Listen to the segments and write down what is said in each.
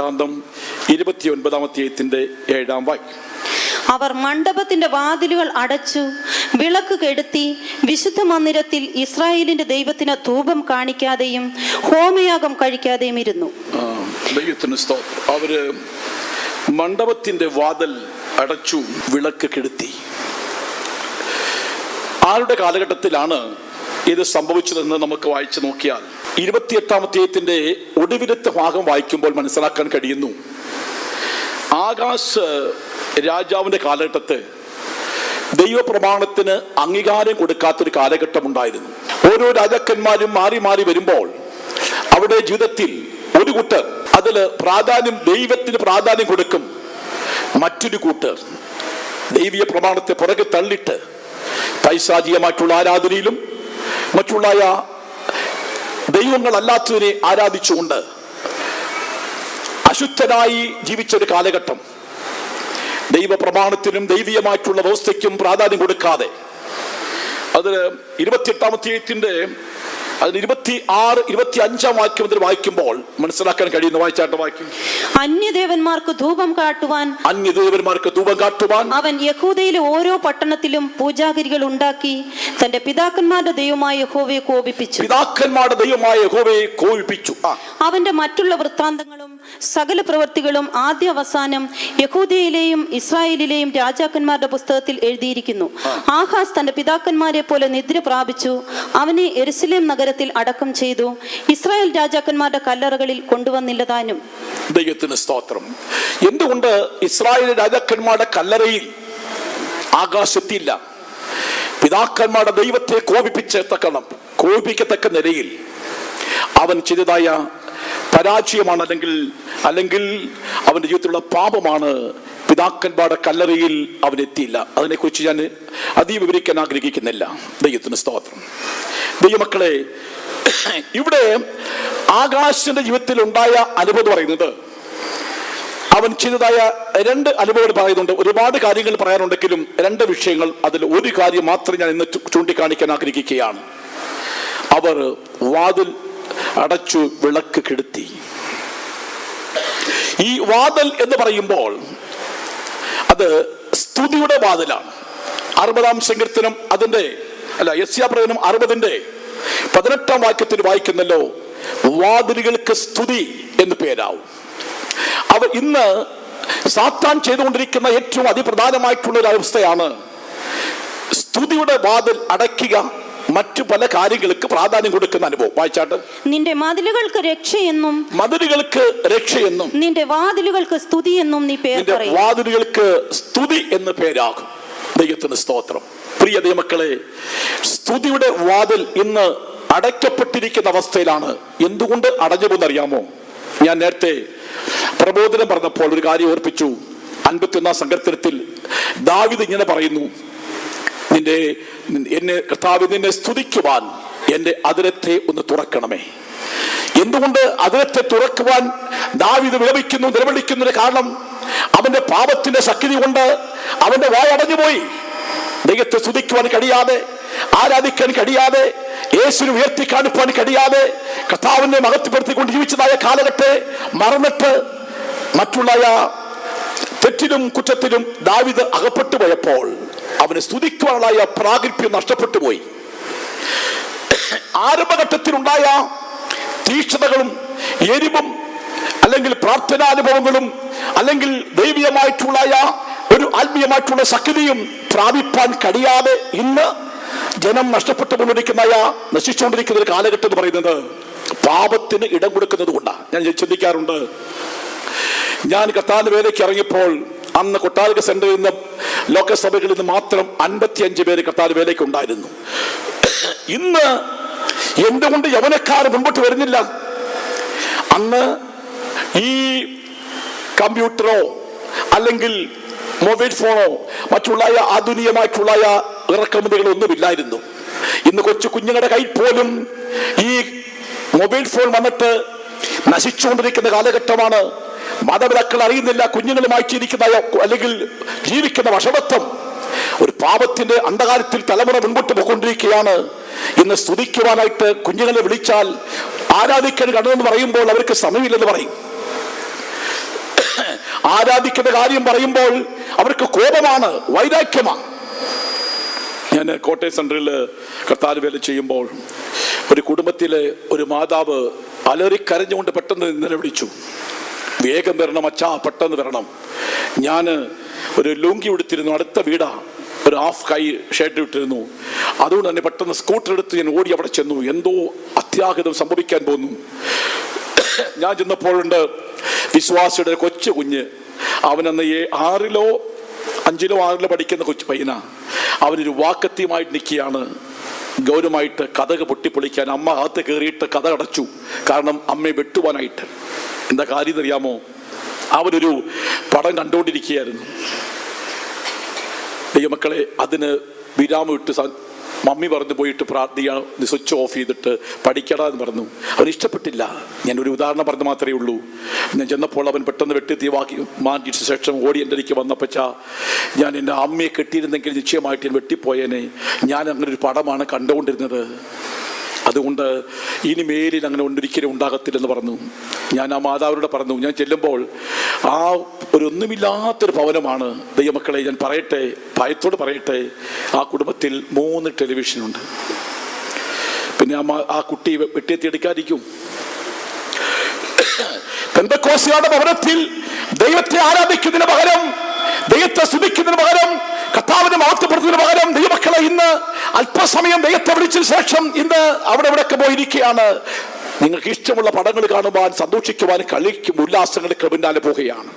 വൃത്താന്തം 29-ാം അവർ മണ്ഡപത്തിന്റെ വാതിലുകൾ അടച്ചു, വിളക്ക് കെടുത്തി, വിശുദ്ധ മന്ദിരത്തിൽ ഇസ്രായേലിന്റെ ദൈവത്തിന് ധൂപം കാണിക്കാതെയും ഹോമയാഗം കഴിക്കാതെയും ഇരുന്നു. ദൈവത്തിന് സ്തോത്രം. അവര് മണ്ഡപത്തിന്റെ വാതിൽ അടച്ചു, വിളക്ക് കെടുത്തി. ആരുടെ കാലഘട്ടത്തിലാണ് ഇത് സംഭവിച്ചതെന്ന് നമുക്ക് വായിച്ചു നോക്കിയാൽ 28-ാമത്തെ ഒടുവിലത്തെ ഭാഗം വായിക്കുമ്പോൾ മനസ്സിലാക്കാൻ കഴിയുന്നു. ആകാശ് രാജാവിന്റെ കാലഘട്ടത്ത് ദൈവപ്രമാണത്തിന് അംഗീകാരം കൊടുക്കാത്തൊരു കാലഘട്ടം ഉണ്ടായിരുന്നു. ഓരോ രാജാക്കന്മാരും മാറി മാറി വരുമ്പോൾ അവിടെ ജീവിതത്തിൽ ഒരു കൂട്ടർ അതില് ദൈവത്തിന് പ്രാധാന്യം കൊടുക്കും, മറ്റൊരു കൂട്ടർ ദൈവീയ പ്രമാണത്തെ പുറകെ തള്ളിട്ട് പൈശാചികമായിട്ടുള്ള ആരാധനയിലും മറ്റുള്ള ദൈവങ്ങളല്ലാത്തതിനെ ആരാധിച്ചുകൊണ്ട് അശുദ്ധനായി ജീവിച്ചൊരു കാലഘട്ടം. ദൈവപ്രമാണത്തിനും ദൈവീയമായിട്ടുള്ള വ്യവസ്ഥയ്ക്കും പ്രാധാന്യം കൊടുക്കാതെ അത് 28-ാമത്തെ 26-25 വാക്യം മുതൽ വായിക്കുമ്പോൾ മനസ്സിലാക്കാൻ കഴിയുന്ന വായിച്ചാട്ട് വാക്യം. അന്യദേവന്മാർക്ക് ധൂപം കാട്ടുവാൻ അവൻ യഹൂദയിലെ ഓരോ പട്ടണത്തിലും പൂജാഗിരികൾ ഉണ്ടാക്കി തന്റെ പിതാക്കന്മാരുടെ ദൈവമായ യഹോവയെ കോപിപ്പിച്ചു. അവന്റെ മറ്റുള്ള വൃത്താന്തങ്ങളും സകല പ്രവൃത്തികളും ആദ്യ അവസാനം യഹൂദയിലെയും ഇസ്രായേലിലെയും രാജാക്കന്മാരുടെ പുസ്തകത്തിൽ എഴുതിയിരിക്കുന്നു. ആഹാസ് തന്റെ പിതാക്കന്മാരെ പോലെ നിദ്ര പ്രാപിച്ചു. അവനെ യെരൂശലേം നഗരത്തിൽ അടക്കം ചെയ്തു. ഇസ്രായേൽ രാജാക്കന്മാരുടെ കല്ലറകളിൽ കൊണ്ടുവന്നില്ല താനും. ദൈവത്തിന് സ്തോത്രം. എന്തുകൊണ്ട് ഇസ്രായേൽ രാജാക്കന്മാരുടെ കല്ലറയിൽ ആകാശത്തില്ല? പിതാക്കന്മാരുടെ ദൈവത്തെ കോപിപ്പിക്കത്തക്ക നിലയിൽ അവൻ ചെയ്തതായ പരാജയമാണ്, അല്ലെങ്കിൽ അവന്റെ ജീവിതത്തിലുള്ള പാപമാണ് പിതാക്കന്മാരുടെ കല്ലറയിൽ അവൻ എത്തിയില്ല. അതിനെക്കുറിച്ച് ഞാൻ അധികം വിവരിക്കാൻ ആഗ്രഹിക്കുന്നില്ല. ദൈവത്തിന് സ്തോത്രം. ദൈവമക്കളെ, ഇവിടെ ആകാശിന്റെ ജീവിതത്തിൽ ഉണ്ടായ അനുഭവം പറയുന്നത് അവൻ ചെയ്തതായ 2 അനുഭവങ്ങൾ പറയുന്നുണ്ട്. ഒരുപാട് കാര്യങ്ങൾ പറയാനുണ്ടെങ്കിലും 2 വിഷയങ്ങൾ, അതിൽ ഒരു കാര്യം മാത്രം ഞാൻ ഇന്ന് ചൂണ്ടിക്കാണിക്കാൻ ആഗ്രഹിക്കുകയാണ്. അവർ വാതിൽ അടച്ചു, വിളക്ക് കെടുത്തി. ഈ വാതിൽ എന്ന് പറയുമ്പോൾ അത് സ്തുതിയുടെ വാതിലാണ്. 60-ാം സങ്കീർത്തനം യെശയ്യാപ്രവചനം 60-ന്റെ 18-ാം വാക്യത്തിൽ വായിക്കുന്നല്ലോ, വാതിലുകൾക്ക് സ്തുതി എന്ന് പേരാവും. അവർ ഇന്ന് സാത്താൻ ചെയ്തുകൊണ്ടിരിക്കുന്ന ഏറ്റവും അതിപ്രധാനമായിട്ടുള്ള ഒരു അവസ്ഥയാണ് സ്തുതിയുടെ വാതിൽ അടയ്ക്കുക, മറ്റു പല കാര്യങ്ങൾക്ക് പ്രാധാന്യം കൊടുക്കുന്ന അനുഭവം. വായിച്ചാട്ട്. നിന്റെ മതിലുകൾക്ക് രക്ഷയെന്നും നിന്റെ വാതിലുകൾക്ക് സ്തുതി എന്നും നീ പേർ പറയും. വാതിലുകൾക്ക് സ്തുതി എന്ന് പേരാകും. ദൈവത്തിന് സ്തോത്രം. പ്രിയ ദൈവമക്കളെ, സ്തുതിയുടെ വാതിൽ ഇന്ന് അടയ്ക്കപ്പെട്ടിരിക്കുന്ന അവസ്ഥയിലാണ്. എന്തുകൊണ്ട് അടഞ്ഞുവെന്നറിയാമോ? ഞാൻ നേരത്തെ പ്രബോധനം പറഞ്ഞപ്പോൾ ഒരു കാര്യം ഓർപ്പിച്ചു. 51-ാം സങ്കീർത്തനത്തിൽ ദാവീദ് ഇങ്ങനെ പറയുന്നു, നിന്നെ സ്തുതിക്കുവാൻ എന്റെ അതിരത്തെ ഒന്ന് തുറക്കണമേ. എന്തുകൊണ്ട് അതിരത്തെ തുറക്കുവാൻ ദാവീദ് നിലവിളിക്കുന്നതിന് കാരണം അവന്റെ പാപത്തിന്റെ ശക്തി കൊണ്ട് അവന്റെ വായ അടഞ്ഞുപോയി. ദൈവത്തെ സ്തുതിക്കുവാൻ കഴിയാതെ, ആരാധിക്കാൻ കഴിയാതെ, യേശുവിനെ ഉയർത്തി കാണിപ്പാൻ കഴിയാതെ, കർത്താവിനെ മഹത്വപ്പെടുത്തിക്കൊണ്ട് ജീവിച്ചതായ കാലഘട്ടത്തെ മറന്നിട്ട് മറ്റുള്ള തെറ്റിലും കുറ്റത്തിലും ദാവീദ് അകപ്പെട്ടു പോയപ്പോൾ അവന് സ്തുതിക്കുവാനുള്ള പ്രാഗൽഭ്യം നഷ്ടപ്പെട്ടു പോയി. ആരംഭഘട്ടത്തിലുണ്ടായ തീക്ഷ്ണതകളും എരിവും അല്ലെങ്കിൽ പ്രാർത്ഥനാനുഭവങ്ങളും അല്ലെങ്കിൽ ദൈവീയമായിട്ടുള്ള ഒരു ആത്മീയമായിട്ടുള്ള ശക്തിയും പ്രാപിപ്പാൻ കഴിയാതെ ഇന്ന് ജനം നശിച്ചുകൊണ്ടിരിക്കുന്ന ഒരു കാലഘട്ടം എന്ന് പറയുന്നത് പാപത്തിന് ഇടം കൊടുക്കുന്നത് കൊണ്ടാണ്. ഞാൻ ചിന്തിക്കാറുണ്ട്, ഞാൻ കർത്താവിന്റെ വേലയ്ക്ക് ഇറങ്ങിയപ്പോൾ അന്ന് കൊട്ടാരക സെന്ററിൽ നിന്ന് ലോകസഭകളിൽ നിന്ന് മാത്രം 55 പേര് കർത്താവിന്റെ വേലയ്ക്ക് ഉണ്ടായിരുന്നു. ഇന്ന് എന്തുകൊണ്ട് യൗവനക്കാർ മുൻപോട്ട് വരുന്നില്ല? അന്ന് ഈ കമ്പ്യൂട്ടറോ അല്ലെങ്കിൽ മൊബൈൽ ഫോണോ മറ്റുള്ള ആധുനികമായിട്ടുള്ള ഇറക്കുമതികളോ ഒന്നുമില്ലായിരുന്നു. ഇന്ന് കൊച്ചു കുഞ്ഞുങ്ങളുടെ കയ്യിൽ പോലും ഈ മൊബൈൽ ഫോൺ വന്നിട്ട് നശിച്ചുകൊണ്ടിരിക്കുന്ന കാലഘട്ടമാണ്. മാതാപിതാക്കൾ അറിയുന്നില്ല കുഞ്ഞുങ്ങളുമായി ജീവിക്കുന്ന അല്ലെങ്കിൽ ജീവിക്കുന്ന വശവത്വം. ഒരു പാപത്തിന്റെ അന്ധകാരത്തിൽ തലമുറ മുൻപോട്ട് പോയിക്കൊണ്ടിരിക്കുകയാണ്. ഇന്ന് സ്തുതിക്കുവാനായിട്ട് കുഞ്ഞുങ്ങളെ വിളിച്ചാൽ ആരാധിക്കാൻ കടന്നെന്ന് പറയുമ്പോൾ അവർക്ക് സമയമില്ലെന്ന് പറയും. ആരാധിക്കുന്ന കാര്യം പറയുമ്പോൾ അവർക്ക് കോപമാണ്, വൈരാഗ്യമാണ്. ഞാൻ കോട്ടയം സെൻട്രലിൽ കർത്താവ് വേല ചെയ്യുമ്പോൾ ഒരു കുടുംബത്തിലെ ഒരു മാതാവ് അലറിക്കരഞ്ഞുകൊണ്ട് പെട്ടെന്ന് ഇന്നലെ വിളിച്ചു, വേഗം വരണം അച്ഛാ, പെട്ടെന്ന് വരണം. ഞാൻ ഒരു ലുങ്കി ഉടുത്തിരുന്നു, അടുത്ത വീടാ, ഒരു ഹാഫ് കൈ ഷർട്ട് ഇട്ടിരുന്നു. അതുകൊണ്ട് തന്നെ പെട്ടെന്ന് സ്കൂട്ടർ എടുത്ത് ഞാൻ ഓടി അവിടെ ചെന്നു. എന്തോ അത്യാഹിതം സംഭവിക്കാൻ പോന്നു. ഞാൻ ചെന്നപ്പോഴുണ്ട് വിശ്വാസിയുടെ കൊച്ചു കുഞ്ഞ്, അവനന്ന് 6-ലോ 5-ലോ 6-ലോ പഠിക്കുന്ന കൊച്ചു പയ്യനാ. അവനൊരു വാക്കത്യമായിട്ട് നിൽക്കുകയാണ്. ഗൗരവമായിട്ട് കതക് പൊട്ടിപ്പൊളിക്കാൻ അമ്മ അകത്ത് കയറിയിട്ട് കഥ അടച്ചു, കാരണം അമ്മയെ വെട്ടുവാനായിട്ട്. എന്താ കാര്യം അറിയാമോ? അവനൊരു പടം കണ്ടുകൊണ്ടിരിക്കുകയായിരുന്നു. ദൈവമക്കളെ, അതിന് വിരാമം ഇട്ട് മമ്മി പറഞ്ഞു പോയിട്ട് പ്രാർത്ഥിക്കുക, സ്വിച്ച് ഓഫ് ചെയ്തിട്ട് പഠിക്കടാ എന്ന് പറഞ്ഞു. അവന് ഇഷ്ടപ്പെട്ടില്ല. ഞാനൊരു ഉദാഹരണം പറഞ്ഞു മാത്രമേ ഉള്ളൂ. ഞാൻ ചെന്നപ്പോൾ അവൻ പെട്ടെന്ന് വെട്ടി മാറ്റിയ ശേഷം ഓടി എൻ്റെ അടുക്ക് വന്നപ്പച്ചാ, ഞാൻ എൻ്റെ അമ്മയെ കെട്ടിയിരുന്നെങ്കിൽ നിശ്ചയമായിട്ട് ഞാൻ വെട്ടിപ്പോയേനെ. ഞാൻ അങ്ങനെ ഒരു പടമാണ് കണ്ടുകൊണ്ടിരുന്നത്. അതുകൊണ്ട് ഇനി മേലിൽ അങ്ങനെ ഒരിക്കലും ഉണ്ടാകത്തില്ലെന്ന് പറഞ്ഞു. ഞാൻ ആ മാതാവിനോട് പറഞ്ഞു. ഞാൻ ചെല്ലുമ്പോൾ ആ ഒന്നുമില്ലാത്തൊരു ഭവനമാണ്. ദൈവമക്കളെ, ഞാൻ പറയട്ടെ, ഭയത്തോട് പറയട്ടെ, ആ കുടുംബത്തിൽ 3 ടെലിവിഷനുണ്ട്. പിന്നെ ആ കുട്ടി വെട്ടിയെത്തിയെടുക്കാതിരിക്കും. പെന്തക്കോസ്തുകാരുടെ ഭവനത്തിൽ ദൈവത്തെ ആരാധിക്കുന്നതിന് പകരം, ദൈവത്തെ സ്തുതിക്കുന്നതിന് പകരം, കർത്താവിനെ മഹത്വപ്പെടുത്തുന്നതിന് പകരം, ദൈവമക്കളെ ഇന്ന് അല്പസമയം ദൈവത്തെ വിളിച്ചതിന് ശേഷം ഇന്ന് അവിടെ ഇവിടെയൊക്കെ പോയിരിക്കുകയാണ്. നിങ്ങൾക്ക് ഇഷ്ടമുള്ള പടങ്ങൾ കാണുവാൻ, സന്തോഷിക്കുവാനും, കളിക്കും ഉല്ലാസങ്ങൾക്ക് പിന്നാലെ പോവുകയാണ്.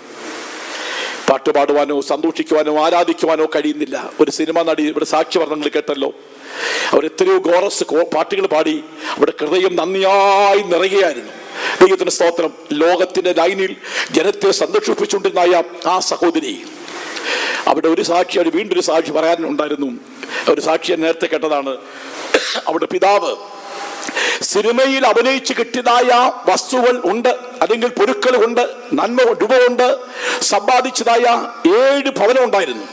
പാട്ടുപാടുവാനോ സന്തോഷിക്കുവാനോ ആരാധിക്കുവാനോ കഴിയുന്നില്ല. ഒരു സിനിമ നടി ഇവിടെ സാക്ഷി പറഞ്ഞങ്ങൾ കേട്ടല്ലോ. അവരെത്രയോ ഗോറസ് പാട്ടുകൾ പാടി അവിടെ ഹൃദയം നന്ദിയായി നിറയുകയായിരുന്നു. ദൈവത്തിന് സ്തോത്രം. ലോകത്തിന്റെ ലൈനിൽ ജനത്തെ സന്തോഷിപ്പിച്ചുകൊണ്ടിരുന്ന ആ സഹോദരി, അവിടെ ഒരു സാക്ഷി, അവിടെ വീണ്ടും ഒരു സാക്ഷി പറയാനുണ്ടായിരുന്നു. ഒരു സാക്ഷി നേരത്തെ കേട്ടതാണ്. അവിടെ പിതാവ് സിനിമയിൽ അഭിനയിച്ച് കിട്ടിയതായ വസ്തുക്കൾ ഉണ്ട്, അല്ലെങ്കിൽ പൊരുക്കൾ ഉണ്ട്, നന്മ രൂപമുണ്ട്, സമ്പാദിച്ചതായ 7 ഭവനം ഉണ്ടായിരുന്നു.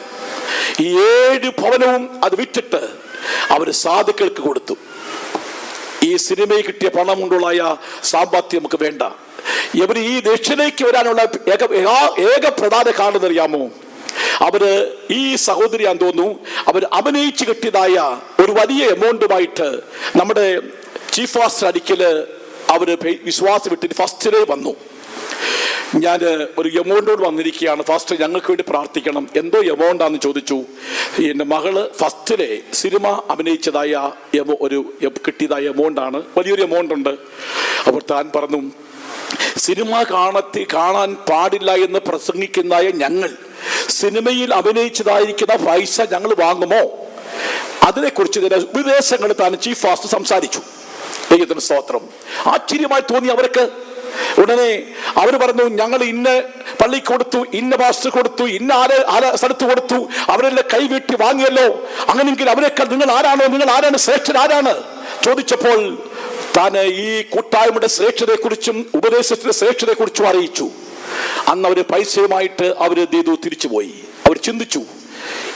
ഈ 7 ഭവനവും അത് വിറ്റിട്ട് അവർ സാധുക്കൾക്ക് കൊടുത്തു. ഈ സിനിമയിൽ കിട്ടിയ പണം കൊണ്ടുള്ള സാമ്പത്തികം നമുക്ക് വേണ്ട. ഇവർ ഈ ദക്ഷിണയ്ക്ക് വരാനുള്ള ഏക പ്രധാന കാരണം അറിയാമോ? അവര് ഈ സഹോദരിയാന്ന് തോന്നുന്നു, അവർ അഭിനയിച്ച് കിട്ടിയതായ ഒരു വലിയ എമൗണ്ടുമായിട്ട് നമ്മുടെ ചീഫ് ഫാസ്റ്റർ അടിക്കല് അവര് വിശ്വാസം വിട്ടിട്ട് ഫസ്റ്റിലേ വന്നു. ഞാൻ ഒരു എമൗണ്ടോട് വന്നിരിക്കുകയാണ്, ഫാസ്റ്റർ ഞങ്ങൾക്ക് വേണ്ടി പ്രാർത്ഥിക്കണം. എന്തോ എമൗണ്ടാന്ന് ചോദിച്ചു. എൻ്റെ മകള് ഫസ്റ്റിലെ സിനിമ അഭിനയിച്ചതായ ഒരു കിട്ടിയതായ എമൗണ്ടാണ്, വലിയൊരു എമൗണ്ട് ഉണ്ട്. അപ്പോൾ താൻ പറഞ്ഞു, സിനിമ കാണാൻ പാടില്ല എന്ന് പ്രസംഗിക്കുന്നതായ ഞങ്ങൾ സിനിമയിൽ അഭിനയിച്ചതായിരിക്കുന്ന പൈസ ഞങ്ങൾ വാങ്ങുമോ? അതിനെക്കുറിച്ച് ഉപദേശങ്ങൾ താൻ ചീഫ് ഫാസ്റ്റർ സംസാരിച്ചു. ദൈവത്തിന് സ്തോത്രം. ആശ്ചര്യമായി തോന്നി അവർക്ക്. ഉടനെ അവർ പറഞ്ഞു, ഞങ്ങൾ ഇന്ന പള്ളിക്ക് കൊടുത്തു, ഇന്ന പാസ്റ്റർ കൊടുത്തു, ഇന്ന സ്ഥലത്ത് കൊടുത്തു, അവരെല്ലാം കൈവീട്ടി വാങ്ങിയല്ലോ. അങ്ങനെയെങ്കിൽ അവരെക്കാൾ നിങ്ങൾ ആരാണ് ശ്രേഷ്ഠൻ ആരാണ് ചോദിച്ചപ്പോൾ താൻ ഈ കൂട്ടായ്മയുടെ ശ്രേഷ്ഠതയെക്കുറിച്ചും ഉപദേശത്തിന്റെ ശ്രേഷ്ഠതയെക്കുറിച്ചും അറിയിച്ചു. അന്ന് അവര് പൈസയുമായിട്ട് അവര് തിരിച്ചുപോയി. അവർ ചിന്തിച്ചു,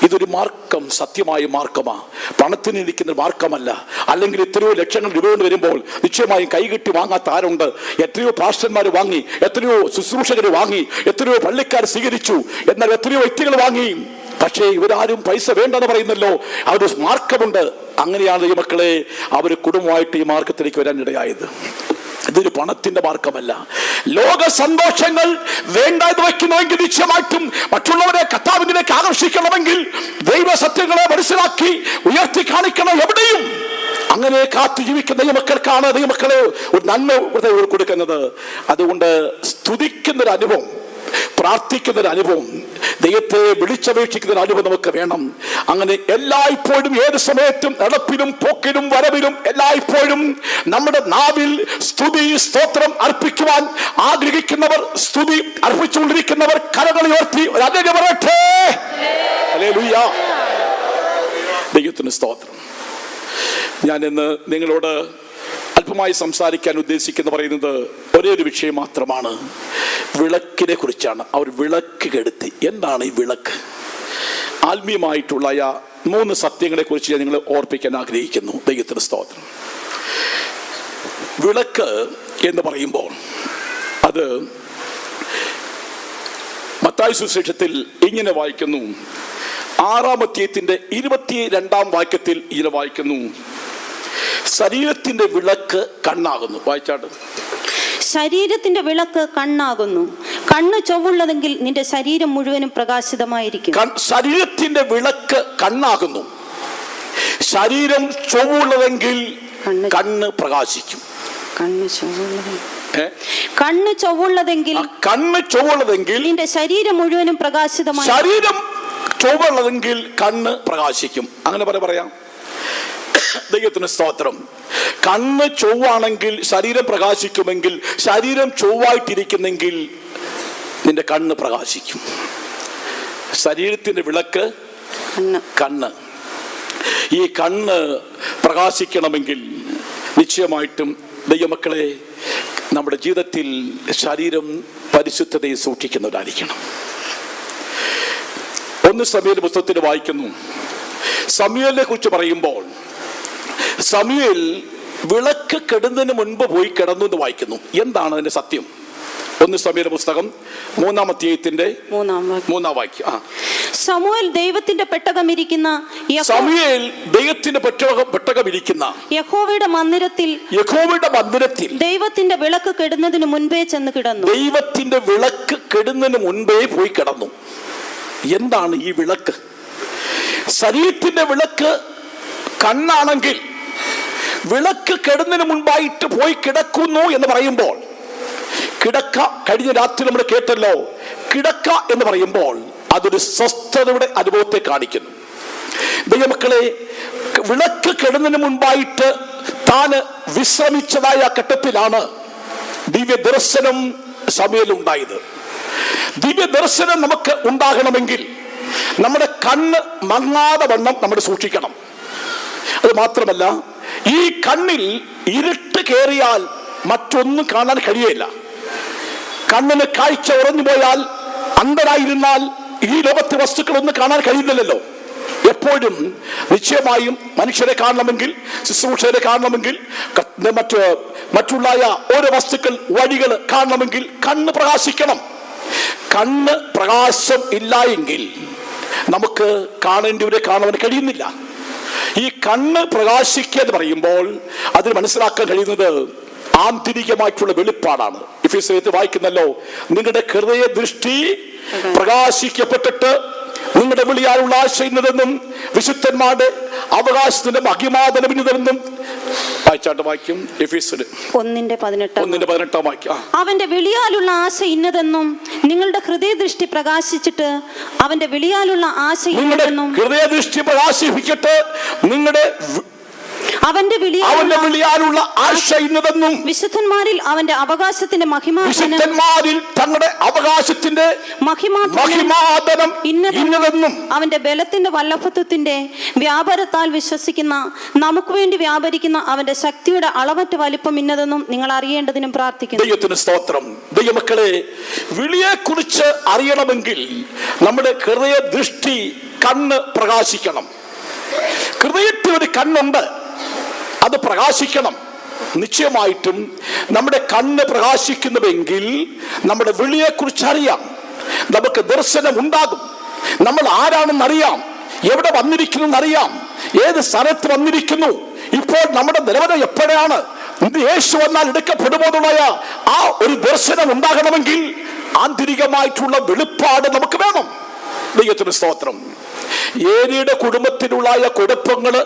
ഇതൊരു മാർക്കം, സത്യമായ മാർക്കമാ, പണത്തിന് ഇരിക്കുന്ന മാർക്കമല്ല. അല്ലെങ്കിൽ എത്രയോ ലക്ഷങ്ങൾ രൂപ കൊണ്ട് വരുമ്പോൾ നിശ്ചയമായും കൈകെട്ടി വാങ്ങാത്ത ആരുണ്ട്? എത്രയോ പാസ്റ്റർമാർ വാങ്ങി, എത്രയോ ശുശ്രൂഷകർ വാങ്ങി, എത്രയോ പള്ളിക്കാർ സ്വീകരിച്ചു, എന്നാൽ എത്രയോ വ്യക്തികൾ വാങ്ങി. പക്ഷേ ഇവരാരും പൈസ വേണ്ടെന്ന് പറയുന്നല്ലോ. അവര് മാർക്കമുണ്ട്. അങ്ങനെയാണ് ഈ മക്കളെ അവർ കുടുംബമായിട്ട് ഈ മാർക്കത്തിലേക്ക് വരാൻ ഇടയായത്. ഇതൊരു പണത്തിന്റെ മാർഗമല്ല. ലോക സന്തോഷങ്ങൾ വേണ്ട എന്ന് വയ്ക്കുന്നുവെങ്കിൽ നിശ്ചയമായിട്ടും മറ്റുള്ളവരെ കർത്താവിലേക്ക് ആകർഷിക്കണമെങ്കിൽ ദൈവ സത്യങ്ങളെ മനസ്സിലാക്കി ഉയർത്തി കാണിക്കണം. എവിടെയും അങ്ങനെ കാത്തു ജീവിക്കുന്ന ദൈവമക്കൾക്കാണ് ദൈവമക്കളെ ഒരു നന്മ കൊടുക്കുന്നത്. അതുകൊണ്ട് സ്തുതിക്കുന്നൊരു അനുഭവം, പ്രാർത്ഥിക്കുന്നൊരു അനുഭവം, ദൈവത്തെ വിളിച്ചപേക്ഷിക്കുന്ന അനുഭവം നമുക്ക് വേണം. അങ്ങനെ എല്ലായ്പ്പോഴും ഏത് സമയത്തും നടപ്പിലും പോക്കിലും വരവിലും എല്ലായ്പ്പോഴും നമ്മുടെ നാവിൽ സ്തുതി സ്തോത്രം അർപ്പിക്കുവാൻ ആഗ്രഹിക്കുന്നവർ, സ്തുതി അർപ്പിച്ചുകൊണ്ടിരിക്കുന്നവർ കരങ്ങൾ ഉയർത്തി ഒരു ഹല്ലേലൂയ പറയട്ടെ. ഹല്ലേലൂയ. ദൈവത്തിന് സ്തോത്രം. ഞാൻ ഇന്ന് നിങ്ങളോട് അല്പമായി സംസാരിക്കാൻ ഉദ്ദേശിക്കുന്ന പറയുന്നത് ഒരേ ഒരു വിഷയം മാത്രമാണ്, വിളക്കിനെ കുറിച്ചാണ്. അവർ വിളക്ക് കെടുത്തി. എന്താണ് ഈ വിളക്ക്? ആത്മീയമായിട്ടുള്ള 3 സത്യങ്ങളെ കുറിച്ച് ഞാൻ നിങ്ങളെ ഓർപ്പിക്കാൻ ആഗ്രഹിക്കുന്നു. ദൈവത്തിന് സ്തോത്രം. വിളക്ക് എന്ന് പറയുമ്പോൾ അത് മത്തായി സുവിശേഷത്തിൽ ഇങ്ങനെ വായിക്കുന്നു, 6-ാം അധ്യായത്തിന്റെ 22-ാം വാക്യത്തിൽ ഇങ്ങനെ വായിക്കുന്നു, ശരീരത്തിന്റെ വിളക്ക് കണ്ണാകുന്നു. വായിച്ചാട്ട്. ശരീരത്തിന്റെ വിളക്ക് കണ്ണാകുന്നു. കണ്ണ് ചൊവ്വുള്ളതെങ്കിൽ നിന്റെ ശരീരം മുഴുവനും പ്രകാശിതമായിരിക്കും. ശരീരത്തിന്റെ വിളക്ക് കണ്ണാകുന്നു. ശരീരം ചൊവ്വുള്ളതെങ്കിൽ കണ്ണ് പ്രകാശിക്കും. കണ്ണ് ചൊവ്വുള്ളതെങ്കിൽ നിന്റെ ശരീരം മുഴുവനും പ്രകാശിതമായി. ശരീരം ചൊവ്വുള്ളതെങ്കിൽ കണ്ണ് പ്രകാശിക്കും. അങ്ങനെ പറയാം. ദൈവത്തിന് സ്തോത്രം. കണ്ണ് ചൊവ്വാണെങ്കിൽ ശരീരം പ്രകാശിക്കുമെങ്കിൽ, ശരീരം ചൊവ്വായിട്ടിരിക്കുന്നെങ്കിൽ നിന്റെ കണ്ണ് പ്രകാശിക്കും. ശരീരത്തിന്റെ വിളക്ക് കണ്ണ്. ഈ കണ്ണ് പ്രകാശിക്കണമെങ്കിൽ നിശ്ചയമായിട്ടും ദൈവമക്കളെ നമ്മുടെ ജീവിതത്തിൽ ശരീരം പരിശുദ്ധതയെ സൂക്ഷിക്കുന്നവരായിരിക്കണം. 1 സമൂയേൽ പുസ്തകത്തിൽ വായിക്കുന്നു, സമൂയേലിനെ കുറിച്ച് പറയുമ്പോൾ സമൂയേൽ വിളക്ക് കെടുന്നതിന് മുൻപ് പോയി കിടന്നു എന്ന് വായിക്കുന്നു. എന്താണ് അതിന്റെ സത്യം? 1 സമൂയേൽ പുസ്തകം 3-ാം അധ്യായത്തിന്റെ 3-ാം വാക്യം. സമൂയേൽ ദൈവത്തിന്റെ പെട്ടകം ഇരിക്കുന്ന യഹോവയുടെ മന്ദിരത്തിൽ ദൈവത്തിന്റെ വിളക്ക് കെടുന്നതിന് മുൻപേ ചെന്ന് കിടന്നു. ദൈവത്തിന്റെ വിളക്ക് കെടുന്നതിന് മുൻപേ പോയി കിടന്നു. എന്താണ് ഈ വിളക്ക്? ശരീരത്തിന്റെ വിളക്ക് കണ്ണാണെങ്കിൽ വിളക്ക് കെടുന്നതിന് മുൻപായിട്ട് പോയി കിടക്കുന്നു എന്ന് പറയുമ്പോൾ, കിടക്ക കഴിഞ്ഞ രാത്രി നമ്മൾ കേട്ടല്ലോ, കിടക്ക എന്ന് പറയുമ്പോൾ അതൊരു സ്വസ്ഥതയുടെ അനുഭവത്തെ കാണിക്കുന്നു. ദൈവമക്കളെ, വിളക്ക് കെടുന്നതിന് മുൻപായിട്ട് താന് വിശ്രമിച്ചതായ ഘട്ടത്തിലാണ് ദിവ്യ ദർശനം സമൂയേലിൽ ഉണ്ടായത്. ദിവ്യ ദർശനം നമുക്ക് ഉണ്ടാകണമെങ്കിൽ നമ്മുടെ കണ്ണ് മങ്ങാതെ വണ്ണം നമ്മൾ സൂക്ഷിക്കണം. അത് മാത്രമല്ല, ഈ കണ്ണിൽ ഇരുട്ട് കയറിയാൽ മറ്റൊന്നും കാണാൻ കഴിയില്ല. കണ്ണിന് കാഴ്ച ഉറഞ്ഞു പോയാൽ, അന്ധനായിരുന്നാൽ ഈ ലോകത്തെ വസ്തുക്കളൊന്നും കാണാൻ കഴിയുന്നില്ലല്ലോ. എപ്പോഴും നിശ്ചയമായും മനുഷ്യരെ കാണണമെങ്കിൽ, ശുശ്രൂഷകരെ കാണണമെങ്കിൽ, മറ്റുള്ള ഓരോ വസ്തുക്കൾ, വഴികൾ കാണണമെങ്കിൽ കണ്ണ് പ്രകാശിക്കണം. കണ്ണ് പ്രകാശം ഇല്ല എങ്കിൽ നമുക്ക് കാണേണ്ടവരെ കാണാൻ കഴിയുന്നില്ല. ഈ കണ്ണ് പ്രകാശിക്കുക എന്ന് പറയുമ്പോൾ അതിന് മനസ്സിലാക്കാൻ കഴിയുന്നത് ആന്തരികമായിട്ടുള്ള വെളിപ്പാടാണ്. എഫേസ്യർ വായിക്കുന്നല്ലോ, നിങ്ങളുടെ ഹൃദയ ദൃഷ്ടി പ്രകാശിക്കപ്പെട്ടിട്ട് നിങ്ങളുടെ വിളിയാലുള്ള ആശ ഇന്നതെന്നും വിശുദ്ധന്മാരുടെ അവകാശത്തിന്റെ മഹിമാതനമിന്നതെന്നും വായിച്ചാട്ട് വാക്യം. എഫേസ്യർ 1:18 വാക്യം. അവന്റെ വിളിയാലുള്ള ആശ ഇന്നതെന്നും നിങ്ങളുടെ ഹൃദയദൃഷ്ടി പ്രകാശിച്ചിട്ട് അവന്റെ വിളിയാലുള്ള ആശ ഇന്നതെന്നും. ഹൃദയദൃഷ്ടി പ്രകാശിപ്പിച്ചിട്ട് അവന്റെ വിളിയാലുള്ള ആശ ഇന്നതെന്നും വിശുദ്ധന്മാരിൽ അവന്റെ അവകാശത്തിന്റെ വിശുദ്ധന്മാരിൽ തങ്ങളുടെ അവകാശത്തിന്റെ മഹിമാതനം ഇന്നതെന്നും അവന്റെ ബലത്തിന്റെ വല്ലഭത്വത്തിന്റെ വ്യാപാരത്താൽ വിശ്വസിക്കുന്ന നമുക്ക് വേണ്ടി വ്യാപരിക്കുന്ന അവന്റെ ശക്തിയുടെ അളവറ്റ വലിപ്പം ഇന്നതെന്നും നിങ്ങൾ അറിയേണ്ടതിനും പ്രാർത്ഥിക്കുന്നു. ദൈവത്തിന് സ്തോത്രം. ദൈവമക്കളെ, വിളിയെക്കുറിച്ച് അറിയണമെങ്കിൽ നമ്മുടെ ഹൃദയ ദൃഷ്ടി, കണ്ണ് പ്രകാശിക്കണം. ഹൃദയത്തിൽ ഒരു കണ്ണുണ്ട്, അത് പ്രകാശിക്കണം. നിശ്ചയമായിട്ടും നമ്മുടെ കണ്ണ് പ്രകാശിക്കുന്നുവെങ്കിൽ നമ്മുടെ വിളിയെക്കുറിച്ച് അറിയാം, നമുക്ക് ദർശനം ഉണ്ടാകും, നമ്മൾ ആരാണെന്നറിയാം, എവിടെ വന്നിരിക്കുന്നു അറിയാം, ഏത് സ്ഥലത്ത് വന്നിരിക്കുന്നു, ഇപ്പോൾ നമ്മുടെ നിലവരം എപ്പോഴാണ്, യേശു വന്നാൽ എടുക്കപ്പെടുമോ എന്നുള്ള ആ ഒരു ദർശനം ഉണ്ടാകണമെങ്കിൽ ആന്തരികമായിട്ടുള്ള വെളിപ്പാട് നമുക്ക് വേണം. ദൈവത്തിന് സ്തോത്രം. ഏലിയുടെ കുടുംബത്തിലുള്ള കുഴപ്പങ്ങള്,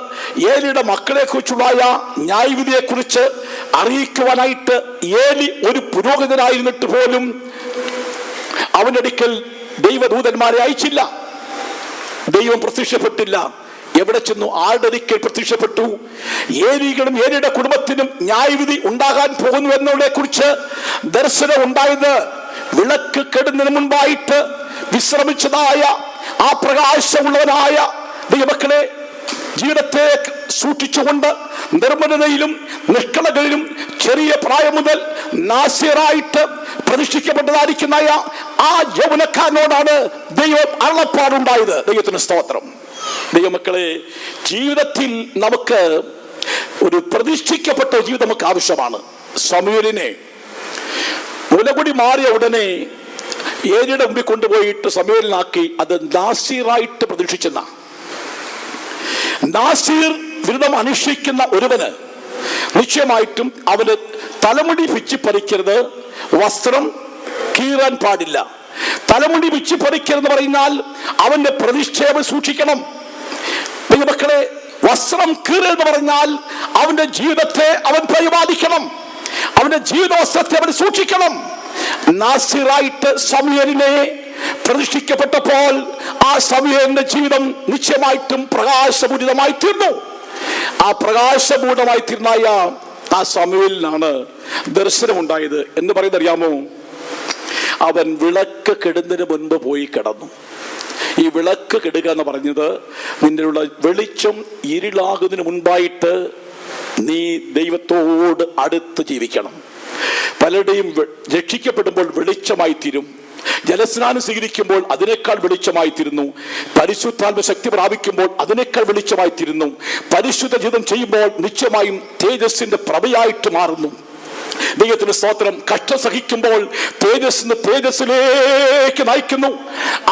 ഏലിയുടെ മക്കളെ കുറിച്ചുള്ള ന്യായവിധിയെ കുറിച്ച് അറിയിക്കുവാനായിട്ട് ഏലി ഒരു പുരോഹിതനായിരുന്നിട്ട് പോലും അവന്റെ അടുക്കൽ ദൈവദൂതന്മാരെ അയച്ചില്ല. ദൈവം പ്രത്യക്ഷപ്പെട്ടില്ല. എവിടെ ചെന്നു? ആരുടെ അടുക്കൽ പ്രത്യക്ഷപ്പെട്ടു? ഏലികളും ഏലിയുടെ കുടുംബത്തിനും ന്യായവിധി ഉണ്ടാകാൻ പോകുന്നു എന്നതിനെ കുറിച്ച് ദർശനം ഉണ്ടായത് വിളക്ക് കെടുന്നതിന് മുൻപായിട്ട് വിശ്രമിച്ചതായ ആ പ്രകാശമുള്ളവനായ ദൈവമക്കളെ ജീവിതത്തെ സൂക്ഷിച്ചുകൊണ്ട് നിർമ്മലതയിലും നിഷ്കളങ്കയിലും ചെറിയ പ്രായം മുതൽ നാസ്യറായിട്ട് പ്രതിഷ്ഠിക്കപ്പെട്ടതായിരിക്കുന്ന ആ യൗവനക്കാരനോടാണ് ദൈവം അരുളപ്പാടുണ്ടായത്. ദൈവത്തിന് സ്തോത്രം. ദൈവമക്കളെ, ജീവിതത്തിൽ നമുക്ക് ഒരു പ്രതിഷ്ഠിക്കപ്പെട്ട ജീവിതം നമുക്ക് ആവശ്യമാണ്. സമൂയേലിനെ മുലകുടി മാറിയ ഉടനെ ഏലിയുടെ മുമ്പിൽ കൊണ്ടുപോയിട്ട് സമൂവേലിനാക്കി. അത് നാസീറായിട്ട് പ്രതീക്ഷിച്ചെന്ന. നാസീർ വ്രതം അനുഷ്ഠിക്കുന്ന ഒരുവന് നിശ്ചയമായിട്ടും അവന് തലമുടി പിച്ചിപ്പറിക്കരുത്, വസ്ത്രം കീറാൻ പാടില്ല. തലമുടി പിച്ചിപ്പറിക്കരുതെന്ന് പറഞ്ഞാൽ അവന്റെ പ്രതിഷ്ഠയെ സൂക്ഷിക്കണം. മക്കളെ, വസ്ത്രം കീറെന്ന് പറഞ്ഞാൽ അവന്റെ ജീവിതത്തെ അവൻ പരിപാലിക്കണം, അവന്റെ ജീവിത വസ്ത്രത്തെ അവൻ സൂക്ഷിക്കണം. നാസിറായിട്ട് സമൂവേലിനെ പ്രതിഷ്ഠിക്കപ്പെട്ടപ്പോൾ ആ സമൂവേലിന്റെ ജീവിതം നിശ്ചയമായിട്ടും പ്രകാശപൂരിതമായി തീർന്നു. ആ പ്രകാശപൂരിതമായി തീർന്നായ ആ സമൂവേലിനാണ് ദർശനമുണ്ടായത്. എന്ന് പറയുന്നത് അറിയാമോ? അവൻ വിളക്ക് കെടുന്നതിന് മുൻപ് പോയി കിടന്നു. ഈ വിളക്ക് കെടുക എന്ന് പറഞ്ഞത് നിന്റെയുള്ള വെളിച്ചം ഇരുളാകുന്നതിന് മുൻപായിട്ട് നീ ദൈവത്തോട് അടുത്ത് ജീവിക്കണം. പലരുടെയും രക്ഷിക്കപ്പെടുമ്പോൾ വെളിച്ചമായി തീരും, ജലസ്നാനം സ്വീകരിക്കുമ്പോൾ അതിനേക്കാൾ വെളിച്ചമായി തീരുന്നു, പരിശുദ്ധാത്മ ശക്തി പ്രാപിക്കുമ്പോൾ അതിനേക്കാൾ വെളിച്ചമായി തീരുന്നു, പരിശുദ്ധ ജീവിതം ചെയ്യുമ്പോൾ നിശ്ചയമായും തേജസ്സിന്റെ പ്രഭയായിട്ട് മാറുന്നു. ദൈവത്തിന് സ്തോത്രം. കഷ്ടം സഹിക്കുമ്പോൾ തേജസ്സിന് തേജസ്സിലേക്ക് നയിക്കുന്നു.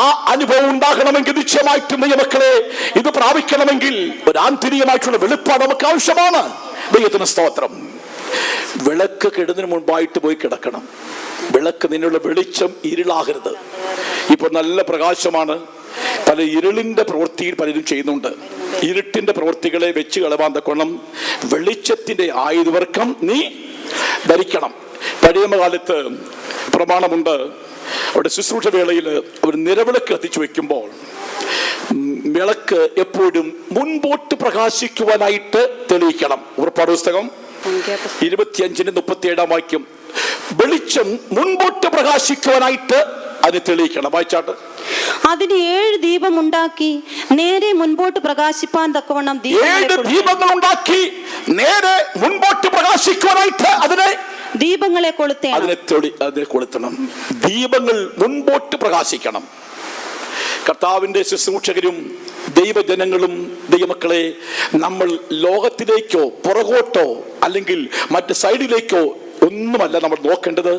ആ അനുഭവം ഉണ്ടാകണമെങ്കിൽ നിശ്ചയമായിട്ടും ദൈവമക്കളെ ഇത് പ്രാപിക്കണമെങ്കിൽ ഒരു ആന്തരികമായിട്ടുള്ള വെളിപ്പാട് നമുക്ക് ആവശ്യമാണ്. ദൈവത്തിന് സ്തോത്രം. വിളക്ക് കെടുന്നതിന് മുൻപായിട്ട് പോയി കിടക്കണം. വിളക്ക് നിന്നുള്ള വെളിച്ചം ഇരുളാകരുത്. ഇപ്പോൾ നല്ല പ്രകാശമാണ്. പല ഇരുളിന്റെ പ്രവൃത്തിയിൽ പലരും ചെയ്യുന്നുണ്ട്. ഇരുട്ടിന്റെ പ്രവൃത്തികളെ വെച്ച് കളവാൻ തക്കണം വെളിച്ചത്തിന്റെ ആയുധവർക്കം നീ ധരിക്കണം. പഴയ കാലത്ത് പ്രമാണമുണ്ട്. അവിടെ ശുശ്രൂഷ വേളയിൽ അവർ നിലവിളക്ക് കത്തിച്ചു വെക്കുമ്പോൾ വിളക്ക് എപ്പോഴും മുൻപോട്ട് പ്രകാശിക്കുവാനായിട്ട് തെളിയിക്കണം. ഉറപ്പാട് പുസ്തകം 25:37 വാക്യം. വെളിച്ചം മുൻപോട്ട് പ്രകാശിക്കുവാനായിട്ട് അത് തെളിയിക്കണം. വായിച്ചാട്ട്. അതിന് 7 ദീപം ഉണ്ടാക്കി നേരെ മുൻപോട്ട് പ്രകാശിപ്പാൻ തക്കവണ്ണം 7 ദീപങ്ങൾ ഉണ്ടാക്കി നേരെ മുൻപോട്ട് പ്രകാശിക്കുവാനായിട്ട് അതിനെ ദീപങ്ങളെ കൊളുത്തണം. ദീപങ്ങൾ മുൻപോട്ട് പ്രകാശിക്കണം. കർത്താവിന്റെ ശുശ്രൂഷകരും ദൈവജനങ്ങളും ദൈവമക്കളെ, നമ്മൾ ലോകത്തിലേക്കോ പുറകോട്ടോ അല്ലെങ്കിൽ മറ്റ് സൈഡിലേക്കോ ഒന്നുമല്ല നമ്മൾ നോക്കേണ്ടത്.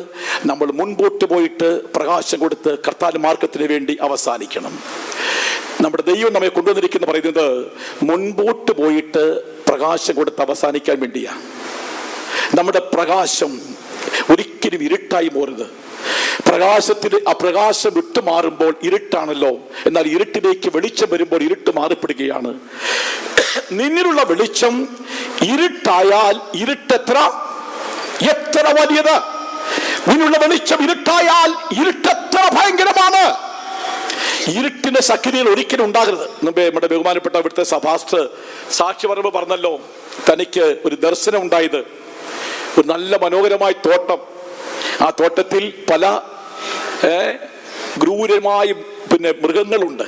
നമ്മൾ മുൻപോട്ട് പോയിട്ട് പ്രകാശം കൊടുത്ത് കർത്താവിന്റെ മാർഗത്തിന് വേണ്ടി അവസാനിക്കണം. നമ്മുടെ ദൈവം നമ്മെ കൊണ്ടുവന്നിരിക്കുന്ന പറയുന്നത് മുൻപോട്ട് പോയിട്ട് പ്രകാശം കൊടുത്ത് അവസാനിക്കാൻ വേണ്ടിയാണ്. നമ്മുടെ പ്രകാശം ഒരിക്കലും ഇരുട്ടായി പോരുത്. പ്രകാശത്തിൽ ആ പ്രകാശം വിട്ടുമാറുമ്പോൾ ഇരുട്ടാണല്ലോ. എന്നാൽ ഇരുട്ടിലേക്ക് വെളിച്ചം വരുമ്പോൾ ഇരുട്ട് മാറിപ്പെടുകയാണ്. നിന്നിലുള്ള വെളിച്ചം ഇരുട്ടായാൽ ഇരുട്ടെത്ര വലിയത്. നിന്നുള്ള വെളിച്ചം ഇരുട്ടായാൽ ഇരുട്ടെത്ര ഭയങ്കരമാണ്. ഇരുട്ടിന്റെ ശക്തിയിൽ ഒരിക്കലും ഉണ്ടാകരുത്. മുമ്പേ നമ്മുടെ ബഹുമാനപ്പെട്ട ഇവിടുത്തെ സഭാസ്റ്റർ സാക്ഷി പറയുമ്പോൾ പറഞ്ഞല്ലോ, തനിക്ക് ഒരു ദർശനം ഉണ്ടായത്. ഒരു നല്ല മനോഹരമായ തോട്ടം. ആ തോട്ടത്തിൽ പല ക്രൂരമായ മൃഗങ്ങളുണ്ട്.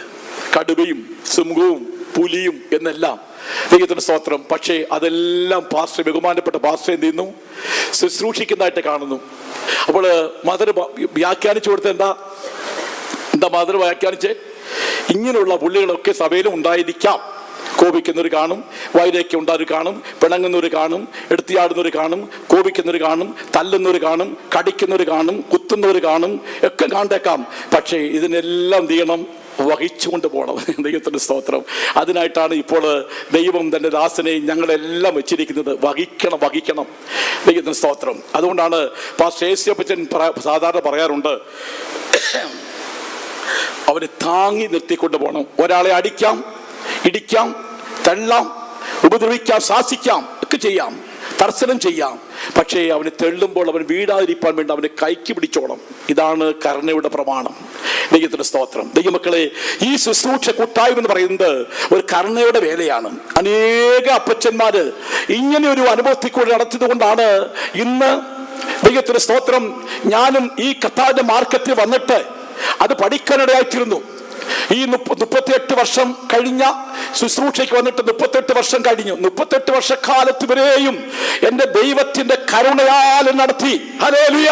കടുവയും സിംഹവും പുലിയും എന്നെല്ലാം. ദൈവത്തിന്റെ സ്തോത്രം. പക്ഷേ അതെല്ലാം പാസ്റ്റർ, ബഹുമാനപ്പെട്ട പാസ്റ്റർ എന്ത് ചെയ്യുന്നു? ശുശ്രൂഷിക്കുന്നതായിട്ട് കാണുന്നു. അപ്പോൾ മദർ വ്യാഖ്യാനിച്ചു കൊടുത്ത എന്താ മദർ വ്യാഖ്യാനിച്ചേ? ഇങ്ങനെയുള്ള പുള്ളികളൊക്കെ സഭയിലും ഉണ്ടായിരിക്കാം. കോപിക്കുന്നവർ കാണും, വൈരയ്ക്ക് ഉണ്ടാകുന്നവർ കാണും, പിണങ്ങുന്നവർ കാണും, എടുത്തിയാടുന്നവർ കാണും, കോപിക്കുന്നവർ കാണും, തല്ലുന്നവർ കാണും, കടിക്കുന്നവർ കാണും, കുത്തുന്നവർ കാണും, ഒക്കെ കാണേക്കാം. പക്ഷേ ഇതിനെല്ലാം ചെയ്യണം, വഹിച്ചുകൊണ്ട് പോകണം. ദൈവത്തിന്റെ സ്തോത്രം. അതിനായിട്ടാണ് ഇപ്പോൾ ദൈവം തന്റെ ദാസനെ ഞങ്ങളെല്ലാം വെച്ചിരിക്കുന്നത്. വഹിക്കണം. ദൈവത്തിന്റെ സ്തോത്രം. അതുകൊണ്ടാണ് പാസ്റ്റർ യേശുപ്പച്ചൻ സാധാരണ പറയാറുണ്ട്, അവരെ താങ്ങി നിർത്തിക്കൊണ്ട് പോകണം. ഒരാളെ അടിക്കാം, ഇടിക്കാം, തള്ളാം, ഉപദ്രവിക്കാം, ശാസിക്കാം, ഒക്കെ ചെയ്യാം, ദർശനം ചെയ്യാം. പക്ഷേ അവന് തെള്ളുമ്പോൾ അവൻ വീഴാതിരിക്കാൻ വേണ്ടി അവനെ കൈക്ക് പിടിച്ചോണം. ഇതാണ് കരുണയുടെ പ്രമാണം. ദൈവത്തിന്റെ സ്തോത്രം. ദൈവമക്കളെ, ഈ ശുശ്രൂഷ കൂട്ടായ്മ എന്ന് പറയുന്നത് ഒരു കരുണയുടെ വേലയാണ്. അനേക അപ്പച്ചന്മാര് ഇങ്ങനെ ഒരു അനുഭവത്തിൽ കൂടി നടത്തിയത് കൊണ്ടാണ് ഇന്ന് ദൈവത്തിന്റെ സ്തോത്രം ഞാനും ഈ കർത്താവിന്റെ മാർക്കറ്റിൽ വന്നിട്ട് അത് പഠിക്കാനിടയായിത്തീരുന്നു. ഈ 38 വർഷം കഴിഞ്ഞ ശുശ്രൂഷയ്ക്ക് വന്നിട്ട് 38 വർഷം കഴിഞ്ഞു. 38 വർഷക്കാലത്ത് വരെയും എന്റെ ദൈവത്തിന്റെ കരുണയാൽ നടത്തി. ഹല്ലേലൂയ.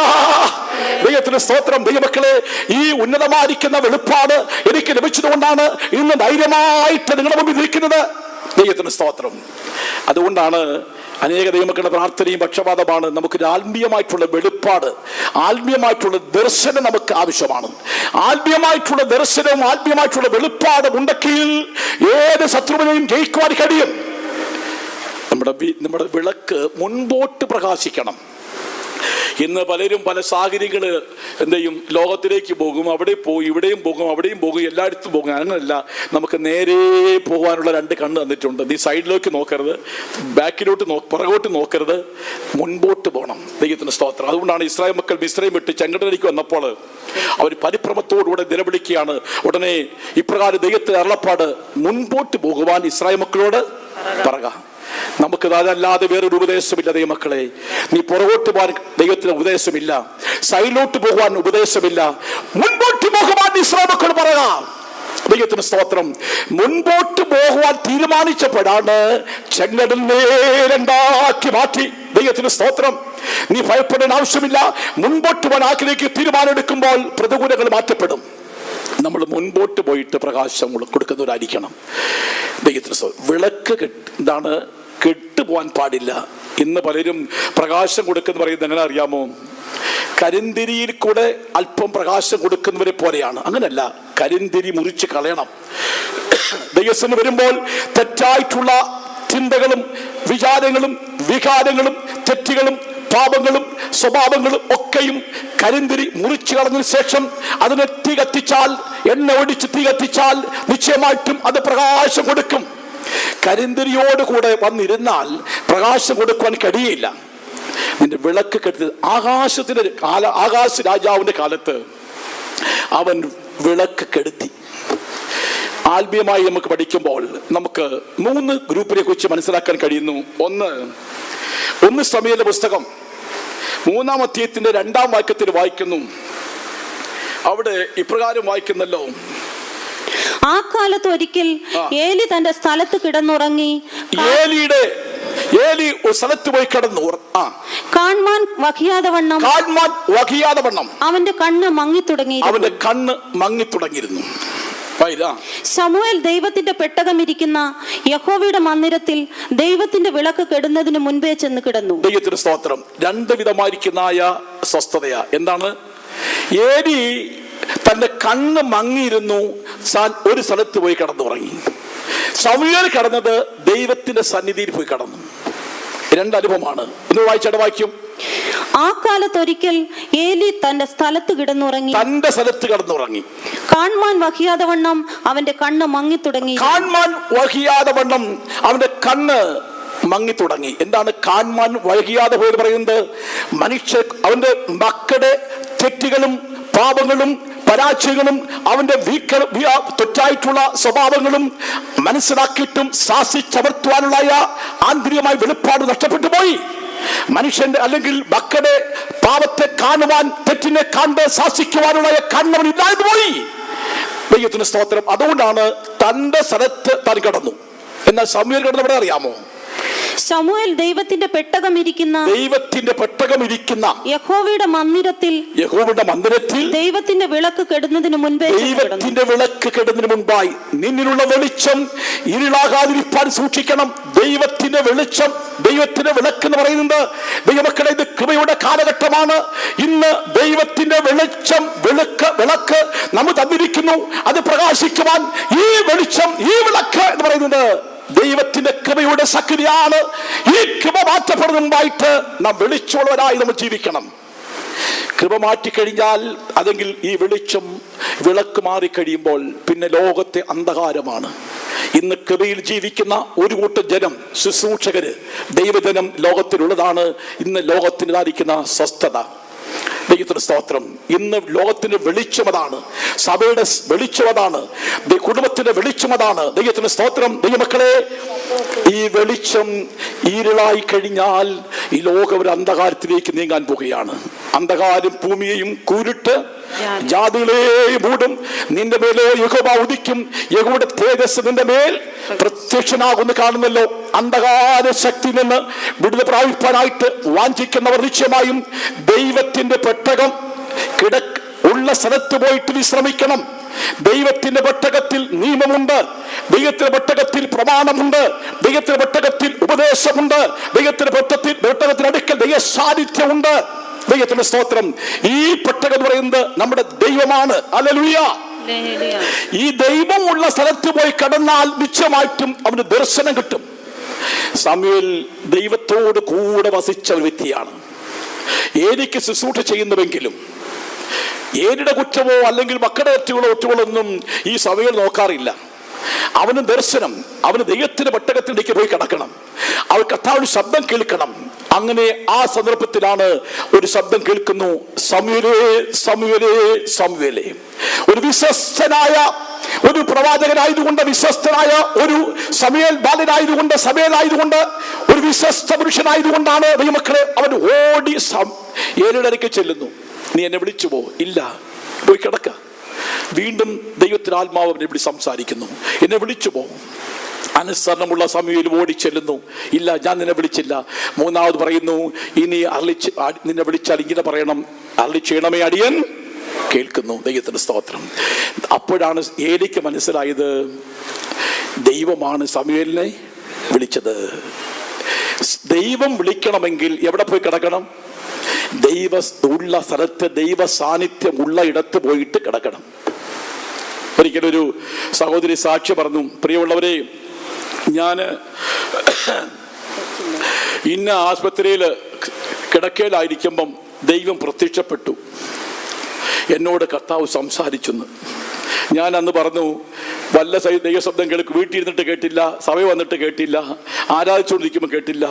ദൈവത്തിന്റെ സ്തോത്രം. ദൈവമക്കളെ, ഈ ഉന്നതമായിരിക്കുന്ന വെളിപ്പാട് എനിക്ക് ലഭിച്ചതുകൊണ്ടാണ് ഇന്ന് ധൈര്യമായിട്ട് നിങ്ങളുടെ മുമ്പിൽ ഇരിക്കുന്നത്. ദൈവത്തിന് സ്തോത്രം. അതുകൊണ്ടാണ് അനേക ദൈവമക്കളുടെ പ്രാർത്ഥനയും പക്ഷപാതമാണ്. നമുക്കൊരു ആത്മീയമായിട്ടുള്ള വെളിപ്പാട്, ആത്മീയമായിട്ടുള്ള ദർശനം നമുക്ക് ആവശ്യമാണ്. ആത്മീയമായിട്ടുള്ള ദർശനവും ആത്മീയമായിട്ടുള്ള വെളിപ്പാടും ഉണ്ടെങ്കിൽ ഏത് ശത്രുവിനെയും ജയിക്കുവാൻ കഴിയും. നമ്മുടെ വിളക്ക് മുൻപോട്ട് പ്രകാശിക്കണം. ഇന്ന് പലരും പല സാഹചര്യങ്ങൾ എന്ത് ചെയ്യും, ലോകത്തിലേക്ക് പോകും, അവിടെ പോകും, ഇവിടെയും പോകും, അവിടെയും പോകും, എല്ലായിടത്തും പോകും. അങ്ങനെയല്ല, നമുക്ക് നേരെ പോകാനുള്ള 2 കണ്ണ് തന്നിട്ടുണ്ട്. നീ സൈഡിലേക്ക് നോക്കരുത്, ബാക്കിലോട്ട് പുറകോട്ട് നോക്കരുത്, മുൻപോട്ട് പോകണം. ദൈവത്തിന് സ്തോത്രം. അതുകൊണ്ടാണ് ഇസ്രായേൽ മക്കൾ മിസ്രൈം വിട്ട് ചെങ്കടലിലേക്ക് വന്നപ്പോൾ അവർ പരിഭ്രമത്തോടുകൂടെ നിലവിളിക്കുകയാണ്. ഉടനെ ഇപ്രകാരം ദൈവത്തിന്റെ അരുളപ്പാട്, മുൻപോട്ട് പോകുവാൻ ഇസ്രായേൽ മക്കളോട് പറക. നമുക്ക് അതല്ലാതെ വേറൊരു ഉപദേശമില്ല ദൈവമക്കളെ. നീ പുറകോട്ട് പോകാൻ ദൈവത്തിന് ഉപദേശമില്ല, സൈഡിലോട്ട് പോകുവാൻ ഉപദേശമില്ല, മുൻപോട്ട് പോകുവാൻ ഇസ്രായേൽ മക്കൾ പറയുക. ദൈവത്തിന് സ്തോത്രം. മുൻപോട്ട് പോകുവാൻ തീരുമാനിച്ചപ്പോഴാണ് ചെങ്കടലിനെ 2 മാറ്റി. ദൈവത്തിന് സ്തോത്രം. നീ ഭയപ്പെടാൻ ആവശ്യമില്ല. മുൻപോട്ട് പോകാൻ ആക്കിലേക്ക് തീരുമാനം എടുക്കുമ്പോൾ പ്രതികൂലങ്ങൾ മാറ്റപ്പെടും. നമ്മൾ മുൻപോട്ട് പോയിട്ട് പ്രകാശം കൊടുക്കുന്നവരായിരിക്കണം. ദൈവത്തിന് വിളക്ക് എന്താണ്, കെട്ടുപോകാൻ പാടില്ല. ഇന്ന് പലരും പ്രകാശം കൊടുക്കുന്ന പറയുന്നത് എങ്ങനെ അറിയാമോ? കരിന്തിരിയിൽ കൂടെ അല്പം പ്രകാശം കൊടുക്കുന്നവരെ പോലെയാണ്. അങ്ങനല്ല, കരിന്തിരി മുറിച്ച് കളയണം. ദൈവത്തിന് വരുമ്പോൾ തെറ്റായിട്ടുള്ള ചിന്തകളും വിചാരങ്ങളും വികാരങ്ങളും തെറ്റുകളും പാപങ്ങളും സ്വഭാവങ്ങളും ഒക്കെയും കരിന്തിരി മുറിച്ചു കളഞ്ഞതിന് ശേഷം അതിനെ തീ കത്തിച്ചാൽ, എണ്ണ ഒടിച്ച് തീ കത്തിച്ചാൽ നിശ്ചയമായിട്ടും അത് പ്രകാശം കൊടുക്കും. കരിന്തിരിയോട് കൂടെ വന്നിരുന്നാൽ പ്രകാശം കൊടുക്കുവാൻ കഴിയില്ല. നിന്റെ വിളക്ക് കെടുത്തി ആകാശ രാജാവിന്റെ കാലത്ത് അവൻ വിളക്ക് കെടുത്തി. ആത്മീയമായി നമുക്ക് പഠിക്കുമ്പോൾ നമുക്ക് 3 ഗ്രൂപ്പിനെ കുറിച്ച് മനസ്സിലാക്കാൻ കഴിയുന്നു. ഒന്ന് സമൂയേലിന്റെ പുസ്തകം 3-ാം അധ്യായത്തിന്റെ 2-ാം വാക്യത്തിൽ വായിക്കുന്നു. അവിടെ ഇപ്രകാരം വായിക്കുന്നല്ലോ, ആ കാലത്ത് ഒരിക്കൽ ഏലി തന്റെ സ്ഥലത്ത് കിടന്നുറങ്ങി. ഏലി ഒരു സ്ഥലത്ത് പോയി കിടന്നു. കാൺമാൻ വഹിയാതെ വണ്ണം അവന്റെ കണ്ണ് മങ്ങിത്തുടങ്ങിയിരുന്നു. ശമൂവേൽ ദൈവത്തിന്റെ പെട്ടകം ഇരിക്കുന്ന യഹോവയുടെ മന്ദിരത്തിൽ ദൈവത്തിന്റെ വിളക്ക് കെടുന്നതിന് മുൻപേ ചെന്ന് കിടന്നു. ദൈവത്തിന് സ്തോത്രം. 2 വിധമായിരിക്കുന്ന സ്വസ്ഥതയാ. എന്താണ്? ഏലി തന്റെ കണ്ണ് മങ്ങിയിരുന്നു, ഒരു സ്ഥലത്ത് പോയി കിടന്നുറങ്ങി. ശമൂവേൽ കിടന്നത് ദൈവത്തിന്റെ സന്നിധിയിൽ പോയി കിടന്നു. 2 അനുഭവമാണ്. ഒന്ന് വായിച്ചട വാക്യം. ആ കാലത്തൊരിക്കൽ ഏലി തന്റെ സ്ഥലത്ത് കിടന്നുറങ്ങി. കാൺമാൻ വഹിയാതെ വണ്ണം അവന്റെ കണ്ണ് മങ്ങി തുടങ്ങി. എന്താണ് കാൺമാൻ വൈകിയാതെ പോയത് പറയുന്നത്? മനുഷ്യ അവന്റെ മക്കളുടെ തെറ്റുകളും പാപങ്ങളും പരാജയങ്ങളും അവന്റെ തെറ്റായിട്ടുള്ള സ്വഭാവങ്ങളും മനസ്സിലാക്കിയിട്ടും ശാസിച്ചമർത്തുവാനുള്ള ആന്തരികമായ വെളിപ്പാട് നഷ്ടപ്പെട്ടു പോയി. മനുഷ്യന്റെ അല്ലെങ്കിൽ മക്കളുടെ പാപത്തെ കാണുവാൻ, തെറ്റിനെ കണ്ട് ശാസിക്കുവാനുള്ള കണ്ണവൻ ഇല്ലാതെ പോയി. ദൈവത്തിന് സ്തോത്രം. അതുകൊണ്ടാണ് തന്റെ സ്ഥലത്ത് താൻ കിടന്നു. എന്നാൽ ശമൂവേൽ കിടന്ന് എവിടെ അറിയാമോ? ശമൂവേൽ ദൈവത്തിന്റെ പെട്ടകം ഇരിക്കുന്ന യഹോവയുടെ മന്ദിരത്തിൽ ദൈവത്തിന്റെ വിളക്ക് കെടുന്നതിന് മുൻപായി നിന്നിലുള്ള വെളിച്ചം ഇരുളാകാതിരിക്കാൻ സൂക്ഷിക്കണം. ദൈവത്തിന്റെ വെളിച്ചം, ദൈവത്തിന്റെ വിളക്ക് എന്ന് പറയുന്നത് ദൈവമക്കളെ, ഇത് കൃപയുടെ കാലഘട്ടമാണ്. ഇന്ന് ദൈവത്തിന്റെ വെളിച്ചം, വിളക്ക് നമ്മൾ തന്നിരിക്കുന്നു. അത് പ്രകാശിക്കുവാൻ ഈ വെളിച്ചം, ഈ വിളക്ക് എന്ന് പറയുന്നത് ദൈവത്തിന്റെ കൃപയുടെ ശക്തിയാണ്. ഈ കൃപ മാറ്റപ്പെടുന്ന മുമ്പായിട്ട് നാം വെളിച്ചമുള്ളവരായി നമ്മൾ ജീവിക്കണം. കൃപ മാറ്റിക്കഴിഞ്ഞാൽ, അല്ലെങ്കിൽ ഈ വിളക്ക് മാറിക്കഴിയുമ്പോൾ പിന്നെ ലോകത്തെ അന്ധകാരമാണ്. ഇന്ന് കൃപയിൽ ജീവിക്കുന്ന ഒരു കൂട്ടം ജനം, ശുശ്രൂഷകര്, ദൈവജനം ലോകത്തിലുള്ളതാണ് ഇന്ന് ലോകത്തിനായിരിക്കുന്ന സ്വസ്ഥത. ദൈവത്തിന്റെ സ്തോത്രം. ഇന്ന് ലോകത്തിന്റെ വെളിച്ചമതാണ്, സഭയുടെ വെളിച്ചമതാണ്, കുടുംബത്തിന്റെ വെളിച്ചമതാണ്. ദൈവത്തിന്റെ സ്തോത്രം. ദൈവമക്കളെ, ഈ വെളിച്ചം ഇരുളായി കഴിഞ്ഞാൽ ഈ ലോകം ഒരു അന്ധകാരത്തിലേക്ക് നീങ്ങാൻ പോകുകയാണ്. അന്ധകാരം ഭൂമിയെയും കൂരിട്ട് ജാതികളെയും മൂടും. നിന്റെ മേലെ യഹോവ ഉദിക്കും. യഹോവയുടെ തേജസ് നിന്റെ മേൽ പ്രത്യക്ഷനാകുന്നു. കാണുന്നല്ലോ. അന്ധകാര ശക്തി നിന്ന് വിടുതൽ പ്രാപിപ്പാനായിട്ട് വാഞ്ചിക്കുന്നവർ നിശ്ചയമായും ദൈവത്തിന്റെ പെട്ടകം ഉള്ള സ്ഥലത്ത് പോയിട്ട് വിശ്രമിക്കണം. ദൈവത്തിന്റെ പെട്ടകത്തിൽ നിയമമുണ്ട്, ദൈവത്തിന്റെ പെട്ടകത്തിൽ പ്രമാണമുണ്ട്, ദൈവത്തിന്റെ പെട്ടകത്തിൽ ഉപദേശമുണ്ട്, ദൈവത്തിന്റെ പെട്ടകത്തിനടുക്കൽ ദൈവ സാന്നിധ്യമുണ്ട്. ദൈവത്തിന്റെ സ്തോത്രം. ഈ പെട്ടകം എന്ന് പറയുന്നത് നമ്മുടെ ദൈവമാണ്. ഹല്ലേലൂയ. ഈ ദൈവമുള്ള സ്ഥലത്ത് പോയി കടന്നാൽ നിശ്ചയമായിട്ടും അവന് ദർശനം കിട്ടും. ശമൂവേൽ ദൈവത്തോട് കൂടെ വസിച്ച ഒരു വ്യക്തിയാണ്. ഏലിക്ക് ശുശ്രൂഷ ചെയ്യുന്നുവെങ്കിലും ഏലിയുടെ കുറ്റമോ അല്ലെങ്കിൽ മക്കളുടെ ഒറ്റകളോ ഒന്നും ഈ ശമൂവേൽ നോക്കാറില്ല. അവന് ദർശനം, അവന് ദൈവത്തിന്റെ പെട്ടകത്തിലേക്ക് പോയി കിടക്കണം, അവൻ കർത്താവിന്റെ ശബ്ദം കേൾക്കണം. അങ്ങനെ ആ സന്ദർഭത്തിലാണ് ഒരു ശബ്ദം കേൾക്കുന്നു, ശമൂവേലേ ശമൂവേലേ ശമൂവേലേ. ഒരു വിശ്വസ്തനായ ഒരു പ്രവാചകനായതുകൊണ്ട്, വിശ്വസ്തനായ ഒരു ശമൂവേൽ ബാലനായതുകൊണ്ട്, സമയലായതുകൊണ്ട്, ഒരു വിശ്വസ്ത പുരുഷനായതുകൊണ്ടാണ് ദൈവമക്കളെ അവൻ ഓടി ഏലിയുടെ അടുക്കൽ ചെല്ലുന്നു. നീ എന്നെ വിളിച്ചു പോ. ഇല്ല, പോയി കിടക്ക. വീണ്ടും ദൈവത്തിന്റെ ആത്മാവ് അവനെ വിളി സംസാരിക്കുന്നു, എന്നെ വിളിച്ചു പോ. അനുസരണമുള്ള ശമൂവേൽ ഓടി ചെല്ലുന്നു. ഇല്ല, ഞാൻ നിന്നെ വിളിച്ചില്ല. മൂന്നാമത് പറയുന്നു, ഇനി നിന്നെ വിളിച്ചാൽ ഇങ്ങനെ പറയണം, അരുളി ചെയ്യണമേ, അടിയൻ കേൾക്കുന്നു. ദൈവത്തിന്റെ സ്തോത്രം. അപ്പോഴാണ് ഏലിക്ക് മനസ്സിലായത് ദൈവമാണ് ശമൂവേലിനെ വിളിച്ചത്. ദൈവം വിളിക്കണമെങ്കിൽ എവിടെ പോയി കിടക്കണം? ദൈവ ഉള്ള സ്ഥലത്ത്, ദൈവ സാന്നിധ്യം ഉള്ള ഇടത്ത് പോയിട്ട് കിടക്കണം. ഒരിക്കലൊരു സഹോദരി സാക്ഷി പറഞ്ഞു, പ്രിയമുള്ളവരെ, ഞാൻ ഇന്ന ആശുപത്രിയിൽ കിടക്കയിലായിരിക്കുമ്പം ദൈവം പ്രത്യക്ഷപ്പെട്ടു, എന്നോട് കർത്താവ് സംസാരിച്ചെന്ന്. ഞാൻ അന്ന് പറഞ്ഞു, വല്ല ദൈവശബ്ദം കേൾക്കും, വീട്ടിലിരുന്നിട്ട് കേട്ടില്ല, സഭ വന്നിട്ട് കേട്ടില്ല, ആരാധിച്ചുകൊണ്ടിരിക്കുമ്പോൾ കേട്ടില്ല,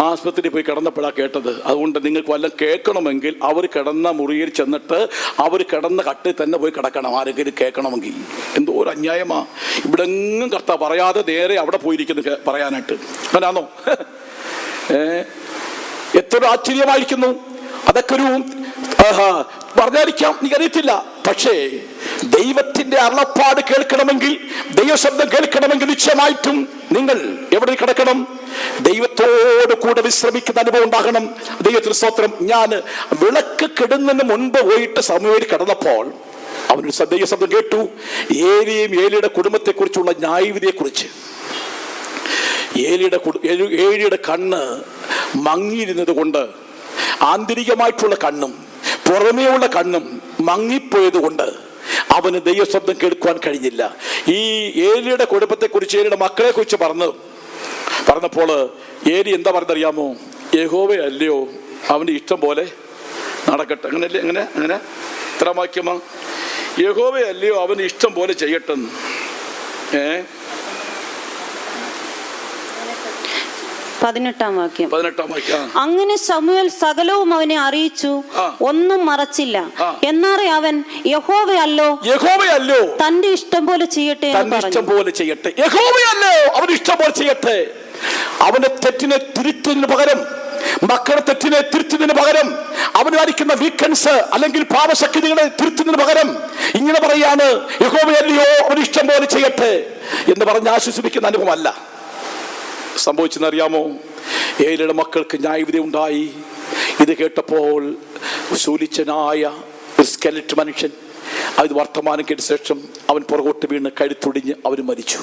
ആശുപത്രിയിൽ പോയി കിടന്നപ്പോഴാണ് കേട്ടത്. അതുകൊണ്ട് നിങ്ങൾക്ക് വല്ലതും കേൾക്കണമെങ്കിൽ അവർ കിടന്ന മുറിയിൽ ചെന്നിട്ട് അവർ കിടന്ന കട്ടിൽ തന്നെ പോയി കിടക്കണം, ആരെങ്കിലും കേൾക്കണമെങ്കിൽ. എന്തോ ഒരു അന്യായമാ. ഇവിടെ എങ്ങും കർത്താവ് പറയാതെ നേരെ അവിടെ പോയിരിക്കുന്നു പറയാനായിട്ട്. അങ്ങനാണോ? എത്ര ആശ്ചര്യമായിരിക്കുന്നു. അതൊക്കെ ഒരു പറഞ്ഞായിരിക്കാം, എനിക്കറിയത്തില്ല. പക്ഷേ ദൈവത്തിന്റെ അരുളപ്പാട് കേൾക്കണമെങ്കിൽ, ദൈവശബ്ദം കേൾക്കണമെങ്കിൽ നിശ്ചയമായിട്ടും നിങ്ങൾ എവിടെ കിടക്കണം? ദൈവത്തോട് കൂടെ വിശ്രമിക്കുന്ന അനുഭവം ഉണ്ടാകണം. ദൈവത്തിന് സ്തോത്രം. ഞാൻ വിളക്ക് കെടുന്നതിന് മുൻപ് പോയിട്ട് ശമൂവേൽ കിടന്നപ്പോൾ അവനൊരു ദൈവശബ്ദം കേട്ടു. ഏലിയും ഏലിയുടെ കുടുംബത്തെ കുറിച്ചുള്ള ന്യായവിധിയെ കുറിച്ച്. ഏലിയുടെ കണ്ണ് മങ്ങിയിരുന്നത് കൊണ്ട്, ആന്തരികമായിട്ടുള്ള കണ്ണും പുറമേയുള്ള കണ്ണും മങ്ങിപ്പോയത് കൊണ്ട് അവന് ദൈവശബ്ദം കേൾക്കുവാൻ കഴിഞ്ഞില്ല. ഈ ഏലിയുടെ കുടുംബത്തെ കുറിച്ച്, ഏലിയുടെ മക്കളെ കുറിച്ച് പറഞ്ഞപ്പോൾ ഏലി എന്താ പറഞ്ഞറിയാമോ? യഹോവേ അല്ലയോ അവന്റെ ഇഷ്ടം പോലെ നടക്കട്ടെ. അങ്ങനെയല്ലേ? അങ്ങനെ ഇത്ര വാക്യമാ, യഹോവേ അല്ലയോ അവന് ഇഷ്ടം പോലെ ചെയ്യട്ടെന്ന്. 18-ാം വാക്യം. അങ്ങനെ ശമൂവേൽ സകലവും അവനെ അറിയിച്ചു, ഒന്നും മറച്ചില്ല. എന്നാറെ അവൻ യഹോവയല്ലോ തന്റെ ഇഷ്ടം പോലെ ചെയ്യട്ടെ എന്ന് പറഞ്ഞു. യഹോവയല്ലോ അവന്റെ ഇഷ്ടം പോലെ ചെയ്യട്ടെ. അവന്റെ തെറ്റിനെ തിരുത്തുന്നതിന് പകരം, മക്കളുടെ തെറ്റിനെ തിരുത്തുന്നതിന് പകരം, അവനായിരിക്കുന്ന വീക്കൻസ് അല്ലെങ്കിൽ പാപശക്തികളെ തിരുത്തുന്നതിന് പകരം ഇങ്ങനെ പറയാണ്, യഹോവയല്ലയോ അവന് ഇഷ്ടം പോലെ ചെയ്യട്ടെ എന്ന് പറഞ്ഞ് ആശ്വസിപ്പിക്കുന്ന അനുഭവമല്ല സംഭവിച്ചെന്നറിയാമോ? ഏലിയുടെ മക്കൾക്ക് ന്യായവിധി ഉണ്ടായി. ഇത് കേട്ടപ്പോൾ ശൂലിച്ചനായ ഒരു സ്കെലറ്റ് മനുഷ്യൻ അത് വർത്തമാനം കേട്ട ശേഷം അവൻ പുറകോട്ട് വീണ് കഴുത്തൊടിഞ്ഞ് അവൻ മരിച്ചു.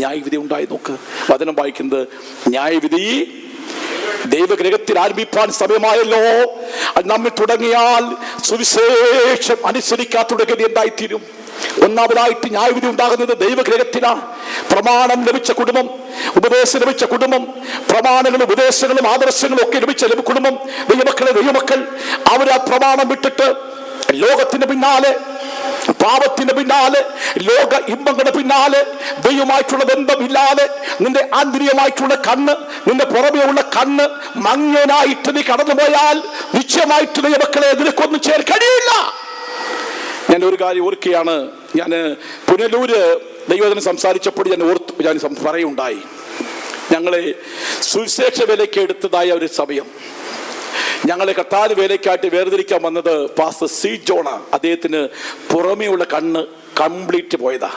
ന്യായവിധി ഉണ്ടായി. നോക്ക്, വചനം വായിക്കുന്നത്, ന്യായവിധി ദൈവഗ്രഹത്തിൽ ആരംഭിപ്പാൻ സമയമായല്ലോ. അത് നമ്മിൽ തുടങ്ങിയാൽ സുവിശേഷം അനുസരിക്കാത്ത ഗതി എന്തായിത്തീരും? ഒന്നാമതായിട്ട് ന്യായവിധി ഉണ്ടാകുന്നത് ദൈവഗ്രഹത്തിലാണ്. പ്രമാണം ലഭിച്ച കുടുംബം, ഉപദേശം ലഭിച്ച കുടുംബം, പ്രമാണങ്ങളും ഉപദേശങ്ങളും ആദർശങ്ങളും ഒക്കെ ലഭിച്ച കുടുംബം, ദൈവമക്കൾ അവർ ആ പ്രമാണം വിട്ടിട്ട് ലോകത്തിന് പിന്നാലെ, പാപത്തിന്റെ പിന്നാലെ, ലോക ഇമ്പങ്ങളുടെ പിന്നാലെ, ദൈവമായിട്ടുള്ള ബന്ധമില്ലാതെ നിന്റെ ആന്തരികമായിട്ടുള്ള കണ്ണ്, നിന്റെ പുറമേ ഉള്ള കണ്ണ് മങ്ങനായിട്ട് നീ കടന്നുപോയാൽ നിശ്ചയമായിട്ട് ദൈവമക്കളെ നിനക്കൊന്നും ചേർ കഴിയില്ല. ഞാൻ ഒരു കാര്യം ഓർക്കുകയാണ്. ഞാൻ പുനലൂര് ദൈവജനം സംസാരിച്ചപ്പോൾ ഞാൻ പറയുണ്ടായി, ഞങ്ങളെ സുവിശേഷ വേലയ്ക്ക് എടുത്തതായ ഒരു സമയം, ഞങ്ങളെ കർത്താവ് വേലയ്ക്കായിട്ട് വേർതിരിക്കാൻ വന്നത് പാസ്റ്റർ സി ജോണാണ്. അദ്ദേഹത്തിന് പുറമേയുള്ള കണ്ണ് കംപ്ലീറ്റ് പോയതാ.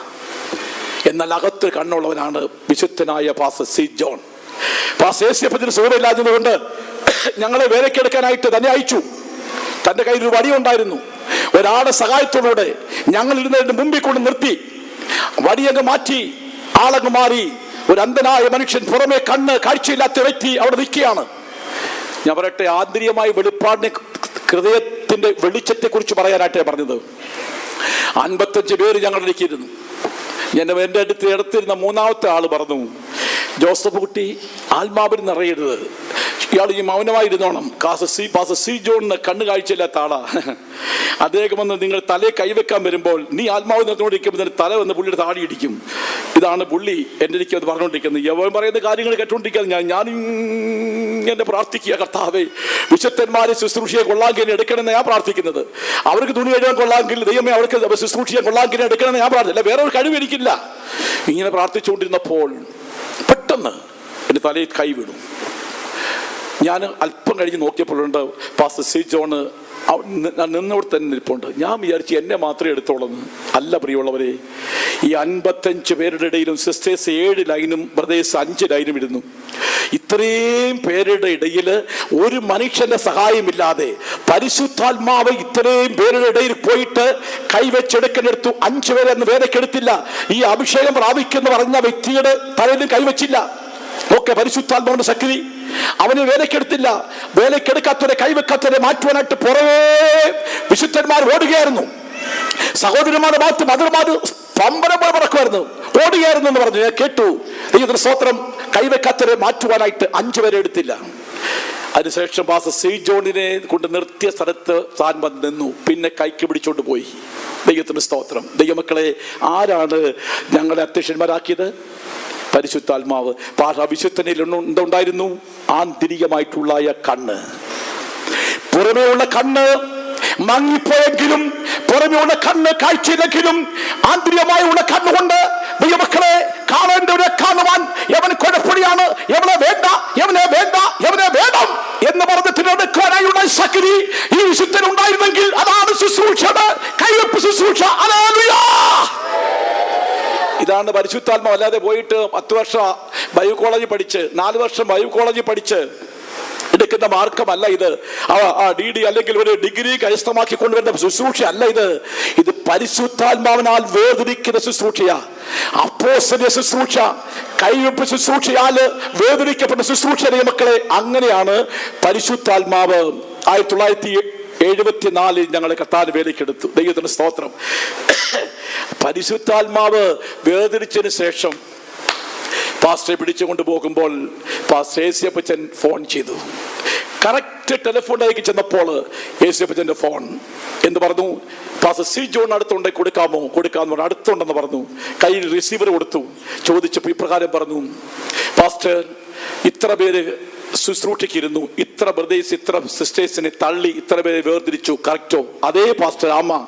എന്നാൽ അകത്ത് കണ്ണുള്ളവനാണ് വിശുദ്ധനായ പാസ്റ്റർ സി ജോൺ. പാസ്റ്റർ ഏസ്യപ്പത്തിന് സുഖമില്ലാത്തതുകൊണ്ട് ഞങ്ങളെ വേലയ്ക്കെടുക്കാനായിട്ട് തന്നെ അയച്ചു. തൻ്റെ കയ്യിൽ ഒരു വടി ഉണ്ടായിരുന്നു. ഒരാളുടെ സഹായത്തോടെ ഞങ്ങൾ ഇരുന്നതിന്റെ മുമ്പിൽ കൊണ്ട് നിർത്തി, വടിയങ്ങ് മാറ്റി, ആളങ്ങ് മാറി. ഒരു അന്ധനായ മനുഷ്യൻ, പുറമെ കണ്ണ് കാഴ്ചയില്ലാത്ത വ്യക്തി അവിടെ നിൽക്കുകയാണ്. ഞാൻ പറയട്ടെ, ആന്തരികമായി വെളിപ്പാടിനെ, ഹൃദയത്തിന്റെ വെളിച്ചത്തെ കുറിച്ച് പറയാനായിട്ടാണ് പറഞ്ഞത്. 55 പേര് ഞങ്ങളുടെ ഇരിക്കുന്നു. എൻ്റെ അടുത്തിരുന്ന മൂന്നാമത്തെ ആള് പറഞ്ഞു, ജോസഫ് കുട്ടി, ആത്മാവിൽ നിറയരുത്, ഇയാൾ ഈ മൗനമായിരുന്നോണം. പാസ്റ്റർ സി ജോണിന് കണ്ണ് കാഴ്ചയില്ലാത്ത ആളാ. അദ്ദേഹം വന്ന് നിങ്ങൾ തലയെ കൈവെക്കാൻ വരുമ്പോൾ നീ ആത്മാവിൽ നിന്നുകൊണ്ടിരിക്കുമ്പോൾ തല വന്ന് പുള്ളിയുടെ താടി ഇടിക്കും. ഇതാണ് പുള്ളി എൻ്റെ എനിക്ക് അത് പറഞ്ഞുകൊണ്ടിരിക്കുന്നത്. യവൻ പറയുന്ന കാര്യങ്ങൾ കേട്ടുകൊണ്ടിരിക്കുന്നത് ഞാൻ എന്നെ പ്രാർത്ഥിക്കുക, കർത്താവേ വിശുദ്ധന്മാരെ ശുശ്രൂഷയെ കൊള്ളാങ്കിൽ എടുക്കണമെന്ന് ഞാൻ പ്രാർത്ഥിക്കുന്നത്. അവർക്ക് തുണി കഴുകാൻ കൊള്ളാമെങ്കിൽ ദൈവമേ അവർക്ക് ശുശ്രൂഷയെ കൊള്ളാങ്കിൽ എടുക്കണമെന്ന് ഞാൻ പ്രാർത്ഥില്ല. വേറെ ഒരു കഴിവ് എനിക്കില്ല. ഇങ്ങനെ പ്രാർത്ഥിച്ചുകൊണ്ടിരുന്നപ്പോൾ പെട്ടെന്ന് എൻ്റെ തലയിൽ കൈ വീണു. ഞാൻ അല്പം കഴിഞ്ഞ് നോക്കിയപ്പോഴുണ്ട് പാസ്റ്റർ സി ജോണ് നിന്നോട് തന്നെ നിൽപ്പുണ്ട്. ഞാൻ വിചാരിച്ചു എന്നെ മാത്രമേ എടുത്തോളന്ന്. അല്ല പ്രിയമുള്ളവരെ, ഈ 55 പേരുടെ ഇടയിലും സിസ്റ്റേഴ്സ് 7 ലൈനും ബ്രദേഴ്സ് 5 ലൈനും ഇടുന്നു. ഇത്രയും പേരുടെ ഇടയിൽ ഒരു മനുഷ്യന്റെ സഹായമില്ലാതെ പരിശുദ്ധാത്മാവ് ഇത്രയും പേരുടെ ഇടയിൽ പോയിട്ട് കൈവച്ചെടുക്കലെടുത്തു. 5 പേരെ അന്ന് വേദക്കെടുത്തില്ല. ഈ അഭിഷേകം പ്രാപിക്കുന്ന പറഞ്ഞ വ്യക്തിയുടെ തലയിലും കൈവച്ചില്ല. ഓക്കെ, പരിശുദ്ധാത്മാവിന്റെ ശക്തി അവന് വേലക്കെടുത്തില്ല. വേലക്കെടുക്കാത്തവരെ, കൈവെക്കാത്തവരെ മാറ്റുവാനായിട്ട് പുറകെ വിശുദ്ധന്മാർ ഓടുകയായിരുന്നു. സഹോദരന്മാരുടെ ഭാഗത്ത് മധുരമാര് പമ്പരം പോലെ പറക്കുമായിരുന്നു, ഓടുകയായിരുന്നു എന്ന് പറഞ്ഞു. ഞാൻ കേട്ടു. ദൈവത്തിന്റെ സ്തോത്രം. കൈവെക്കാത്തവരെ മാറ്റുവാനായിട്ട് 5 പേരെ എടുത്തില്ല. അതിനുശേഷം പാസ്റ്റർ സി ജോണിനെ കൊണ്ട് നിർത്തിയ സ്ഥലത്ത് താൻ വന്ന് നിന്നു. പിന്നെ കൈക്ക് പിടിച്ചോണ്ട് പോയി. ദൈവത്തിന്റെ സ്തോത്രം. ദൈവമക്കളെ, ആരാണ് ഞങ്ങളെ അധ്യക്ഷന്മാരാക്കിയത്? പരിശുദ്ധാത്മാവ്. വിശുദ്ധനിൽ എന്തുണ്ടായിരുന്നു? ആന്തരികമായിട്ടുള്ള കണ്ണ്. പുറമേയുള്ള കണ്ണ് മങ്ങിപ്പോയെങ്കിലും, പുറമേയുള്ള കണ്ണ് കാഴ്ചയിലെങ്കിലും, ആന്തരികമായുള്ള കണ്ണുകൊണ്ട് ദൈവമക്കളെ കാണേണ്ടവരെ കാണുവാൻ യവന് കുഴപ്പടിയാണ്, യവനെ വേണ്ട, യവനെ വേണ്ട, യവനെ വേണം എന്ന് പറഞ്ഞ് തിരഞ്ഞെടുക്കാനായുള്ള ശക്തി ഈ വിശുദ്ധനുണ്ടായിരുന്നെങ്കിൽ അതാണ് ശുശ്രൂഷ, കൈവെപ്പ് ശുശ്രൂഷ. ഹല്ലേലൂയ. ഇതാണ് പരിശുദ്ധാത്മാവ്. അല്ലാതെ പോയിട്ട് 10 വർഷം ബൈബിൾ കോളേജിൽ പഠിച്ച് 4 വർഷം ബൈബിൾ കോളേജിൽ പഠിച്ച് എടുക്കുന്ന മാർഗമല്ല ഇത്. DD അല്ലെങ്കിൽ ഒരു ഡിഗ്രി കരസ്ഥമാക്കി കൊണ്ടുവരുന്ന ശുശ്രൂഷ അല്ല ഇത്. ഇത് പരിശുദ്ധാത്മാവിനാൽ വേദനിക്കുന്ന ശുശ്രൂഷയാ. അപ്പോസ്തല ശുശ്രൂഷ, കൈവെപ്പ് ശുശ്രൂഷയാൽ വേദനിക്കപ്പെട്ട ശുശ്രൂഷ. മക്കളെ, അങ്ങനെയാണ് പരിശുദ്ധാത്മാവ് 1974 ഞങ്ങളെ കർത്താവിന്റെ വേലയ്ക്കെടുത്തു. ദൈവത്തിന്റെ സ്തോത്രം. പരിശുദ്ധാത്മാവ് വേദനിച്ചതിന് ശേഷം പാസ്റ്ററെ പിടിച്ചുകൊണ്ട് പോകുമ്പോൾ പാസ്റ്റർ യേശുപ്പച്ചൻ ഫോൺ ചെയ്തു. കറക്റ്റ് ടെലിഫോണിലേക്ക് ചെന്നപ്പോൾ യേശുപ്പച്ചന്റെ ഫോൺ എന്ന് പറഞ്ഞു, പാസ്റ്റർ സി ജോൺ അടുത്തുണ്ടെ കൊടുക്കാമോ? കൊടുക്കാന്ന് പറഞ്ഞു. അടുത്തുണ്ടെന്ന് പറഞ്ഞു. കയ്യിൽ റിസീവർ കൊടുത്തു. ചോദിച്ചപ്പോൾ ഇപ്രകാരം പറഞ്ഞു, പാസ്റ്റർ ഇത്ര പേര് ശുശ്രൂഷയ്ക്കിരുന്നു, ഇത്ര ബ്രദേഴ്സ്, ഇത്ര സിസ്റ്റേഴ്സിനെ തള്ളി ഇത്ര പേരെ വേർതിരിച്ചു. കറക്റ്റോ? അതേ പാസ്റ്റർ. ആമാ.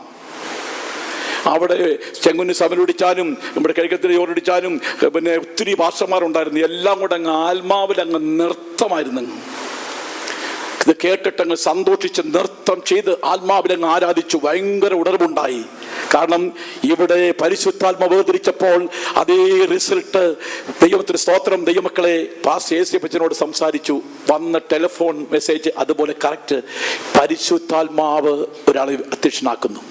അവിടെ ചെങ്കുന്ന് സമരടിച്ചാലും നമ്മുടെ കിഴക്കത്തിൽ യോടിച്ചാലും പിന്നെ ഒത്തിരി ഭാഷമാരുണ്ടായിരുന്നു. എല്ലാം കൂടെ അങ്ങ് ആത്മാവിൽ അങ്ങ് നൃത്തമായിരുന്നു. ഇത് കേട്ടിട്ടങ്ങ് സന്തോഷിച്ച് നൃത്തം ചെയ്ത് ആത്മാവിലങ്ങ് ആരാധിച്ചു. ഭയങ്കര ഉണർവുണ്ടായി. കാരണം ഇവിടെ പരിശുദ്ധാത്മ വേർതിരിച്ചപ്പോൾ അതേ റിസൾട്ട്. ദൈവത്തിന് സ്തോത്രം. ദൈവമക്കളെ, പാസ്റ്റർ യേശുപ്പച്ചനോട് സംസാരിച്ചു. വന്ന ടെലിഫോൺ മെസ്സേജ് അതുപോലെ കറക്റ്റ്. പരിശുദ്ധാത്മാവ് ഒരാളെ അധ്യക്ഷനാക്കുന്നു.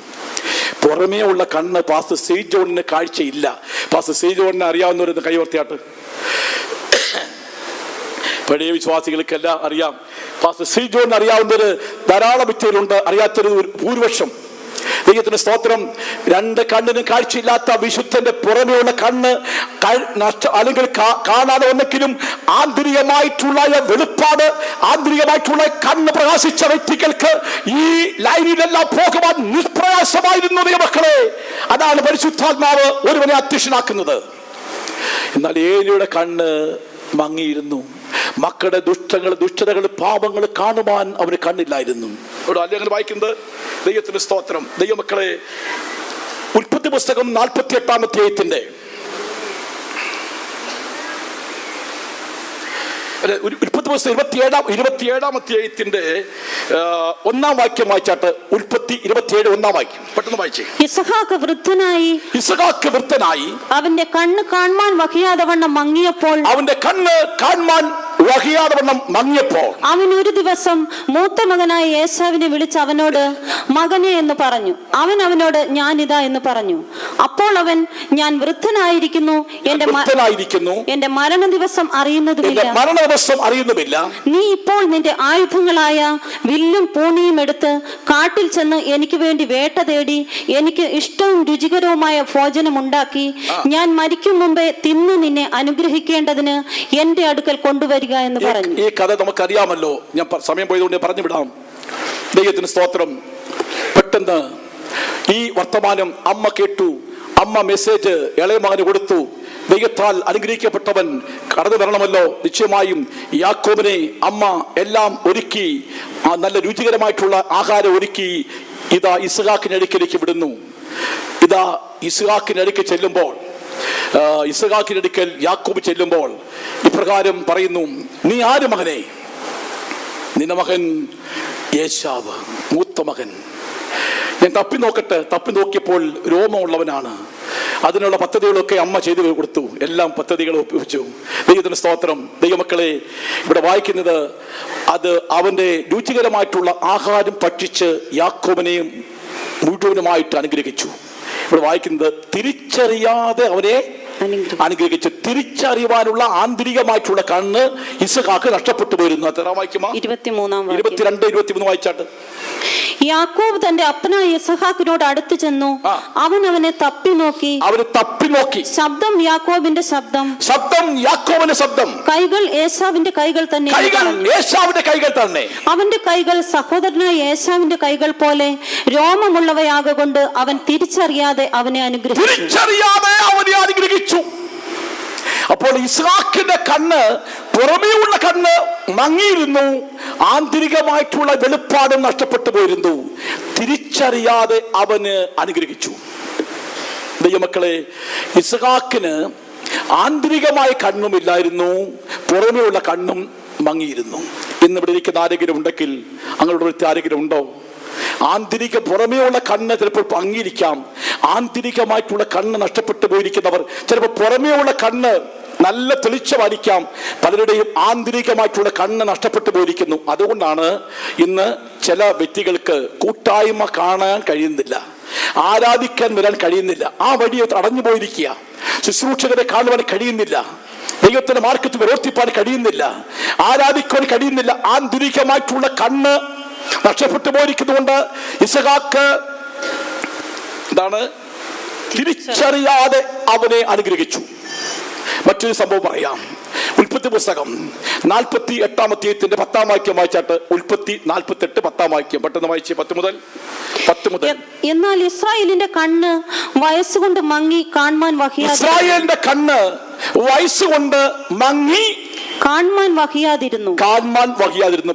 പുറമേ ഉള്ള കണ്ണ് പാസ്റ്റർ സി ജോണിന് കാഴ്ചയില്ല. Pastor C ജോണിനെ അറിയാവുന്നവരെന്ന് കൈവർത്തിയാട്ട്. പഴയ വിശ്വാസികൾക്കെല്ലാം അറിയാം. പാസ്റ്റർ സി ജോണിന് അറിയാവുന്നവര് ധാരാളം വ്യക്തികളുണ്ട്, അറിയാത്തൊരു ഭൂരിപക്ഷം. ദൈവത്തിന്റെ സ്തോത്രം. 2 കണ്ണിനും കാഴ്ചയില്ലാത്ത വിശുദ്ധന്റെ പുറമെയുള്ള കണ്ണ് അല്ലെങ്കിൽ കാണാതെ ഒന്നെങ്കിലും ആന്തരികമായിട്ടുള്ള വെളിപ്പാട്, ആന്തരികമായിട്ടുള്ള കണ്ണ് പ്രകാശിച്ച വ്യക്തികൾക്ക് ഈ ലൈനിലെല്ലാം പോകുവാൻ നിഷ്പ്രയാസമായിരുന്നു. ദൈവമക്കളെ, അതാണ് പരിശുദ്ധാത്മാവ് ഒരുവനെ അധ്യക്ഷനാക്കുന്നത്. എന്നാൽ ഏലിയുടെ കണ്ണ് മങ്ങിയിരുന്നു. മക്കളുടെ ദുഷ്ടതകൾ, പാപങ്ങൾ കാണുവാൻ അവന് കണ്ണില്ലായിരുന്നു. ഇവിടെ അല്ലെങ്കിൽ വായിക്കുന്നത് ദൈവത്തിന്റെ സ്തോത്രം. ദൈവമക്കളെ, ഉൽപ്പത്തി പുസ്തകം 48-ാം അധ്യായത്തിന്റെ ഉൽപ്പത്തി പുസ്തകം 27-ാം അധ്യായത്തിന്റെ 1-ാം വാക്യം വായിച്ചാട്ട്. ഉൽപ്പത്തി 27 1-ാം വാക്യം പെട്ടെന്ന് വായിച്ചേ. ഇസഹാക്ക് വൃദ്ധനായി അവന്റെ കണ്ണ് കാണുവാൻ വഹിയാതെ വണ്ണം മങ്ങിയപ്പോൾ, അവന്റെ കണ്ണ് കാണുവാൻ വഹിയാതെ വണ്ണം മങ്ങിയപ്പോൾ അവൻ ഒരു ദിവസം മൂത്ത മകനായ ഏശാവിനെ വിളിച്ച് അവനോട് മകനെ എന്ന് പറഞ്ഞു. അവൻ അവനോട് ഞാനിതാ എന്ന് പറഞ്ഞു. അപ്പോൾ അവൻ ഞാൻ വൃദ്ധനായിരിക്കുന്നു, എന്റെ മരണ ദിവസം അറിയുന്നതുമില്ല. നീ ഇപ്പോൾ നിന്റെ ആയുധങ്ങളായ വില്ലും പൂണിയും എടുത്ത് കാട്ടിൽ ചെന്ന് എനിക്ക് വേണ്ടി വേട്ട തേടി എനിക്ക് ഇഷ്ടവും രുചികരവുമായ ഭോജനം ഉണ്ടാക്കി ഞാൻ മരിക്കും മുമ്പേ തിന്ന് നിന്നെ അനുഗ്രഹിക്കേണ്ടതിന് എന്റെ അടുക്കൽ കൊണ്ടുവരിക എന്ന് പറഞ്ഞു. ഈ കഥ നമുക്കറിയാമല്ലോ. ഞാൻ സമയം പോയതുകൊണ്ട് പറഞ്ഞു വിടാം. ദൈവത്തിന് സ്തോത്രം. പെട്ടെന്ന് ഈ വർത്തമാനം അമ്മ കേട്ടു. അമ്മ മെസ്സേജ് ഇളയ മകന് കൊടുത്തു. ദൈവത്താൽ അനുഗ്രഹിക്കപ്പെട്ടവൻ കടന്നു വരണമല്ലോ. നിശ്ചയമായും യാക്കോബിനെ അമ്മ എല്ലാം ഒരുക്കി, നല്ല രുചികരമായിട്ടുള്ള ആഹാരം ഒരുക്കി ഇതാ ഇസ്ഹാക്കിനടുക്കലേക്ക് വിടുന്നു. ഇതാ ഇസ്ഹാക്കിനടുക്ക് ചെല്ലുമ്പോൾ, ഇസ്ഹാക്കിനടുക്കൽ യാക്കോബ് ചെല്ലുമ്പോൾ ഇപ്രകാരം പറയുന്നു, നീ ആര് മകനെ? നിന്റെ മകൻ ഏശാവ്, മൂത്ത മകൻ. ഞാൻ തപ്പി നോക്കട്ടെ. തപ്പി നോക്കിയപ്പോൾ രോമമുള്ളവനാണ്. അതിനുള്ള പദ്ധതികളൊക്കെ അമ്മ ചെയ്തു കൊടുത്തു. എല്ലാം പദ്ധതികൾ ഒപ്പിച്ചു. ദൈവത്തിന് സ്തോത്രം. ദൈവമക്കളെ, ഇവിടെ വായിക്കുന്നത് അത് അവന്റെ രുചികരമായിട്ടുള്ള ആഹാരം ഭക്ഷിച്ച് യാക്കോബിനെയും മുഴുവനുമായിട്ട് അനുഗ്രഹിച്ചു. ഇവിടെ വായിക്കുന്നത് തിരിച്ചറിയാതെ അവനെ അനുഗ്രഹിച്ചു. തിരിച്ചറിയുവാനുള്ള ആന്തരികമായിട്ടുള്ള കണ്ണ് ഇസ്ഹാക്ക് നഷ്ടപ്പെട്ടു പോയിരുന്നു. 22-23 വായിച്ചാട്ട്. യാക്കോബ് തന്റെ അപ്പനായ ഇസ്ഹാക്കിനോട് അടുത്ത് ചെന്നു. അവൻ അവനെ തപ്പി നോക്കി. ശബ്ദം യാക്കോബിന്റെ ശബ്ദം, യാക്കോബിന്റെ ശബ്ദം. കൈകൾ ഏശാവിന്റെ കൈകൾ തന്നെ. അവന്റെ കൈകൾ സഹോദരനായ ഏശാവിന്റെ കൈകൾ പോലെ രോമമുള്ളവയാകൊണ്ട് അവൻ തിരിച്ചറിയാതെ അവനെ അനുഗ്രഹിച്ചു. അപ്പോൾ ഇസ്ഹാക്കിന്റെ കണ്ണ്, പുറമേയുള്ള കണ്ണ് മങ്ങിയിരുന്നു, ആന്തരികമായിട്ടുള്ള വെളിപ്പാടും നഷ്ടപ്പെട്ടു പോയിരുന്നു. തിരിച്ചറിയാതെ അവന് അനുഗ്രഹിച്ചു. ദൈവമക്കളെ, ഇസ്ഹാക്കിന് ആന്തരികമായ കണ്ണുമില്ലായിരുന്നു, പുറമേയുള്ള കണ്ണും മങ്ങിയിരുന്നു. ഇന്നിവിടെ ഇരിക്കുന്ന ആരെങ്കിലും ഉണ്ടെങ്കിൽ, അങ്ങനെ ആരെങ്കിലും ഉണ്ടോ? ആന്തരിക പുറമേയുള്ള കണ്ണ് ചിലപ്പോൾ പങ്കിരിക്കാം. ആന്തരികമായിട്ടുള്ള കണ്ണ് നഷ്ടപ്പെട്ടു പോയിരിക്കുന്നവർ, ചിലപ്പോൾ പുറമേയുള്ള കണ്ണ് നല്ല തെളിച്ചമായിരിക്കാം, പലരുടെയും ആന്തരികമായിട്ടുള്ള കണ്ണ് നഷ്ടപ്പെട്ടു പോയിരിക്കുന്നു. അതുകൊണ്ടാണ് ഇന്ന് ചില വ്യക്തികൾക്ക് കൂട്ടായ്മ കാണാൻ കഴിയുന്നില്ല, ആരാധിക്കാൻ വരാൻ കഴിയുന്നില്ല, ആ വഴി അടഞ്ഞു പോയിരിക്കുക. ശുശ്രൂഷകരെ കാണുവാൻ കഴിയുന്നില്ല, ദൈവത്തിന്റെ മാർക്കറ്റ് പ്രവർത്തിപ്പാൻ കഴിയുന്നില്ല, ആരാധിക്കാൻ കഴിയുന്നില്ല. ആന്തരികമായിട്ടുള്ള കണ്ണ് നഷ്ടപ്പെട്ടു പോയിരിക്കുന്നതുകൊണ്ട് ഇസ്ഹാക്ക് എന്താണ്, തിരിച്ചറിയാതെ അവനെ അനുഗ്രഹിച്ചു. മറ്റൊരു സംഭവം പറയാം. ഉൽപ്പത്തി പുസ്തകം 48-ാമത്തെ 10-ാം വാക്യം വായിച്ചാട്ട്. ഉൽപ്പത്തി 48 10-ാം വാക്യം പെട്ടെന്ന് വായിച്ച് 10 മുതൽ. എന്നാൽ ഇസ്രായേലിന്റെ കണ്ണ് വയസ്സുകൊണ്ട് മങ്ങി കാണുവാൻ വഹിയാതിരുന്നു.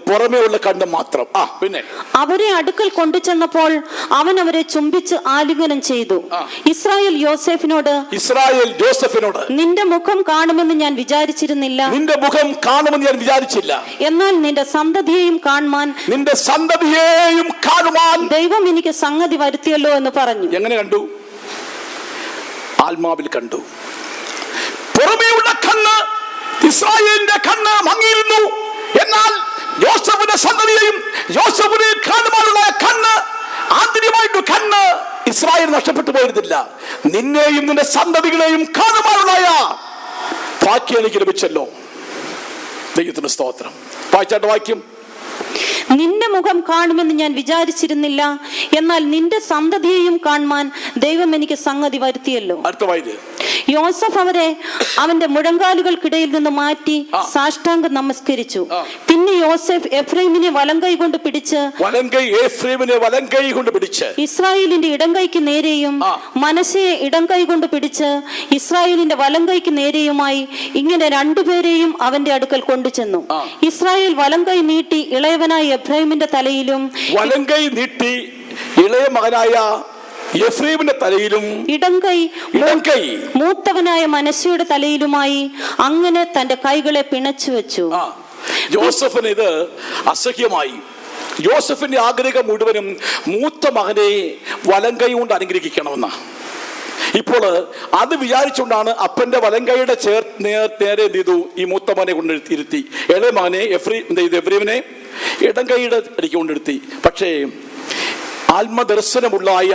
പുറമേ ഉള്ള കണ്ണ് മാത്രം. പിന്നെ അവരെ അടുക്കൽ കൊണ്ടു ചെന്നപ്പോൾ അവൻ അവരെ ചുംബിച്ച് ആലിംഗനം ചെയ്തു. ഇസ്രായേൽ യോസേഫിനോട് നിന്റെ മുഖം കാണുമെന്ന് ഞാൻ വിചാരിച്ചിരുന്നില്ല, എന്നാൽ നിന്റെ സന്തതിയെയും കാണുവാൻ ദൈവം എനിക്ക് സംഗതി വരുത്തിയല്ലോ എന്ന് പറഞ്ഞു. എങ്ങനെ കണ്ടു? ആത്മാവിൽ കണ്ടു. പുറമേയുള്ള കണ്ണ്, ഇസ്രായേലിന്റെ കണ്ണ് മങ്ങിയിരുന്നു, എന്നാൽ യോസേഫിന്റെ സന്തതിയെയും യോസേഫിനെ കാണുവാനുള്ള കണ്ണ്, ആന്തരികമായിട്ട് കണ്ണ് ഇസ്രായേൽ നഷ്ടപ്പെട്ടു പോയിരുന്നില്ല. നിന്നെയും നിന്റെ സന്തതികളെയും കാണുവാനുള്ള ഭാഗ്യം എനിക്ക് ലഭിച്ചല്ലോ. ദൈവത്തിന്റെ സ്തോത്രം. വായിച്ചാട്ട് വാക്യം. നിന്റെ മുഖം കാണുമെന്ന് ഞാൻ വിചാരിച്ചിരുന്നില്ല, എന്നാൽ നിന്റെ സന്തതിയെയും കാണുവാൻ ദൈവം എനിക്ക് സംഗതി വരുത്തിയല്ലോ. യോസഫ് അവരെ അവന്റെ മുഴങ്കാലുകൾക്കിടയിൽ നിന്ന് മാറ്റി സാഷ്ടാംഗം നമസ്കരിച്ചു. പിന്നെ യോസഫ് എഫ്രൈമിനെ വലങ്കൈ കൊണ്ട് പിടിച്ച് ഇസ്രായേലിന്റെ ഇടംകൈക്ക് നേരെയും മനശ്ശയെ ഇടംകൈ കൊണ്ട് പിടിച്ച് ഇസ്രായേലിന്റെ വലങ്കൈക്ക് നേരെയുമായി ഇങ്ങനെ രണ്ടുപേരെയും അവന്റെ അടുക്കൽ കൊണ്ടുചെന്നു. ഇസ്രായേൽ വലങ്കൈ നീട്ടി ഇളയവനായ എഫ്രൈമിന്റെ തലയിലും, വലങ്കൈ നീട്ടി ഇളയ മകനായ എഫ്രൈമിന്റെ തലയിലും, ഇടംകൈ മൂത്തവനായ മനശ്ശയുടെ തലയിലുമായി അങ്ങനെ തന്റെ കൈകളെ പിണച്ചു വെച്ചു. ജോസഫിന് ഇത് അസഹ്യമായി. യോസഫിന്റെ ആഗ്രഹം മുഴുവനും മൂത്ത മകനെ വലങ്കൈ കൊണ്ട് അനുഗ്രഹിക്കണമെന്ന. ഇപ്പോൾ അത് വിചാരിച്ചുകൊണ്ടാണ് അപ്പന്റെ വലങ്കൈയുടെ നേരെ എന്ത് ചെയ്തു, ഈ മൂത്ത മകനെ കൊണ്ടിരുത്തി. ഇളയ മകനെ എഫ്രീമിനെ ഇടം കൈയുടെ അടിക്ക് കൊണ്ടിരുത്തി. പക്ഷേ ആത്മദർശനമുള്ളതായ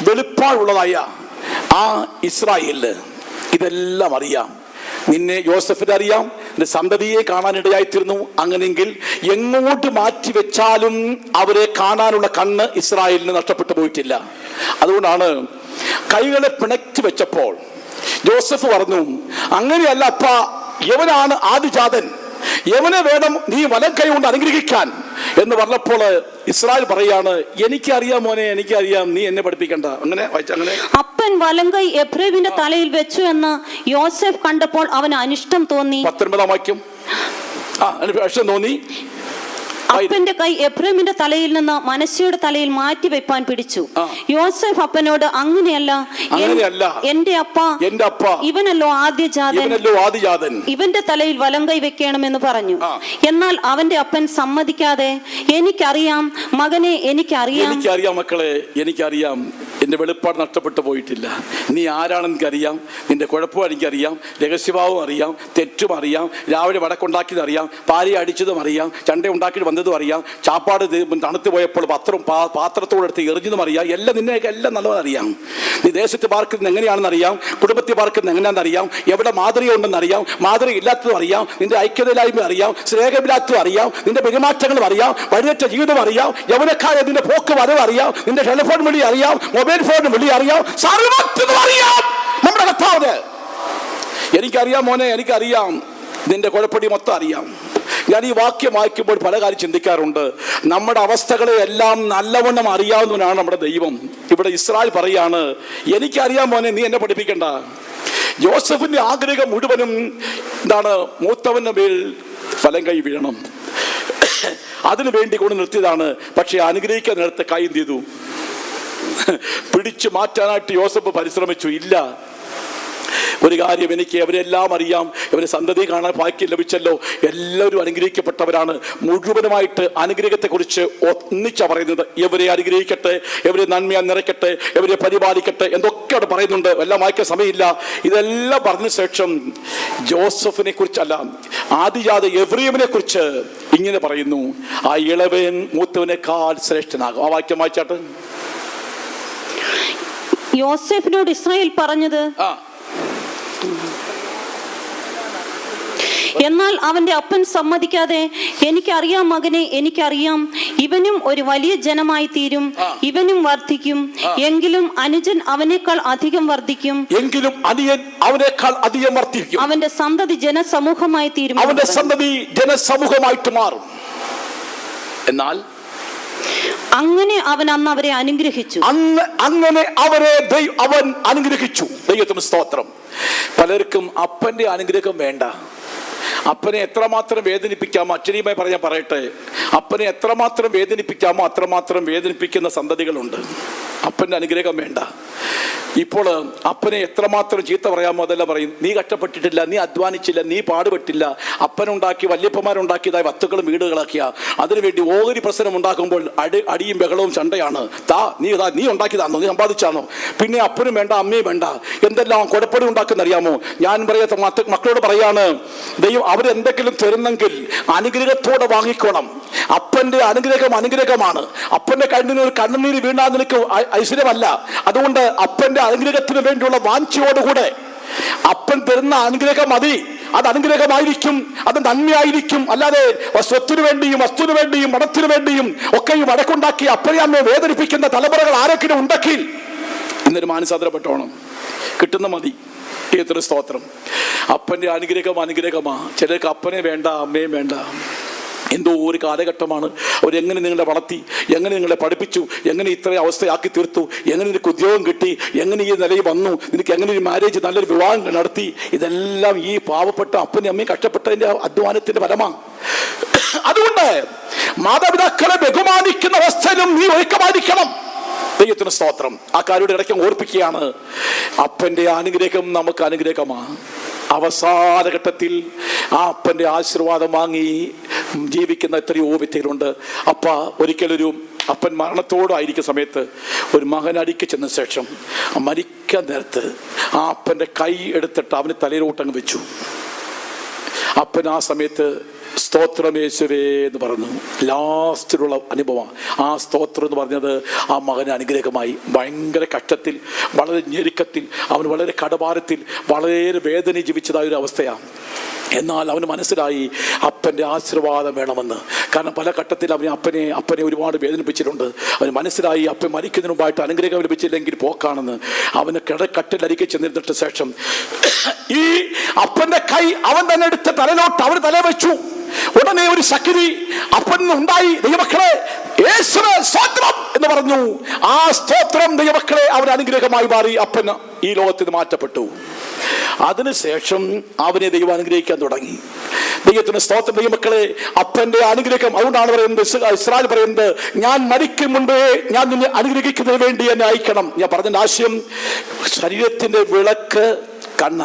വെളിപ്പാടുള്ളതായ ആ ഇസ്രായേലിന് ഇതെല്ലാം അറിയാം. നിന്നെ യോസഫിനെ അറിയാം, നിന്റെ സന്തതിയെ കാണാനിടയായിത്തീർന്നു. അങ്ങനെയെങ്കിൽ എങ്ങോട്ട് മാറ്റി വെച്ചാലും അവരെ കാണാനുള്ള കണ്ണ് ഇസ്രായേലിന് നഷ്ടപ്പെട്ടു പോയിട്ടില്ല. അതുകൊണ്ടാണ് കൈകളെ പിണക്കി വെച്ചപ്പോൾ ജോസഫ് പറഞ്ഞു, അങ്ങനെയല്ല അപ്പ, യവനാണ് ആദിജാതൻ, യവനെ വേണം നീ വലം കൈ കൊണ്ട് അനുഗ്രഹിക്കാൻ എന്ന് പറഞ്ഞപ്പോൾ ഇസ്രായേൽ പറയാണ്, എനിക്കറിയാം മോനെ, എനിക്കറിയാം, നീ എന്നെ പഠിപ്പിക്കണ്ട. അങ്ങനെ അങ്ങനെ അപ്പൻ വലങ്കൈ എഫ്രൈമിന്റെ തലയിൽ വെച്ചു എന്ന് യോസഫ് കണ്ടപ്പോൾ അവന് അനിഷ്ടം തോന്നി. 19 വാക്യം. അനിഷ്ടം തോന്നി. അപ്പന്റെ കൈ എഫ്രൈമിന്റെ തലയിൽ നിന്ന് മനശ്ശെയുടെ തലയിൽ മാറ്റി വെപ്പാൻ പിടിച്ചു. യോസഫ് അപ്പനോട്, അങ്ങനെയല്ല എന്റെ അപ്പ, ഇവനല്ലോ ആദ്യജാതൻ, ഇവന്റെ തലയിൽ വലങ്കൈ വെക്കണമെന്ന് പറഞ്ഞു. എന്നാൽ അവന്റെ അപ്പൻ സമ്മതിക്കാതെ, എനിക്കറിയാം മകനെ, എനിക്കറിയാം മക്കളെ, എനിക്കറിയാം, എന്റെ വെളിപ്പാട് നഷ്ടപ്പെട്ടു പോയിട്ടില്ല. നീ ആരാണെന്ന് എനിക്കറിയാം, നിന്റെ കുഴപ്പം എനിക്കറിയാം, രഹസ്യഭാവം അറിയാം, തെറ്റും അറിയാം, രാവിലെ വടക്കുണ്ടാക്കിയത് അറിയാം, പാരി അടിച്ചതും അറിയാം, ചണ്ട ഉണ്ടാക്കിയിട്ട് വന്നതും അറിയാം, ചാപ്പാട് തണുത്ത് പോയപ്പോൾ പാത്രത്തോടെടുത്ത് എറിഞ്ഞതും അറിയാം. എല്ലാം നിന്നെയൊക്കെ എല്ലാം നല്ലതും അറിയാം. നീ ദേശത്ത് പാർക്കുന്നത് എങ്ങനെയാണെന്ന് അറിയാം, കുടുംബത്തിൽ പാർക്കുന്നത് എങ്ങനെയാണെന്ന് അറിയാം, എവിടെ മാതൃക ഉണ്ടെന്ന് അറിയാം, മാതൃക ഇല്ലാത്തതും അറിയാം, നിന്റെ ഐക്യതയില്ലായ്മ അറിയാം, സ്നേഹമില്ലാത്തതും അറിയാം, നിന്റെ പെരുമാറ്റങ്ങളും അറിയാം, വഴിയേറ്റ ജീവിതം അറിയാം, യൗവനക്കായ നിന്റെ പോക്ക് വരവ് അറിയാം, നിന്റെ ടെലിഫോൺ വിളി അറിയാം, മൊബൈൽ ഫോൺ വിളി അറിയാം, സർവ്വത്തും അറിയാം നമ്മുടെ കർത്താവിന്. എനിക്കറിയാം മോനെ, എനിക്കറിയാം, നിന്റെ കുഴപ്പടി മൊത്തം അറിയാം. ഞാൻ ഈ വാക്യം വായിക്കുമ്പോൾ പല കാര്യം ചിന്തിക്കാറുണ്ട്. നമ്മുടെ അവസ്ഥകളെ എല്ലാം നല്ലവണ്ണം അറിയാവുന്നവനാണ് നമ്മുടെ ദൈവം. ഇവിടെ ഇസ്രായേൽ പറയാണ്, എനിക്കറിയാം മോനെ, നീ എന്നെ പഠിപ്പിക്കണ്ട. ജോസഫിന്റെ ആഗ്രഹം മുഴുവനും എന്താണ്, മൂത്തവന്റെ മേൽ ഫലം കൈ വീഴണം, അതിനു വേണ്ടി കൊണ്ട് നിർത്തിയതാണ്. പക്ഷെ അനുഗ്രഹിക്കാൻ നേരത്തെ കൈ എന്ത് ചെയ്തു, പിടിച്ചു മാറ്റാനായിട്ട് യോസഫ് പരിശ്രമിച്ചു. ഇല്ല, ഒരു കാര്യം, എനിക്ക് അവരെല്ലാം അറിയാം, ഇവരെ സന്തതി കാണാൻ ഭാഗ്യം ലഭിച്ചല്ലോ, എല്ലാവരും അനുഗ്രഹിക്കപ്പെട്ടവരാണ്. മുഴുവനുമായിട്ട് അനുഗ്രഹത്തെക്കുറിച്ച് ഒന്നിച്ചാ പറയുന്നത്. ഇവരെ അനുഗ്രഹിക്കട്ടെ, ഇവരെ നന്മയാൽ നിറയ്ക്കട്ടെ, ഇവരെ പരിപാലിക്കട്ടെ, എന്തൊക്കെയാണ് പറയുന്നുണ്ട്. എല്ലാം വായിക്കാൻ സമയമില്ല. ഇതെല്ലാം പറഞ്ഞ ശേഷം ജോസഫിനെ കുറിച്ചല്ല, ആദിജാത എഫ്രൈമിനെ കുറിച്ച് ഇങ്ങനെ പറയുന്നു, ആ ഇളവൻ മൂത്തവനേക്കാൾ ശ്രേഷ്ഠനാകും. ആ വാക്യം വായിച്ചാട്ട്. യോസേഫിനോട് ഇസ്രായേൽ പറഞ്ഞത്, എന്നാൽ അവന്റെ അപ്പൻ സമ്മതിക്കാതെ, എനിക്കറിയാം മകനെ, എനിക്കറിയാം, ഇവനും ഒരു വലിയ ജനമായി തീരും, ഇവനും വർദ്ധിക്കും, എങ്കിലും അനുജൻ അവനേക്കാൾ അധികം വർദ്ധിക്കും, അവന്റെ സന്തതി ജനസമൂഹമായി തീരും, അവന്റെ സന്തതി ജനസമൂഹമായിട്ട് മാറും. എന്നാൽ അങ്ങനെ അവൻ അന്ന് അവരെ അനുഗ്രഹിച്ചു. അങ്ങനെ അവരെ അവൻ അനുഗ്രഹിച്ചു. ദൈവത്തിന് സ്തോത്രം. പലർക്കും അപ്പന്റെ അനുഗ്രഹം വേണ്ട. അപ്പനെ എത്രമാത്രം വേദനിപ്പിക്കാമോ, അച്ഛനിയുമായി പറഞ്ഞാൽ പറയട്ടെ, അപ്പനെ എത്രമാത്രം വേദനിപ്പിക്കാമോ അത്രമാത്രം വേദനിപ്പിക്കുന്ന സന്തതികളുണ്ട്. അപ്പന്റെ അനുഗ്രഹം വേണ്ട. ഇപ്പോൾ അപ്പനെ എത്രമാത്രം ചീത്ത പറയാമോ അതെല്ലാം പറയും. നീ കഷ്ടപ്പെട്ടിട്ടില്ല, നീ അധ്വാനിച്ചില്ല, നീ പാടുപെട്ടില്ല, അപ്പനുണ്ടാക്കി വല്യപ്പന്മാരുണ്ടാക്കിയതായ വസ്തുക്കളും വീടുകളാക്കിയ, അതിനുവേണ്ടി ഓഹരി പ്രശ്നം ഉണ്ടാക്കുമ്പോൾ അടിയും ബഹളവും ചണ്ടയാണ്. നീ ഉണ്ടാക്കിയതാണോ, നീ സമ്പാദിച്ചാണോ? പിന്നെ അപ്പനും വേണ്ട, അമ്മയും വേണ്ട, എന്തെല്ലാം കുഴപ്പടി ഉണ്ടാക്കുന്ന അറിയാമോ? ഞാൻ പറയാത്ത മക്കളോട് പറയാണ്, ദൈവം അവരെന്തെങ്കിലും തരുന്നെങ്കിൽ അനുഗ്രഹത്തോടെ വാങ്ങിക്കോണം. അപ്പന്റെ അനുഗ്രഹം അനുഗ്രഹമാണ്. അപ്പന്റെ കണ്ണിന് ഒരു കണ്ണുനീര് വീണാൽ നിനക്ക് ഐശ്വര്യമല്ല. അതുകൊണ്ട് അപ്പന്റെ അനുഗ്രഹത്തിന് വേണ്ടിയുള്ള വാഞ്ചയോടുകൂടെ അപ്പൻ തരുന്ന അനുഗ്രഹം മതി. അത് അനുഗ്രഹമായിരിക്കും, അത് നന്മയായിരിക്കും. അല്ലാതെ സ്വത്തിനു വേണ്ടിയും വസ്തുവിന് വേണ്ടിയും മണത്തിനു വേണ്ടിയും ഒക്കെയും വടക്കുണ്ടാക്കി അപ്പനെ അമ്മയെ വേദനിപ്പിക്കുന്ന തലമുറകൾ ആരെങ്കിലും ഉണ്ടെങ്കിൽ ഇന്നൊരു മാനസാന്തരപ്പെട്ടോണം. കിട്ടുന്ന മതി. എത്ര സ്തോത്രം. അപ്പന്റെ അനുഗ്രഹം അനുഗ്രഹമാ. ചിലർക്ക് അപ്പനെ വേണ്ട, അമ്മയും വേണ്ട. എന്തോ ഒരു കാലഘട്ടമാണ്. അവരെങ്ങനെ നിങ്ങളെ വളർത്തി, എങ്ങനെ നിങ്ങളെ പഠിപ്പിച്ചു, എങ്ങനെ ഇത്രയും അവസ്ഥയാക്കി തീർത്തു, എങ്ങനെ നിനക്ക് ഉദ്യോഗം കിട്ടി, എങ്ങനെ ഈ നിലയിൽ വന്നു, നിനക്ക് എങ്ങനെ ഒരു മാരേജ്, നല്ലൊരു വിവാഹം നടത്തി, ഇതെല്ലാം ഈ പാവപ്പെട്ട അപ്പനും അമ്മയും കഷ്ടപ്പെട്ടതിന്റെ അധ്വാനത്തിന്റെ ഫലമാണ്. അതുകൊണ്ട് മാതാപിതാക്കളെ ബഹുമാനിക്കുന്ന അവസ്ഥയിലും നീ ഒരുക്കമായിരിക്കണം. ദൈവത്തിന് സ്തോത്രം. ആ കാര്യയുടെ ഇടയ്ക്ക് ഓർപ്പിക്കുകയാണ്, അപ്പന്റെ അനുഗ്രഹം നമുക്ക് അനുഗ്രഹമാണ്. അവസാന ഘട്ടത്തിൽ ആ അപ്പന്റെ ആശീർവാദം വാങ്ങി ജീവിക്കുന്ന എത്രയോ വ്യക്തികളുണ്ട്. അപ്പ ഒരിക്കലൊരു അപ്പൻ മരണത്തോടായിരിക്കുന്ന സമയത്ത് ഒരു മകൻ അടിക്ക് ചെന്ന ശേഷം മരിക്കാൻ നേരത്ത് ആ അപ്പൻ്റെ കൈ എടുത്തിട്ട് അവന് തലയിലോട്ടങ്ങ് വെച്ചു. അപ്പൻ ആ സമയത്ത് സ്തോത്രം യേശുവേ എന്ന് പറഞ്ഞു. ലാസ്റ്റിലുള്ള അനുഭവം ആ സ്തോത്രം എന്ന് പറഞ്ഞത് ആ മകന് അനുഗ്രഹമായി. ഭയങ്കര കഷ്ടത്തിൽ, വളരെ ഞെരുക്കത്തിൽ, അവൻ വളരെ കടഭാരത്തിൽ, വളരെ വേദന ജീവിച്ചതായ ഒരു അവസ്ഥയാണ്. എന്നാൽ അവന് മനസ്സിലായി അപ്പൻ്റെ ആശീർവാദം വേണമെന്ന്. കാരണം പല ഘട്ടത്തിൽ അപ്പനെ ഒരുപാട് വേദനിപ്പിച്ചിട്ടുണ്ട്. അവന് മനസ്സിലായി അപ്പൻ മരിക്കുന്നതിന് മുമ്പായിട്ട് അനുഗ്രഹം ലഭിച്ചില്ലെങ്കിൽ പോക്കാണെന്ന്. അവന് കട്ടിലരികെ ചെന്നിരുന്നിട്ട് ശേഷം ഈ അപ്പൻ്റെ കൈ അവൻ തന്നെ എടുത്ത് തലയിലോട്ട് അവന് തല വെച്ചു. ഉടനെ ഒരു ശക്തി അപ്പൻ ഉണ്ടായി. ദൈവമക്കളെ യേശുവേ സ്തോത്രം എന്ന് പറഞ്ഞു. ആ സ്തോത്രം ദൈവമക്കളെ അവൻ അനുഗ്രഹമായി മാറി. അപ്പൻ ഈ ലോകത്തിൽ നിന്ന് മാറ്റപ്പെട്ടു. അതിനുശേഷം അവനെ ദൈവം അനുഗ്രഹിക്കാൻ തുടങ്ങി. ദൈവത്തിന് സ്തോത്രം. ദൈവമക്കളെ അപ്പന്റെ അനുഗ്രഹം, അതുകൊണ്ടാണ് പറയുന്നത്, ഇസ്രായേൽ പറയുന്നത്, ഞാൻ മരിക്കും മുമ്പേ ഞാൻ നിന്നെ അനുഗ്രഹിക്കുന്നതിന് വേണ്ടി എന്നെ അയക്കണം. ഞാൻ പറഞ്ഞ ആശയം, ശരീരത്തിന്റെ വിളക്ക് കണ്ണ.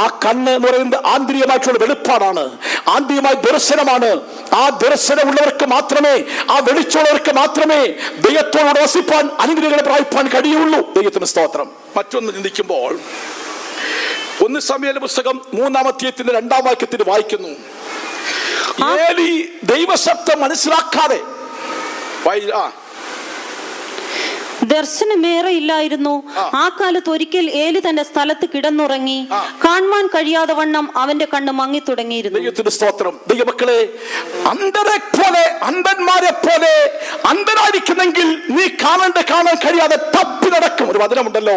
ആ കണ്ണ് എന്ന് പറയുന്നത് ആന്തരികമായിട്ടുള്ള വെളിപ്പാടാണ്, ആന്തരികമായ ദർശനമാണ്. ആ ദർശനമുള്ളവർക്ക് മാത്രമേ, ആ വെളിച്ചമുള്ളവർക്ക് മാത്രമേ ദൈവത്തോട് വസിപ്പാൻ, അനുഗ്രഹങ്ങളെ പ്രാപിപ്പാൻ കഴിയുള്ളൂ. ദൈവത്തിന് സ്തോത്രം. മറ്റൊന്ന് ചിന്തിക്കുമ്പോൾ 1 ശമൂവേൽ പുസ്തകം 3-ാം അധ്യായത്തിന്റെ 2-ാം വാക്യത്തിൽ വായിക്കുന്നു, ഏലി ദൈവശബ്ദം മനസ്സിലാക്കാതെ ദർശനമേറെ ഇല്ലായിരുന്നു. ആ കാലത്ത് ഒരിക്കൽ ഏലി തന്റെ സ്ഥലത്ത് കിടന്നുറങ്ങി. കാണുവാൻ കഴിയാതെ വണ്ണം അവന്റെ കണ്ണ് മങ്ങി തുടങ്ങിയിരുന്നു. ദൈവത്തിന്റെ സ്തോത്രം. ദൈവമക്കളെ, അന്ധന്മാരെ പോലെ അന്ധനായിരിക്കുന്നെങ്കിൽ നീ കാണാൻ കഴിയാതെ തപ്പി നടക്കും. ഒരു വചനമുണ്ടല്ലോ,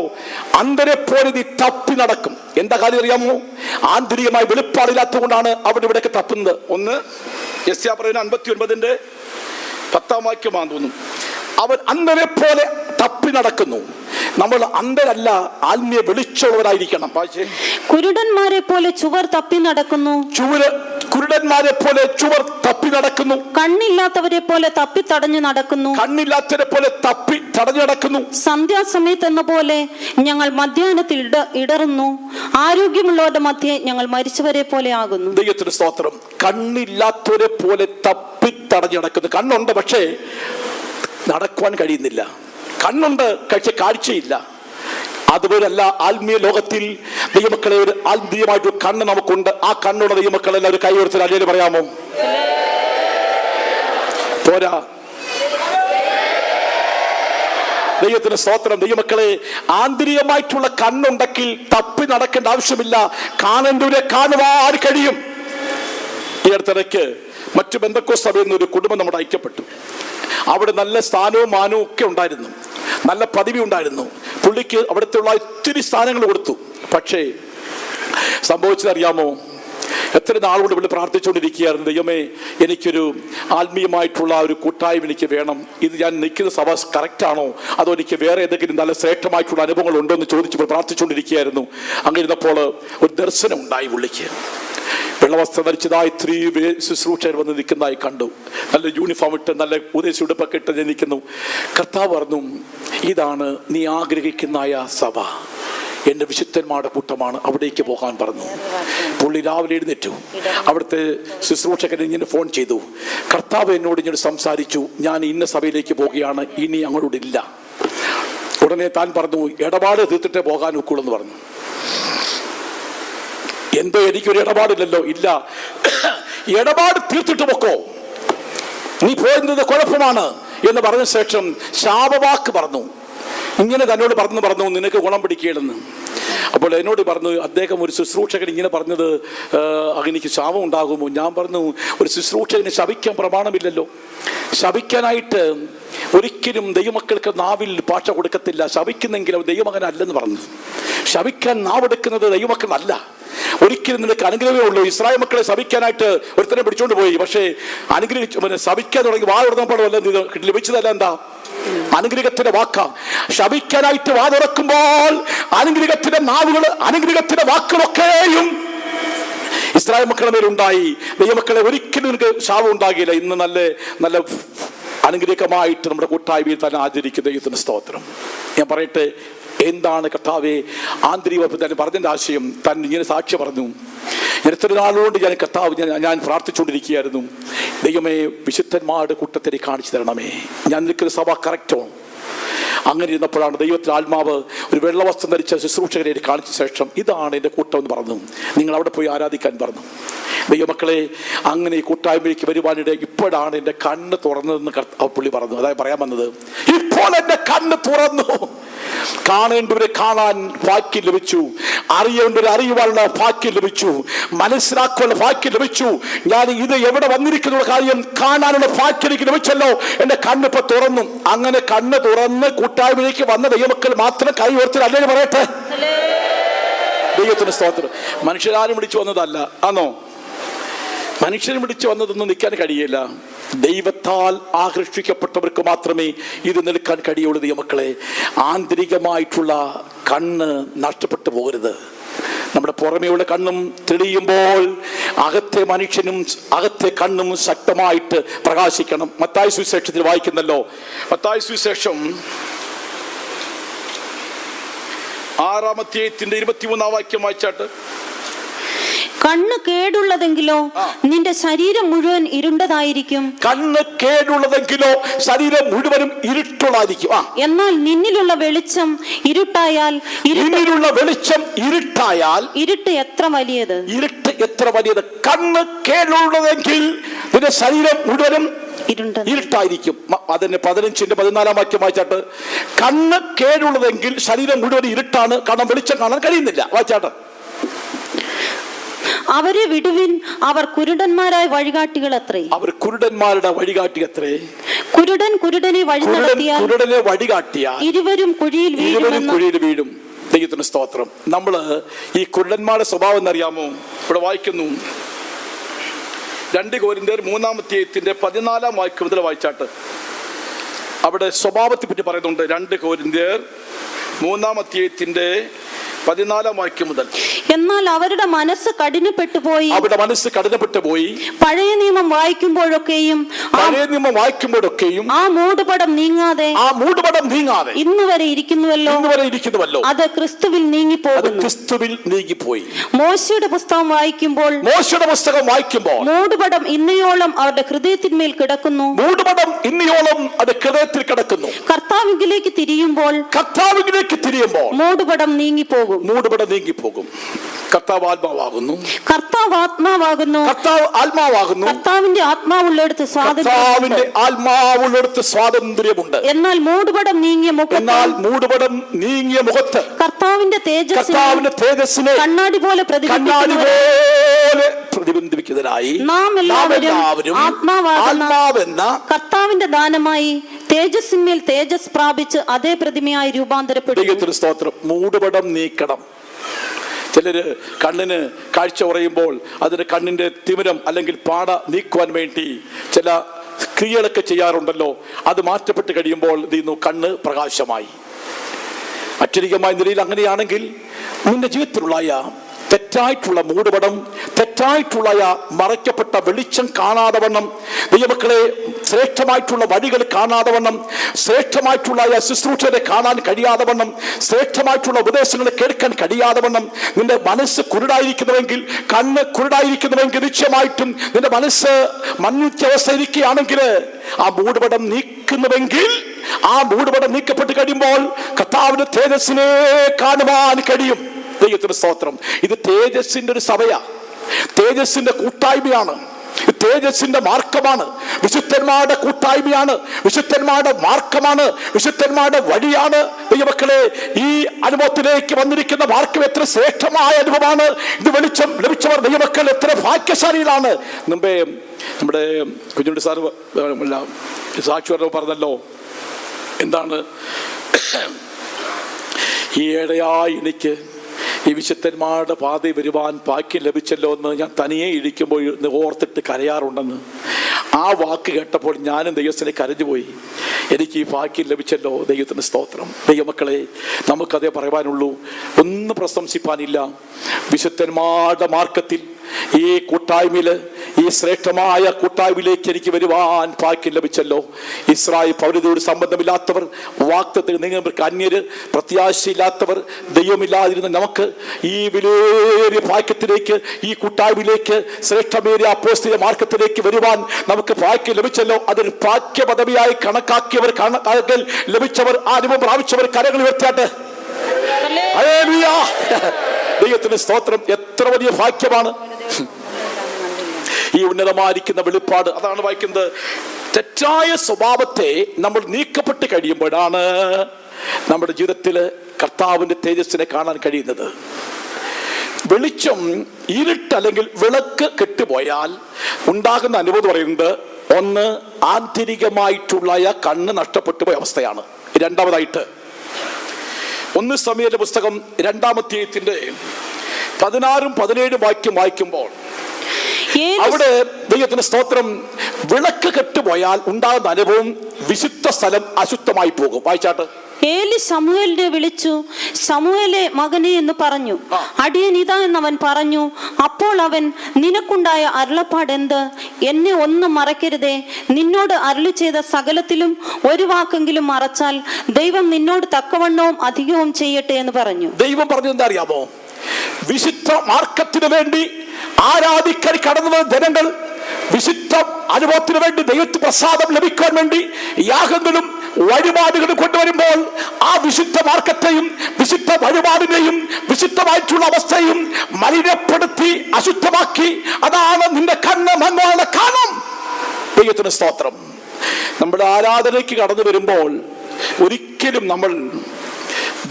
അന്ധരെ പോലെ നീ തപ്പി നടക്കും. എന്താ കാര്യം അറിയാമോ? ആന്തരികമായി വെളിപ്പാടില്ലാത്തത് കൊണ്ടാണ് അവിടെ ഇവിടെയൊക്കെ തപ്പുന്നത്. ഒന്ന് യെശയ്യാ പറയുന്ന 59-ന്റെ 10-ാം വാക്യമാണെന്ന് തോന്നുന്നു. അവൻ അന്ധനെ പോലെ തപ്പി നടക്കുന്നു. നമ്മൾ അന്ധരല്ല, ആത്മീയ വെളിച്ചമുള്ളവരായിരിക്കണം. കുരുടന്മാരെ പോലെ ചുവർ തപ്പി നടക്കുന്നു. കുരുടന്മാരെ പോലെ ചുവർ തപ്പി നടക്കുന്നു. കണ്ണില്ലാത്തവരെ പോലെ തപ്പി തടഞ്ഞു നടക്കുന്നു. കണ്ണില്ലാത്തവരെ പോലെ തപ്പി തടഞ്ഞു നടക്കുന്നു. സന്ധ്യാസമയത്ത് എന്ന പോലെ ഞങ്ങൾ മധ്യാഹ്നത്തിൽ ഇടറുന്നു. ആരോഗ്യമുള്ളവരുടെ മധ്യേ ഞങ്ങൾ മരിച്ചവരെ പോലെ ആകുന്നു. ദൈവത്തിന് സ്തോത്രം. കണ്ണില്ലാത്തവരെ പോലെ തപ്പി തടഞ്ഞു നടക്കുന്നു. കണ്ണുണ്ട്, പക്ഷേ നടക്കുവാൻ കഴിയുന്നില്ല. കണ്ണുണ്ട്, പക്ഷെ കാഴ്ചയില്ല. അതുപോലല്ല ആത്മീയ ലോകത്തിൽ ദൈവമക്കളെ ഒരു ആത്മീയമായിട്ടൊരു കണ്ണ് നമുക്കുണ്ട്. ആ കണ്ണുള്ള ദൈവമക്കളെല്ലാം ഒരു കൈ ഉയർത്തി അല്ലേലും പറയാമോ? പോരാ. ദൈവത്തിന് സ്തോത്രം. ദൈവമക്കളെ, ആന്തരികമായിട്ടുള്ള കണ്ണുണ്ടെങ്കിൽ തപ്പി നടക്കേണ്ട ആവശ്യമില്ല. കാണേണ്ടവരെ കാണുവാൻ കഴിയും. ഈ അടുത്തിടയ്ക്ക് മറ്റു ബന്ധക്കോസ്ത് സഭയിൽ നിന്ന് ഒരു കുടുംബം നമ്മുടെ ഐക്യപ്പെട്ടു. അവിടെ നല്ല സ്ഥാനവും മാനവും ഒക്കെ ഉണ്ടായിരുന്നു, നല്ല പദവി ഉണ്ടായിരുന്നു. പുള്ളിക്ക് അവിടുത്തെ ഉള്ള ഒത്തിരി സ്ഥാനങ്ങൾ കൊടുത്തു. പക്ഷേ സംഭവിച്ചതറിയാമോ? എത്ര നാളുകൊണ്ട് ഇവിടെ പ്രാർത്ഥിച്ചുകൊണ്ടിരിക്കുകയായിരുന്നു, ദൈവമേ എനിക്കൊരു ആത്മീയമായിട്ടുള്ള ഒരു കൂട്ടായ്മ എനിക്ക് വേണം. ഇത് ഞാൻ നിൽക്കുന്ന സഭ കറക്റ്റാണോ, അതോ എനിക്ക് വേറെ ഏതെങ്കിലും നല്ല ശ്രേഷ്ഠമായിട്ടുള്ള അനുഭവങ്ങൾ ഉണ്ടോ എന്ന് ചോദിച്ചപ്പോൾ പ്രാർത്ഥിച്ചുകൊണ്ടിരിക്കുകയായിരുന്നു. അങ്ങനെ ഇരുന്നപ്പോൾ ഒരു ദർശനം ഉണ്ടായി. പുള്ളിക്ക് വെള്ളവസ്ത്രം ധരിച്ചതായി 3 ശുശ്രൂഷകർ വന്ന് നിൽക്കുന്നതായി കണ്ടു. നല്ല യൂണിഫോം ഇട്ട്, നല്ല ഉദ്ദേശ ഉടുപ്പൊക്കെ ഇട്ട് നിൽക്കുന്നു. കർത്താവ് പറഞ്ഞു, ഇതാണ് നീ ആഗ്രഹിക്കുന്ന സഭ, എൻ്റെ വിശുദ്ധന്മാരുടെ കൂട്ടമാണ്, അവിടേക്ക് പോകാൻ പറഞ്ഞു. പുള്ളി രാവിലെ എഴുന്നേറ്റു. അവിടുത്തെ ശുശ്രൂഷകൻ ഇങ്ങനെ ഫോൺ ചെയ്തു, കർത്താവ് എന്നോട് ഇങ്ങനെ സംസാരിച്ചു, ഞാൻ ഇന്ന സഭയിലേക്ക് പോവുകയാണ്, ഇനി അങ്ങോട്ടില്ല. ഉടനെ താൻ പറഞ്ഞു, ഇടപാട് തീർത്തിട്ടേ പോകാൻ ഒക്കുള്ളൂ എന്ന് പറഞ്ഞു. എന്തോ എനിക്കൊരു ഇടപാടില്ലല്ലോ. ഇല്ല, ഇടപാട് തീർത്തിട്ട് പൊക്കോ, നീ പോയത് കുഴപ്പമാണ് എന്ന് പറഞ്ഞ ശേഷം ശാപവാക്ക് പറഞ്ഞു. ഇങ്ങനെ തന്നോട് പറഞ്ഞു നിനക്ക് ഗുണം പിടിക്കുകയില്ലെന്ന്. അപ്പോൾ എന്നോട് പറഞ്ഞു, അദ്ദേഹം ഒരു ശുശ്രൂഷകൻ ഇങ്ങനെ പറഞ്ഞത് എനിക്ക് ശാപം ഉണ്ടാകുമോ? ഞാൻ പറഞ്ഞു, ഒരു ശുശ്രൂഷകന് ശപിക്കാൻ പ്രമാണമില്ലല്ലോ. ശപിക്കാനായിട്ട് ഒരിക്കലും ദൈവമക്കൾക്ക് നാവിൽ ഭാഷ കൊടുക്കത്തില്ല. ശപിക്കുന്നെങ്കിൽ അവർ ദൈവമകനല്ലെന്ന് പറഞ്ഞു. ശപിക്കാൻ നാവെടുക്കുന്നത് ദൈവമക്കളല്ല. ഒരിക്കലും നിനക്ക് അനുഗ്രഹമേ ഉള്ളൂ. ഇസ്രായേൽ മക്കളെ ശപിക്കാനായിട്ട് ഒരുത്തനെ പിടിച്ചോണ്ട് പോയി. പക്ഷേ അനുഗ്രഹിച്ചു ശപിക്കാൻ തുടങ്ങി വാ തുറന്നപ്പോഴല്ല ലഭിച്ചതല്ല. എന്താ? അനുഗ്രഹത്തിന്റെ വാക്കാ. ശപിക്കാനായിട്ട് വാ തുറക്കുമ്പോൾ അനുഗ്രഹത്തിന്റെ നാവുകൾ, അനുഗ്രഹത്തിന്റെ വാക്കുകളൊക്കെയും ഇസ്രായേൽ മക്കളുടെ മേലുണ്ടായി. ദൈവമക്കളെ ഒരിക്കലും നിനക്ക് ശാപം ഉണ്ടാകില്ല. ഇന്ന് നല്ല നല്ല അനുഗ്രഹമായിട്ട് നമ്മുടെ കൂട്ടായ്മയിൽ തന്നെ ആചരിക്കുന്ന ദൈവത്തിന് സ്തോത്രം. ഞാൻ പറയട്ടെ, എന്താണ് കർത്താവെ ആന്തരിക പറഞ്ഞതിൻ്റെ ആശയം? താൻ ഇങ്ങനെ സാക്ഷി പറഞ്ഞു, ഞാൻ എത്ര നാളുകൊണ്ട് ഞാൻ പ്രാർത്ഥിച്ചുകൊണ്ടിരിക്കുകയായിരുന്നു, ദൈവമേ വിശുദ്ധന്മാരുടെ കൂട്ടത്തിനെ കാണിച്ചു തരണമേ, ഞാൻ നിൽക്കുന്ന സഭ കറക്റ്റോ. അങ്ങനെ ഇരുന്നപ്പോഴാണ് ദൈവത്തിൻ്റെ ആത്മാവ് ഒരു വെള്ളവസ്ത്രം ധരിച്ച ശുശ്രൂഷകരെ കാണിച്ച ശേഷം ഇതാണ് എൻ്റെ കൂട്ടം എന്ന് പറഞ്ഞു. നിങ്ങൾ അവിടെ പോയി ആരാധിക്കാൻ പറഞ്ഞു. ദൈവമക്കളെ, അങ്ങനെ ഈ കൂട്ടായ്മയ്ക്ക് വരുവാനിടെ ഇപ്പോഴാണ് എൻ്റെ കണ്ണ് തുറന്നതെന്ന് പുള്ളി പറഞ്ഞു. അതായത് പറയാൻ വന്നത്, ഇപ്പോൾ എൻ്റെ കണ്ണ് തുറന്നു. കാണേണ്ടവരെ കാണാൻ ഭാഗ്യം ലഭിച്ചു, അറിയേണ്ടവരെ അറിയുവാനുള്ള ഭാഗ്യം ലഭിച്ചു, മനസ്സിലാക്കാനുള്ള ഭാഗ്യം ലഭിച്ചു. ഞാൻ ഇത് എവിടെ വന്നിരിക്കുന്ന കാര്യം കാണാനുള്ള ഭാഗ്യം എനിക്ക് ലഭിച്ചല്ലോ. എൻ്റെ കണ്ണിപ്പോ തുറന്നു. അങ്ങനെ കണ്ണ് തുറന്ന് കൂട്ടായ്മയിലേക്ക് വന്ന ദൈവമക്കൾ മാത്രം കൈ ഉയർത്തി അല്ലേ പറയട്ടെ. ദൈവത്തിന് സ്തോത്രം. മനുഷ്യരാരും വിളിച്ചു വന്നതല്ല. ആണോ? മനുഷ്യനെ വിളിച്ചു വന്നതൊന്നും നിൽക്കാൻ കഴിയില്ല. ദൈവത്താൽ ആകർഷിക്കപ്പെട്ടവർക്ക് മാത്രമേ ഇത് നിൽക്കാൻ കഴിയുള്ളൂ. ദൈവമക്കളെ, ആന്തരികമായിട്ടുള്ള കണ്ണ് നഷ്ടപ്പെട്ടു പോകരുത്. നമ്മുടെ പുറമെയുള്ള കണ്ണും തെളിയുമ്പോൾ അകത്തെ മനുഷ്യനും അകത്തെ കണ്ണും ശക്തമായിട്ട് പ്രകാശിക്കണം. മത്തായി സുവിശേഷത്തിൽ വായിക്കുന്നല്ലോ, മത്തായി സുവിശേഷം 6-ാം അധ്യായത്തിന്റെ 23-ാം വാക്യം വായിച്ചാട്ട്. കണ്ണ് കേടുള്ളതെങ്കിലോ നിന്റെ ശരീരം മുഴുവൻ ഇരുണ്ടതായിരിക്കും. കണ്ണ് കേടുള്ളതെങ്കിലോ ശരീരം മുഴുവനും ഇരുട്ടുള്ളതായിരിക്കും. എന്നാൽ നിന്നിലുള്ള വെളിച്ചം ഇരുട്ടായാൽ ഇരുട്ട് എത്ര വലിയത്. കണ്ണ് കേടുള്ളതെങ്കിൽ നിന്റെ ശരീരം മുഴുവനും ഇരുട്ടായിരിക്കും. അതിന് 15-ന്റെ 14-ാം വാക്യം വായിച്ചാട്ട്. കണ്ണ് കേടുള്ളതെങ്കിൽ ശരീരം മുഴുവൻ ഇരുട്ടാണ്, കാരണം വെളിച്ചം കാണാൻ കഴിയുന്നില്ല. വായിച്ചാട്ട്. അവരെ വിടുവിൻ, അവർ കുരുടന്മാരായ വഴികാട്ടികൾ അത്രേ. അവർ കുരുടന്മാരുടെ വഴികാട്ടി അത്രേ. കുരുടനെ വഴികാട്ടിയാൽ ഇരുവരും കുഴിയിൽ വീഴും. ദൈവത്തിന് സ്തോത്രം. നമ്മള് ഈ കുരുടന്മാരുടെ സ്വഭാവം എന്നറിയാമോ? ഇവിടെ വായിക്കുന്നു, 2 കൊരിന്ത്യർ 3-ാം അധ്യായത്തിന്റെ 14-ാം വാക്യം മുതൽ വായിച്ചാട്ട്. അവിടെ സ്വഭാവത്തെ പറ്റി പറയുന്നുണ്ട്. 2 കൊരിന്ത്യർ 3-ാം അധ്യായത്തിന്റെ 14-ാം വാക്യം മുതൽ. എന്നാൽ അവരുടെ മനസ്സ് കഠിനപ്പെട്ടു പോയി. പഴയ നിയമം വായിക്കുമ്പോഴൊക്കെയും ആ മൂടുപടം നീങ്ങാതെ ഇന്നുവരെ ഇരിക്കുന്നുവല്ലോ. അത് ക്രിസ്തുവിൽ നീങ്ങിപ്പോയി. മോശയുടെ പുസ്തകം വായിക്കുമ്പോൾ മൂടുപടം ഇന്നയോളം അവരുടെ ഹൃദയത്തിന്മേൽ കിടക്കുന്നു. കർത്താവിലേക്ക് തിരിയുമ്പോൾ മൂടുപടം നീങ്ങിപ്പോകും. കർത്താവ് ആത്മാവാകുന്നു. കർത്താവിന്റെ ആത്മാവുള്ളിടത്ത് സ്വാതന്ത്ര്യമുണ്ട്. എന്നാൽ മൂടുപടം നീങ്ങിയ മുഖത്ത് കർത്താവിന്റെ തേജസ്സിനെ കണ്ണാടി പോലെ പ്രതിബിംബിക്കുന്നതിനായി നാം എല്ലാവരും ആത്മാവെന്ന കർത്താവിന്റെ ദാനമായി തേജസ്സിന്മേൽ തേജസ് പ്രാപിച്ച് അതേ പ്രതിമയായി രൂപാന്തരപ്പെടും. സ്തോത്രം. മൂടുപടം നീക്കണം. ചിലര് കണ്ണിന് കാഴ്ച കുറയുമ്പോൾ അതിന് കണ്ണിന്റെ തിമിരം അല്ലെങ്കിൽ പാട നീക്കുവാൻ വേണ്ടി ചില ക്രിയകളൊക്കെ ചെയ്യാറുണ്ടല്ലോ. അത് മാറ്റപ്പെട്ട് കഴിയുമ്പോൾ കണ്ണ് പ്രകാശമായി. അക്ഷരികമായ നിലയിൽ അങ്ങനെയാണെങ്കിൽ നിന്റെ ജീവിതത്തിലുള്ള തെറ്റായിട്ടുള്ള മൂടുപടം, തെറ്റായിട്ടുള്ള മറയ്ക്കപ്പെട്ട വെളിച്ചം കാണാതെ വണ്ണം, ദൈവമക്കളെ ശ്രേഷ്ഠമായിട്ടുള്ള വഴികൾ കാണാതെ വണ്ണം, ശ്രേഷ്ഠമായിട്ടുള്ള ശുശ്രൂഷരെ കാണാൻ കഴിയാതെ വണ്ണം, ശ്രേഷ്ഠമായിട്ടുള്ള ഉപദേശങ്ങളെ കേൾക്കാൻ കഴിയാതെ വണ്ണം നിന്റെ മനസ്സ് കുരുടായിരിക്കുന്നുവെങ്കിൽ, കണ്ണ് കുരുടായിരിക്കുന്നുവെങ്കിൽ, നിശ്ചയമായിട്ടും നിന്റെ മനസ്സ് മഞ്ഞുറ്റവസ്ഥയിരിക്കുകയാണെങ്കിൽ ആ മൂടുപടം നീക്കുന്നുവെങ്കിൽ, ആ മൂടുപടം നീക്കപ്പെട്ട് കഴിയുമ്പോൾ കർത്താവിന്റെ തേജസ്സിനെ കാണുവാൻ കഴിയും. ദൈവത്തിന്റെ സ്തോത്രം. ഇത് തേജസ്സിന്റെ ഒരു സഭയാ, തേജസ്സിന്റെ കൂട്ടായ്മയാണ്, തേജസ്സിന്റെ മാർക്കമാണ്, വിശുദ്ധന്മാരുടെ കൂട്ടായ്മയാണ്, വിശുദ്ധന്മാരുടെ മാർക്കമാണ്, വിശുദ്ധന്മാരുടെ വഴിയാണ്. ദൈവമക്കളെ, ഈ അനുഭവത്തിലേക്ക് വന്നിരിക്കുന്ന മാർക്കം എത്ര ശ്രേഷ്ഠമായ അനുഭവമാണ്. ഇത് വെളിച്ചം ലഭിച്ചവർ ദൈവമക്കൾ എത്ര ഭാഗ്യശാലികളാണ്. മുമ്പേ നമ്മുടെ കുഞ്ഞുണ്ടി സാർ സാക്ഷി പറഞ്ഞല്ലോ, എന്താണ് ഈയിടെയായി എനിക്ക് ഈ വിശുദ്ധന്മാരുടെ പാതയിൽ വരുവാൻ ഭാഗ്യം ലഭിച്ചല്ലോ എന്ന് ഞാൻ തനിയെ ഇരിക്കുമ്പോൾ ഓർത്തിട്ട് കരയാറുണ്ടെന്ന്. ആ വാക്ക് കേട്ടപ്പോൾ ഞാനും ദൈവത്തിനെ കരഞ്ഞുപോയി. എനിക്ക് ഈ ഭാഗ്യം ലഭിച്ചല്ലോ. ദൈവത്തിന് സ്തോത്രം. ദൈവമക്കളെ, നമുക്കതേ പറയുവാനുള്ളൂ, ഒന്നും പ്രശംസിപ്പാനില്ല. വിശുദ്ധന്മാരുടെ മാർക്കത്തിൽ, ഈ കൂട്ടായ്മയിൽ, ഈ ശ്രേഷ്ഠമായ കൂട്ടായ്മയിലേക്ക് എനിക്ക് വരുവാൻ ഭാഗ്യം ലഭിച്ചല്ലോ. ഇസ്രായേൽ പൗരതയോട് സംബന്ധമില്ലാത്തവർ, വാഗ്ദത്തത്തിൽ നിങ്ങൾക്ക് അന്യര്, പ്രത്യാശയില്ലാത്തവർ, ദൈവമില്ലാതിരുന്ന നമുക്ക് ഈ വിലയേറിയ ഭാഗ്യത്തിലേക്ക്, ഈ കൂട്ടായ്മയിലേക്ക്, ശ്രേഷ്ഠമേറിയ അപ്പോസ്തല മാർഗത്തിലേക്ക് വരുവാൻ നമുക്ക് ഭാഗ്യം ലഭിച്ചല്ലോ. അതൊരു ഭാഗ്യ പദവിയായി കണക്കാക്കിയവർ, ലഭിച്ചവർ, അനുഭവം പ്രാപിച്ചവർ കരങ്ങൾ ഉയർത്തിയാട്ടെ. ഹല്ലേലൂയ. ദൈവത്തിന് സ്തോത്രം. എത്ര വലിയ ഭാഗ്യമാണ് ഈ ഉന്നതമായിരിക്കുന്ന വെളിപ്പാട്. അതാണ് വായിക്കുന്നത്. തെറ്റായ സ്വഭാവത്തെ നമ്മൾ നീക്കപ്പെട്ട് കഴിയുമ്പോഴാണ് നമ്മുടെ ജീവിതത്തിൽ കർത്താവിന്റെ തേജസ്സിനെ കാണാൻ കഴിയുന്നത്. വെളിച്ചം, ഇരുട്ട് അല്ലെങ്കിൽ വിളക്ക് കെട്ടുപോയാൽ ഉണ്ടാകുന്ന അനുഭവം പറയുന്നത്, ഒന്ന് ആന്തരികമായിട്ടുള്ള കണ്ണ് നഷ്ടപ്പെട്ടു പോയ അവസ്ഥയാണ്. രണ്ടാമതായിട്ട് 1 സമൂയേലിന്റെ പുസ്തകം 2-ാം അധ്യായത്തിന്റെ 16-17 വാക്യം വായിക്കുമ്പോൾ അവിടെ ദൈവത്തിന് സ്തോത്രം, വിളക്ക് കെട്ടുപോയാൽ ഉണ്ടാകുന്ന അനുഭവം വിശുദ്ധ സ്ഥലം അശുദ്ധമായി പോകും. വായിച്ചാട്ട്. ഏലി ശമൂവേലിനെ വിളിച്ചു, ശമൂവേലേ മകനെ എന്ന് പറഞ്ഞു. അടിയൻ ഇതാ എന്നവൻ പറഞ്ഞു. അപ്പോൾ അവൻ, നിനക്കുണ്ടായ അരുളപ്പാട് എന്ത്? എന്നെ ഒന്നും മറക്കരുതേ. നിന്നോട് അരുളി ചെയ്ത സകലത്തിലും ഒരു വാക്കെങ്കിലും മറച്ചാൽ ദൈവം നിന്നോട് തക്കവണ്ണവും അധികവും ചെയ്യട്ടെ എന്ന് പറഞ്ഞു. ദൈവം പറഞ്ഞത് എന്താ അറിയാമോ? വിശുദ്ധ മാർഗത്തിന് വേണ്ടി ആരാധിക്കാൻ കടന്നു ജനങ്ങൾ വിശുദ്ധ അനുഭവത്തിന് വേണ്ടി, ദൈവത്തിന് പ്രസാദം ലഭിക്കാൻ വേണ്ടി യാഗങ്ങളും വഴിപാടുകളും കൊണ്ടുവരുമ്പോൾ ആ വിശുദ്ധ മാർഗത്തെയും വിശുദ്ധ വഴിപാടിനെയും വിശുദ്ധമായിട്ടുള്ള അവസ്ഥയും മലിനപ്പെടുത്തി അശുദ്ധമാക്കി. അതാണ് നിന്റെ കണ്ണ് മങ്ങാതെ കാണും. ദൈവത്തിന് സ്തോത്രം. നമ്മുടെ ആരാധനയ്ക്ക് കടന്നു വരുമ്പോൾ ഒരിക്കലും നമ്മൾ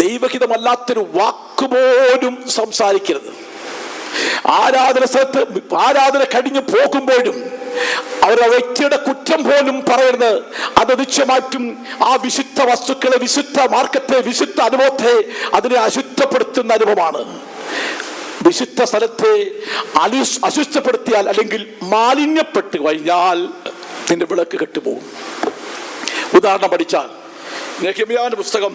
ദൈവഹിതമല്ലാത്തൊരു വാക്കുപോലും സംസാരിക്കരുത്. ആരാധന സ്ഥലത്ത് ആരാധന കഴിഞ്ഞു പോകുമ്പോഴും അവരുടെ വ്യക്തിയുടെ കുറ്റം പോലും പറയരുത്. അത് നിശ്ചയമായിട്ടും ആ വിശുദ്ധ വസ്തുക്കളെ, വിശുദ്ധ മാർഗത്തെ, വിശുദ്ധ അനുഭവത്തെ അതിനെ അശുദ്ധപ്പെടുത്തുന്ന അനുഭവമാണ്. വിശുദ്ധ സ്ഥലത്തെ അശുദ്ധപ്പെടുത്തിയാൽ അല്ലെങ്കിൽ മാലിന്യപ്പെട്ടു കഴിഞ്ഞാൽ നിന്റെ വിളക്ക് കെട്ടുപോകും. ഉദാഹരണം പഠിച്ചാൽ നെഹെമ്യാവിന്റെ പുസ്തകം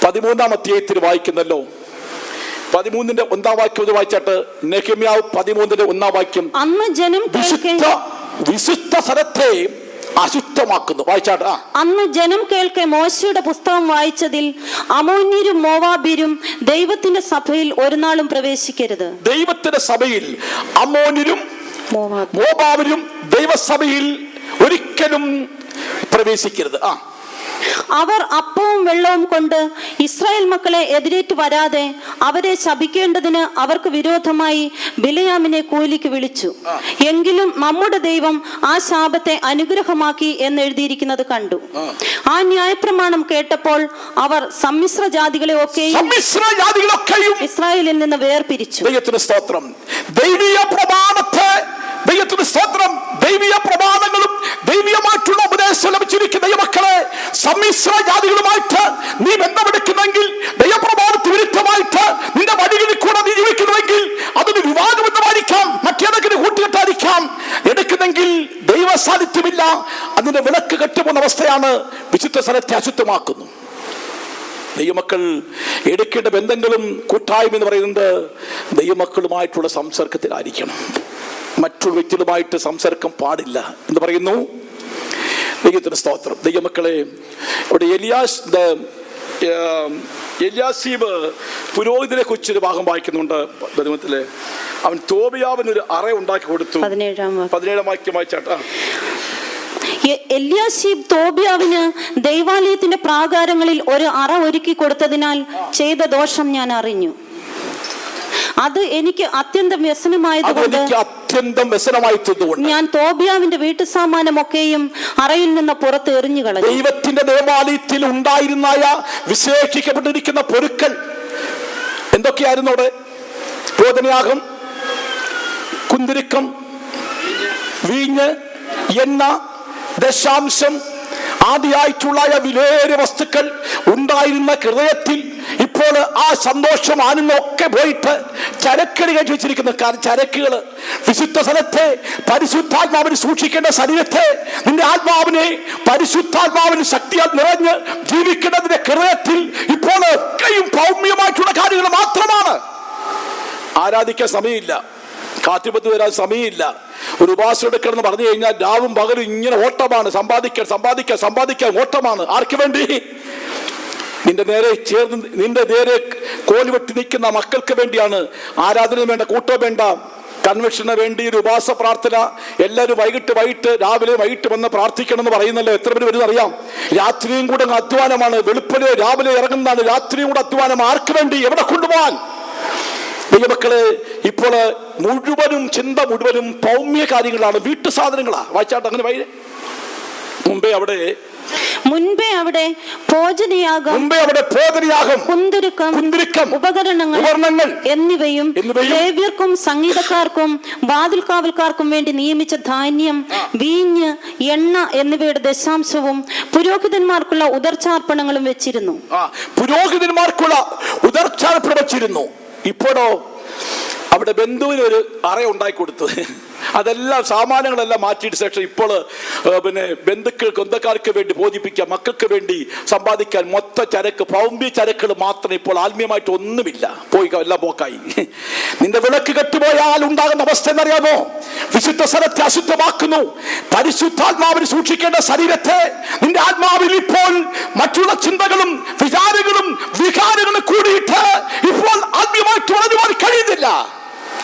13-ാം അധ്യായത്തിൽ വായിക്കുന്നല്ലോ. 13-ന്റെ 1-ാം വാക്യം വായിച്ചാട്ട്. നെഹെമ്യാവ് 13-ന്റെ 1-ാം വാക്യം, അന്ന് ജനം വിശുദ്ധ സ്ഥലത്തെ അശുദ്ധമാക്കുന്നു. വായിച്ചാട്ട്. അന്ന് ജനം കേൾക്കെ മോശയുടെ പുസ്തകം വായിച്ചതിൽ അമോന്യരും മോവാബ്യരും ദൈവത്തിന്റെ സഭയിൽ ഒരു നാളും പ്രവേശിക്കരുത്. ദൈവത്തിന്റെ സഭയിൽ അമോന്യരും മോവാബ്യരും ദൈവസഭയിൽ ഒരിക്കലും പ്രവേശിക്കരുത്. അവർ അപ്പവും വെള്ളവും കൊണ്ട് ഇസ്രായേൽ മക്കളെ എതിരേറ്റ് വരാതെ അവരെ ശപിക്കേണ്ടതിന് അവർക്ക് വിരോധമായി ബിലയാമിനെ കൂലിക്ക് വിളിച്ചു. എങ്കിലും നമ്മുടെ ദൈവം ആ ശാപത്തെ അനുഗ്രഹമാക്കി എന്ന് എഴുതിയിരിക്കുന്നത് കണ്ടു. ആ ന്യായപ്രമാണം കേട്ടപ്പോൾ അവർ സമ്മിശ്ര ജാതികളെ ഒക്കെയും ഇസ്രായേലിൽ നിന്ന് വേർപിരിച്ചു. ദൈവത്തിന് സ്തോത്രം. ദൈവീയ പ്രമാണത്തെ, ദൈവത്തിന് സ്തോത്രം, ദൈവീയ പ്രമാണങ്ങളും ദൈവീയമായിട്ടുള്ള ഉപദേശം ലഭിച്ചിരിക്കുന്ന ദൈവമക്കളെ സമ്മിശ്ര ജാതികളുമായിട്ട് നീ ബന്ധമെടുക്കുന്നെങ്കിൽ, ദൈവപ്രമാണത്തിന് വിരുദ്ധമായിട്ട് നിന്റെ വഴികളിൽ കൂടെ നീ ജീവിക്കുന്നുവെങ്കിൽ അതിന് വിവാദബന്ധമായിരിക്കാം, മറ്റേതെങ്കിലും കൂട്ടുകെട്ടായിരിക്കാം എടുക്കുന്നെങ്കിൽ ദൈവ സാന്നിധ്യമില്ല. അതിന്റെ വിളക്ക് കെട്ടുപോകുന്ന അവസ്ഥയാണ് വിശുദ്ധ സ്ഥലത്തെ അശുദ്ധമാക്കുന്നു. ദൈവമക്കൾ എടുക്കേണ്ട ബന്ധങ്ങളും കൂട്ടായ്മ എന്ന് പറയുന്നത് ദൈവമക്കളുമായിട്ടുള്ള സംസർഗത്തിലായിരിക്കണം. മറ്റുള്ള വ്യക്തികളുമായിട്ട് സംസർഗം പാടില്ല എന്ന് പറയുന്നു. ദൈവത്തിന് സ്തോത്രം. ദൈവമക്കളെ, ഇവിടെ എലിയാസീബ് പുരോഹിതനെ കുറിച്ചൊരു ഭാഗം വായിക്കുന്നുണ്ട്. അവൻ തോബിയാവിനൊരു അറ ഉണ്ടാക്കി കൊടുത്തു. 17-ാം വാക്യം വായിച്ചാട്ടാ. എല്യാശീബ് തോബിയാവിന് ദൈവാലയത്തിന്റെ പ്രാകാരങ്ങളിൽ ഒരു അറ ഒരുക്കി കൊടുത്തതിനാൽ ചെയ്ത ദോഷം ഞാൻ അറിഞ്ഞു. അത് എനിക്ക് അത്യന്തം വ്യസനമായതുകൊണ്ട് ഞാൻ തോബിയാവിന്റെ വീട്ടു സാമാനമൊക്കെയും അറയിൽ നിന്ന് പുറത്ത് എറിഞ്ഞു കളഞ്ഞു. ദൈവത്തിന്റെ ദേവാലയത്തിൽ ഉണ്ടായിരുന്ന വിശേഷിക്കപ്പെട്ടിരിക്കുന്ന പൊരുക്കൾ എന്തൊക്കെയായിരുന്നു? അവിടെ രോദനയാഗം, കുന്തിരിക്കം, വീഞ്ഞ്, എണ്ണ, ദശാംശം ആദിയായിട്ടുള്ള വിലേറിയ വസ്തുക്കൾ ഉണ്ടായിരുന്ന ഹൃദയത്തിൽ ഇപ്പോൾ ആ സന്തോഷം ആനന്ദമൊക്കെ പോയിട്ട് ചരക്കുകൾ കയറ്റി വെച്ചിരിക്കുന്നു. ചരക്കുകൾ വിശുദ്ധ സ്ഥലത്തെ പരിശുദ്ധാത്മാവിന് സൂക്ഷിക്കേണ്ട ശരീരത്തെ, നിന്റെ ആത്മാവിനെ പരിശുദ്ധാത്മാവിന് ശക്തിയാൽ നിറഞ്ഞ് ജീവിക്കേണ്ടതിന്റെ ഹൃദയത്തിൽ ഇപ്പോൾ ഒക്കെയും ഭൗമ്യമായിട്ടുള്ള കാര്യങ്ങൾ മാത്രമാണ്. ആരാധിക്കാൻ സമയമില്ല, കാത്തിപത്ത് വരാൻ സമയമില്ല, ഒരു ഉപാസം എടുക്കണമെന്ന് പറഞ്ഞു കഴിഞ്ഞാൽ രാവും പകലും ഇങ്ങനെ ഓട്ടമാണ്. സമ്പാദിക്കാൻ ഓട്ടമാണ്. ആർക്ക് വേണ്ടി? നിന്റെ നേരെ കോല് വെട്ടി നിൽക്കുന്ന മക്കൾക്ക് വേണ്ടിയാണ്. ആരാധന വേണ്ട, കൂട്ടം വേണ്ട, കൺവെൻഷന് വേണ്ടി ഒരു ഉപവാസ പ്രാർത്ഥന. എല്ലാവരും വൈകിട്ട് രാവിലെ വന്ന് പ്രാർത്ഥിക്കണം എന്ന് പറയുന്നല്ലോ. എത്ര പേര് വരുന്ന അറിയാം? രാത്രിയും കൂടെ അധ്വാനമാണ്. വെളുപ്പിലെ രാവിലെ ഇറങ്ങുന്നതാണ്, രാത്രിയും കൂടെ അധ്വാനം. ആർക്ക് വേണ്ടി? എവിടെ കൊണ്ടുപോകാൻ? ദൈവമക്കളെ, ഇപ്പോൾ ചിന്ത മുഴുവനും ഭൗമ്യ കാര്യങ്ങളാണ്, വീട്ടു സാധനങ്ങളാ. വായിച്ചാട്ട് അങ്ങനെ മുൻപേ അവിടെ ഭോജനയാഗം, കുന്തിരുക്കം, ഉപകരണങ്ങൾ എന്നിവയും ലേവ്യർക്കും സംഗീതക്കാർക്കും വാതിൽകാവൽക്കാർക്കും വേണ്ടി നിയമിച്ച ധാന്യം, വീഞ്ഞ്, എണ്ണ എന്നിവയുടെ ദശാംശവും പുരോഹിതന്മാർക്കുള്ള ഉദർച്ചാർപ്പണങ്ങളും വെച്ചിരുന്നു. പുരോഹിതന്മാർക്കുള്ള ഉദർച്ചാർപ്പണം വെച്ചിരുന്നു. ഇപ്പോഴോ അവിടെ ബന്ധുവിന് ഒരു അറ ഉണ്ടാക്കി കൊടുത്തു. അതെല്ലാം സാമാനങ്ങളെല്ലാം മാറ്റിയിട്ട് ശേഷം ഇപ്പോൾ ബന്ധുക്കൾക്ക് വേണ്ടി ബോധിപ്പിക്കാൻ, മക്കൾക്ക് വേണ്ടി സമ്പാദിക്കാൻ മൊത്ത ചരക്ക്, ഭൗമ്യ ചരക്കുകൾ മാത്രം. ഇപ്പോൾ ആത്മീയമായിട്ട് ഒന്നുമില്ല, എല്ലാം പോക്കായി. നിന്റെ വിളക്ക് കെട്ടുപോയാൽ ഉണ്ടാകുന്ന അവസ്ഥ എന്നറിയാമോ? വിശുദ്ധ സ്ഥലത്തെ അശുദ്ധമാക്കുന്നു. പരിശുദ്ധാത്മാവിന് സൂക്ഷിക്കേണ്ട ശരീരത്തെ നിന്റെ ആത്മാവിൽ ഇപ്പോൾ മറ്റുള്ള ചിന്തകളും വിചാരങ്ങളും വികാരങ്ങളും കൂടിയിട്ട് ഇപ്പോൾ ആത്മീയമായിട്ട് വളരുവാൻ കഴിയുന്നില്ല.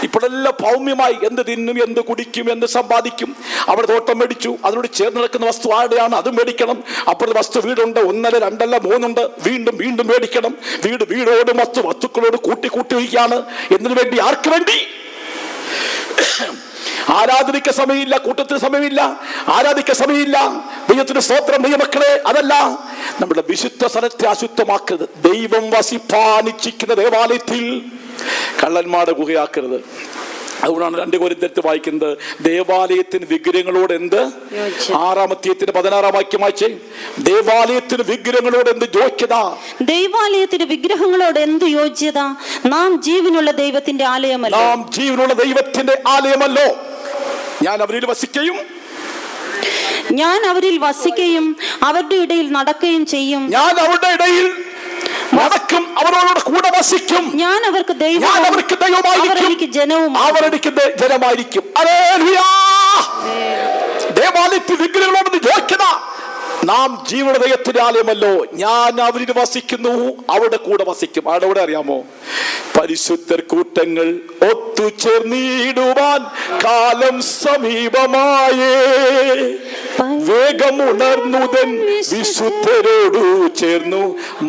ഇപ്പോഴെല്ലാം ഭൗമ്യമായി എന്ത് തിന്നും, എന്ത് കുടിക്കും, എന്ത് സമ്പാദിക്കും. അവിടെ തോട്ടം മേടിച്ചു, അതിനോട് ചേർന്ന് നടക്കുന്ന വസ്തു ആരുടെയാണ്, അതും മേടിക്കണം. അപ്പുറത്തെ വസ്തു വീടുണ്ട്, 1, 2, 3 വീണ്ടും മേടിക്കണം. വീടോട് വസ്തുക്കളോട് കൂട്ടി വയ്ക്കുകയാണ്. എന്തിനു വേണ്ടി? ആർക്ക് വേണ്ടി? ആരാധനയ്ക്ക് സമയമില്ല, കൂട്ടത്തിന് സമയമില്ല, ആരാധിക്കാൻ സമയമില്ല. ദൈവത്തിന് സ്തോത്രം. ദൈവമക്കളെ, അതല്ല നമ്മുടെ വിശുദ്ധ സ്ഥലത്തെ അശുദ്ധമാക്കരുത്. ദൈവം വസിപ്പാനിച്ചിരിക്കുന്ന ദേവാലയത്തിൽ കള്ളന്മാരുടെ ഗുഹയാക്കരുത്. അതുകൊണ്ടാണ് 2 കൊരിന്ത്യർ വായിക്കുന്നത്, ദേവാലയത്തിന് വിഗ്രഹങ്ങളോട് എന്ത്? 6-ാം അധ്യായത്തിന്റെ 16-ാം വാക്യം വായിച്ചേ. ദേവാലയത്തിന് വിഗ്രഹങ്ങളോട് എന്ത് യോഗ്യത? ദൈവാലയത്തിന് വിഗ്രഹങ്ങളോട് എന്ത് യോഗ്യത? നാം ജീവനുള്ള ദൈവത്തിന്റെ ആലയമല്ലോ. നാം ജീവനുള്ള ദൈവത്തിന്റെ ആലയമല്ലോ. ഞാൻ അവരിൽ വസിക്കുകയും അവരുടെ ഇടയിൽ നടക്കുകയും ചെയ്യും. ഞാൻ അവരുടെ ഇടയിൽ നടക്കും, അവരോട് കൂടെ വസിക്കും. ഞാൻ അവർക്ക് ദൈവമായിരിക്കും, ജനമായിരിക്കും. ദേവാലയത്തിൽ വിഗ്രഹങ്ങളോട് യോഗ്യത. നാം ജീവനുള്ള ദൈവത്തിന്റെ ആലയമല്ലോ. ഞാൻ അവരിൽ വസിക്കുന്നു, അവരുടെ കൂടെ വസിക്കും. അവിടെ അറിയാമോ? പരിശുദ്ധർ കൂട്ടങ്ങൾ ഒത്തുചേർന്നിടുവാൻ കാലം സമീപമായേ. വേഗമുണർന്നുതൻ വിശുദ്ധരോടു ചേർന്നു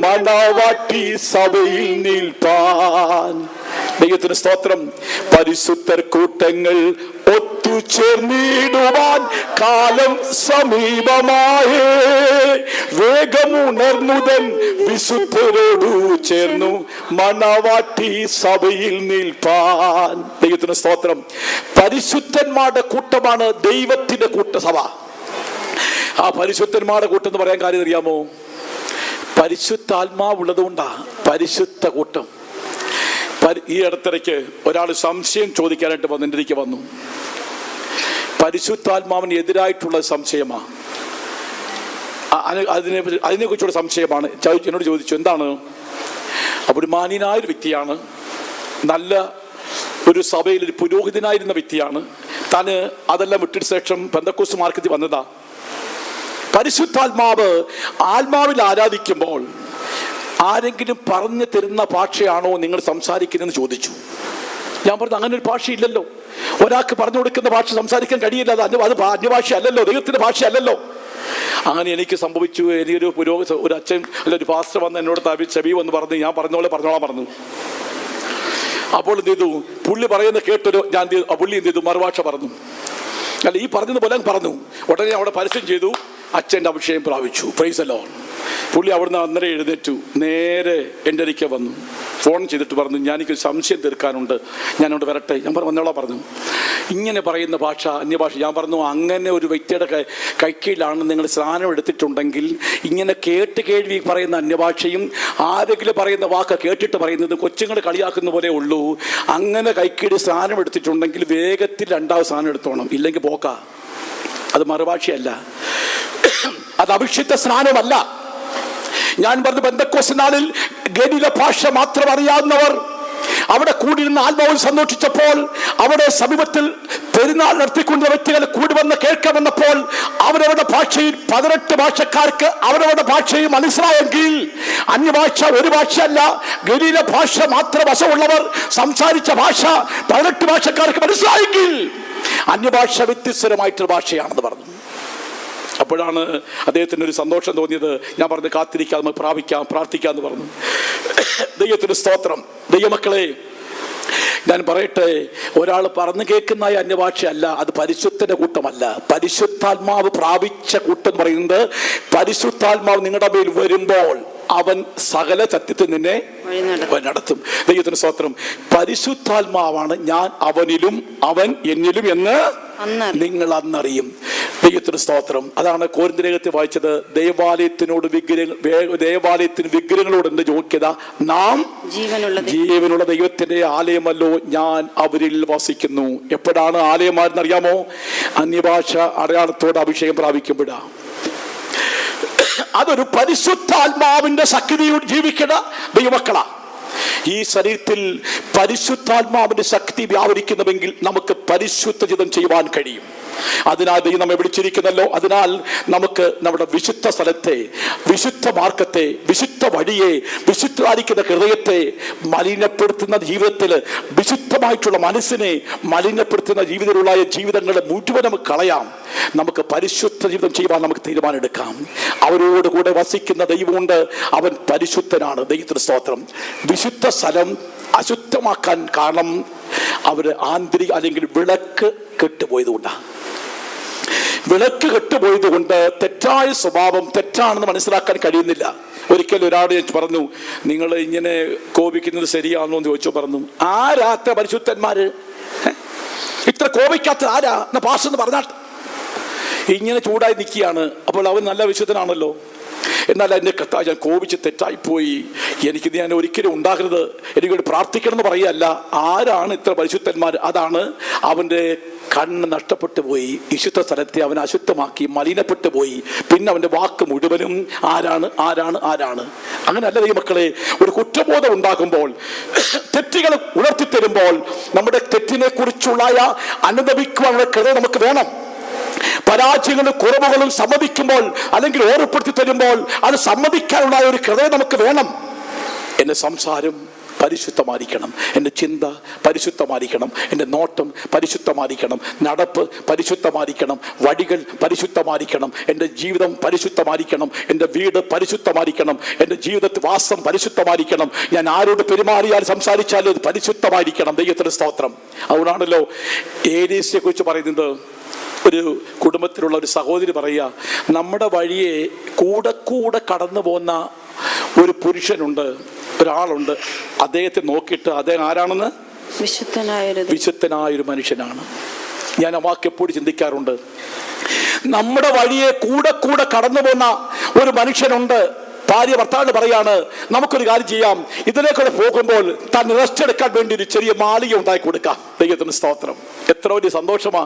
മണവാട്ടി സഭയിൽ നിൽപ്പാൻ. ദൈവത്തിന് സ്തോത്രം. പരിശുദ്ധർ കൂട്ടങ്ങൾ ഒത്തുചേർന്നിടുവാൻ കാലം സമീപമായേ. വേഗമുണർന്നുതൻ വിശുദ്ധരോടു ചേർന്നു മണവാട്ടി സഭയിൽ നിൽപ്പാൻ. ദൈവത്തിന് സ്തോത്രം. പരിശുദ്ധന്മാരുടെ കൂട്ടമാണ് ദൈവത്തിന്റെ കൂട്ടസഭ. ആ പരിശുദ്ധന്മാരുടെ കൂട്ടം എന്ന് പറയാൻ കാര്യം അറിയാമോ? പരിശുദ്ധാത്മാവുള്ളത് കൊണ്ടാ പരിശുദ്ധ കൂട്ടം. ഈ അടുത്തിടയ്ക്ക് ഒരാൾ സംശയം ചോദിക്കാനായിട്ട് എൻ്റെ വന്നു. പരിശുദ്ധാത്മാവിന് എതിരായിട്ടുള്ള സംശയമാണ്, അതിനെക്കുറിച്ചുള്ള സംശയമാണ്. എന്നോട് ചോദിച്ചു എന്താണ്. അപ്പോൾ ഒരു മാന്യനായൊരു വ്യക്തിയാണ്, നല്ല ഒരു സഭയിൽ ഒരു പുരോഹിതനായിരുന്ന വ്യക്തിയാണ്. താന് അതെല്ലാം വിട്ടിട്ട് ശേഷം പെന്തക്കോസ്ത് മാർക്കറ്റിൽ വന്നതാ. പരിശുദ്ധാത്മാവ് ആത്മാവിൽ ആരാധിക്കുമ്പോൾ ആരെങ്കിലും പറഞ്ഞു തരുന്ന ഭാഷയാണോ നിങ്ങൾ സംസാരിക്കുന്നതെന്ന് ചോദിച്ചു. ഞാൻ പറഞ്ഞു അങ്ങനെ ഒരു ഭാഷയില്ലല്ലോ. ഒരാൾക്ക് പറഞ്ഞു കൊടുക്കുന്ന ഭാഷ സംസാരിക്കാൻ കഴിയില്ല. അത് അന്യഭാഷ അല്ലല്ലോ, ദൈവത്തിന്റെ ഭാഷ അല്ലല്ലോ. അങ്ങനെ എനിക്ക് സംഭവിച്ചു. എനിക്കൊരു ഒരു അച്ഛൻ അല്ല ഒരു പാസ്റ്റർ വന്ന് എന്നോട് ചെവി വന്ന് പറഞ്ഞു, ഞാൻ പറഞ്ഞോളാം പറഞ്ഞു. അപ്പോൾ എന്ത് ചെയ്തു? പുള്ളി പറയുന്നത് കേട്ടൊരു പുള്ളി എന്ത് ചെയ്തു? മറുഭാഷ പറഞ്ഞു. അല്ല, ഈ പറഞ്ഞതുപോലെ പറഞ്ഞു. ഉടനെ അവിടെ പരസ്യം ചെയ്തു, അച്ഛൻ്റെ അഭിഷേകം പ്രാപിച്ചു. Praise the Lord. പുള്ളി അവിടുന്ന് അന്നേരം എഴുന്നേറ്റു, നേരെ എൻ്റെ അടുക്കൽ വന്നു, ഫോൺ ചെയ്തിട്ട് പറഞ്ഞു, ഞാനെനിക്കൊരു സംശയം തീർക്കാനുണ്ട്, ഞാനോട് വരട്ടെ. ഞാൻ വന്നോളാം പറഞ്ഞു. ഇങ്ങനെ പറയുന്ന ഭാഷ അന്യഭാഷ. ഞാൻ പറഞ്ഞു, അങ്ങനെ ഒരു വ്യക്തിയുടെ കൈക്കീഴിലാണ് നിങ്ങൾ സ്നാനം എടുത്തിട്ടുണ്ടെങ്കിൽ ഇങ്ങനെ കേൾവി പറയുന്ന അന്യഭാഷയും ആരെങ്കിലും പറയുന്ന വാക്ക് കേട്ടിട്ട് പറയുന്നത് കൊച്ചുങ്ങൾ കളിയാക്കുന്ന പോലെ ഉള്ളൂ. അങ്ങനെ കൈക്കീഴ് സ്നാനം എടുത്തിട്ടുണ്ടെങ്കിൽ വേഗത്തിൽ 2ാമത് സ്നാനം എടുത്തോണം, ഇല്ലെങ്കിൽ പോക്കാ. അത് മറുഭാഷയല്ല, അത് അഭിഷിക്ത സ്നാനമല്ല. ഞാൻ പറഞ്ഞു, പെന്തക്കോസ്ത് നാളിൽ ഗലീല ഭാഷ മാത്രം അറിയാവുന്നവർ അവിടെ കൂടിയിരുന്ന ആത്മാവിൽ സന്തോഷിച്ചപ്പോൾ അവിടെ സമീപത്തിൽ പെരുന്നാൾ നടത്തിക്കൊണ്ട വ്യക്തികൾ കൂടി വന്ന് കേൾക്കാമെന്നപ്പോൾ അവരവരുടെ ഭാഷയിൽ 18 ഭാഷക്കാർക്ക് അവരവരുടെ ഭാഷയും മനസ്സിലായെങ്കിൽ അന്യഭാഷ ഒരു ഭാഷയല്ല, ഗലീല ഭാഷ മാത്രം വശമുള്ളവർ സംസാരിച്ച ഭാഷ 18 ഭാഷക്കാർക്ക് മനസ്സിലായെങ്കിൽ അന്യഭാഷ വ്യത്യസ്തരമായിട്ടൊരു ഭാഷയാണെന്ന് പറഞ്ഞു. അപ്പോഴാണ് അദ്ദേഹത്തിന് ഒരു സന്തോഷം തോന്നിയത്. ഞാൻ പറഞ്ഞു കാത്തിരിക്കാം, നമുക്ക് പ്രാർത്ഥിക്കാം എന്ന് പറഞ്ഞു. ദൈവത്തിന് സ്തോത്രം. ദൈവമക്കളെ, ഞാൻ പറയട്ടെ, ഒരാൾ പറഞ്ഞു കേൾക്കുന്ന അന്യഭാഷയല്ല, അത് പരിശുദ്ധന്റെ കൂട്ടമല്ല. പരിശുദ്ധാത്മാവ് പ്രാപിച്ച കൂട്ടം പറയുന്നത് പരിശുദ്ധാത്മാവ് നിങ്ങളുടെ മേൽ വരുമ്പോൾ അവൻ സകല സത്യത്തിൽ നിന്നെ നടത്തും. ദൈവത്തിന് സ്തോത്രം. പരിശുദ്ധാത്മാവാണ് ഞാൻ അവനിലും അവൻ എന്നിലും എന്ന് നിങ്ങൾ അന്നറിയും. ദൈവത്തിന് സ്തോത്രം. അതാണ് കോരിന്ത്യർ ലേഖനത്തിൽ വായിച്ചത്. ദേവാലയത്തിന് വിഗ്രഹങ്ങളോട് യോഗ്യത, നാം ജീവനുള്ള ദൈവത്തിന്റെ ആലയമല്ലോ, ഞാൻ അവരിൽ വസിക്കുന്നു. എപ്പോഴാണ് ആലയമാരെന്നറിയാമോ? അന്യഭാഷ അടയാളത്തോടെ അഭിഷേകം പ്രാപിക്കുമ്പോഴാ. അതൊരു പരിശുദ്ധാത്മാവിന്റെ ശക്തിയോട് ജീവിക്കുന്ന ദൈവമക്കളാ. ഈ ശരീരത്തിൽ പരിശുദ്ധാത്മാവിന്റെ ശക്തി വ്യാപരിക്കുന്നുവെങ്കിൽ നമുക്ക് പരിശുദ്ധ ജീവിതം ചെയ്യുവാൻ കഴിയും. അതിനാൽ ദൈവം നമ്മെ വിളിച്ചിരിക്കുന്നല്ലോ. അതിനാൽ നമുക്ക് നമ്മുടെ വിശുദ്ധ സ്ഥലത്തെ, വിശുദ്ധ മാർഗത്തെ, വിശുദ്ധ വഴിയെ, വിശുദ്ധമായിരിക്കുന്ന ഹൃദയത്തെ മലിനപ്പെടുത്തുന്ന ജീവിതത്തിൽ, വിശുദ്ധമായിട്ടുള്ള മനസ്സിനെ മലിനപ്പെടുത്തുന്ന ജീവിതങ്ങളെ മുഴുവൻ നമുക്ക് കളയാം. നമുക്ക് പരിശുദ്ധ ജീവിതം ചെയ്യുവാൻ നമുക്ക് തീരുമാനമെടുക്കാം. അവരോട് കൂടെ വസിക്കുന്ന ദൈവമുണ്ട്, അവൻ പരിശുദ്ധനാണ്. ദൈവത്തിന് സ്തോത്രം. വിശുദ്ധ സ്ഥലം അശുദ്ധമാക്കാൻ കാരണം അവര് ആന്തരിക അല്ലെങ്കിൽ വിളക്ക് കെട്ടുപോയതുകൊണ്ടാണ്. വിളക്ക് കെട്ടുപോയത് കൊണ്ട് തെറ്റായ സ്വഭാവം തെറ്റാണെന്ന് മനസ്സിലാക്കാൻ കഴിയുന്നില്ല. ഒരിക്കൽ ഒരാൾ ഞാൻ പറഞ്ഞു, നിങ്ങൾ ഇങ്ങനെ കോപിക്കുന്നത് ശരിയാണോ എന്ന് ചോദിച്ചു. പറഞ്ഞു, ആരാത്ത പരിശുദ്ധന്മാര് ഇത്ര കോപിക്കാത്ത ആരാ എന്ന പാസ്റ്റർ പറഞ്ഞാൽ ഇങ്ങനെ ചൂടായി നിൽക്കുകയാണ്. അപ്പോൾ അവൻ നല്ല വിശുദ്ധനാണല്ലോ. എന്നാൽ എന്നെ കർത്താവ്, ഞാൻ കോപിച്ച് തെറ്റായിപ്പോയി, എനിക്കിത് ഞാൻ ഒരിക്കലും ഉണ്ടാകരുത്, എനിക്കൊരു പ്രാർത്ഥിക്കണം എന്ന് പറയുകയല്ല. ആരാണ് ഇത്ര പരിശുദ്ധന്മാർ? അതാണ് അവൻ്റെ കണ്ണ് നഷ്ടപ്പെട്ടു പോയി. വിശുദ്ധ സ്ഥലത്തെ അവൻ അശുദ്ധമാക്കി, മലിനപ്പെട്ടു പോയി. പിന്നെ അവൻ്റെ വാക്ക് മുഴുവനും ആരാണ് ആരാണ് ആരാണ്. അങ്ങനെയല്ല ഈ മക്കളെ, ഒരു കുറ്റബോധം ഉണ്ടാകുമ്പോൾ, തെറ്റുകൾ ഉണർത്തിത്തരുമ്പോൾ, നമ്മുടെ തെറ്റിനെ കുറിച്ചുള്ള അനുദപിക്കുവാനുള്ള കൃത നമുക്ക് വേണം. പരാജയങ്ങളും കുറവുകളും സമ്മതിക്കുമ്പോൾ അല്ലെങ്കിൽ ഓർമ്മപ്പെടുത്തി തരുമ്പോൾ അത് സമ്മതിക്കാനുള്ള ഒരു ഹൃദയം നമുക്ക് വേണം. എൻ്റെ സംസാരം പരിശുദ്ധമായിരിക്കണം, എൻ്റെ ചിന്ത പരിശുദ്ധമായിരിക്കണം, എൻ്റെ നോട്ടം പരിശുദ്ധമായിരിക്കണം, നടപ്പ് പരിശുദ്ധമായിരിക്കണം, വഴികൾ പരിശുദ്ധമായിരിക്കണം, എൻ്റെ ജീവിതം പരിശുദ്ധമായിരിക്കണം, എൻ്റെ വീട് പരിശുദ്ധമായിരിക്കണം, എൻ്റെ ജീവിതത്തിൽ വാസം പരിശുദ്ധമായിരിക്കണം, ഞാൻ ആരോട് പെരുമാറിയാൽ സംസാരിച്ചാലും അത് പരിശുദ്ധമായിരിക്കണം. ദൈവത്തിന്റെ സ്തോത്രം. അതുകൊണ്ടാണല്ലോ ഏലീസിനെ കുറിച്ച് പറയുന്നത്. ഒരു കുടുംബത്തിലുള്ള ഒരു സഹോദരി പറയുക, നമ്മുടെ വഴിയെ കൂടെ കടന്നു പോകുന്ന ഒരു പുരുഷനുണ്ട്, ഒരാളുണ്ട്. അദ്ദേഹത്തെ നോക്കിയിട്ട് അദ്ദേഹം ആരാണെന്ന്, വിശുദ്ധനായൊരു മനുഷ്യനാണ്. ഞാൻ ആ വാക്ക് എപ്പോഴും ചിന്തിക്കാറുണ്ട്. നമ്മുടെ വഴിയെ കൂടെ കടന്നു പോകുന്ന ഒരു മനുഷ്യനുണ്ട്. ഭാര്യ ഭർത്താവിന് പറയാണ്, നമുക്കൊരു കാര്യം ചെയ്യാം, ഇതിലേക്കൂടെ പോകുമ്പോൾ താൻ റെസ്റ്റ് എടുക്കാൻ വേണ്ടി ഒരു ചെറിയ മാളിക ഉണ്ടാക്കി കൊടുക്കാം. ദൈവത്തിന് സ്തോത്രം. എത്ര വലിയ സന്തോഷമാ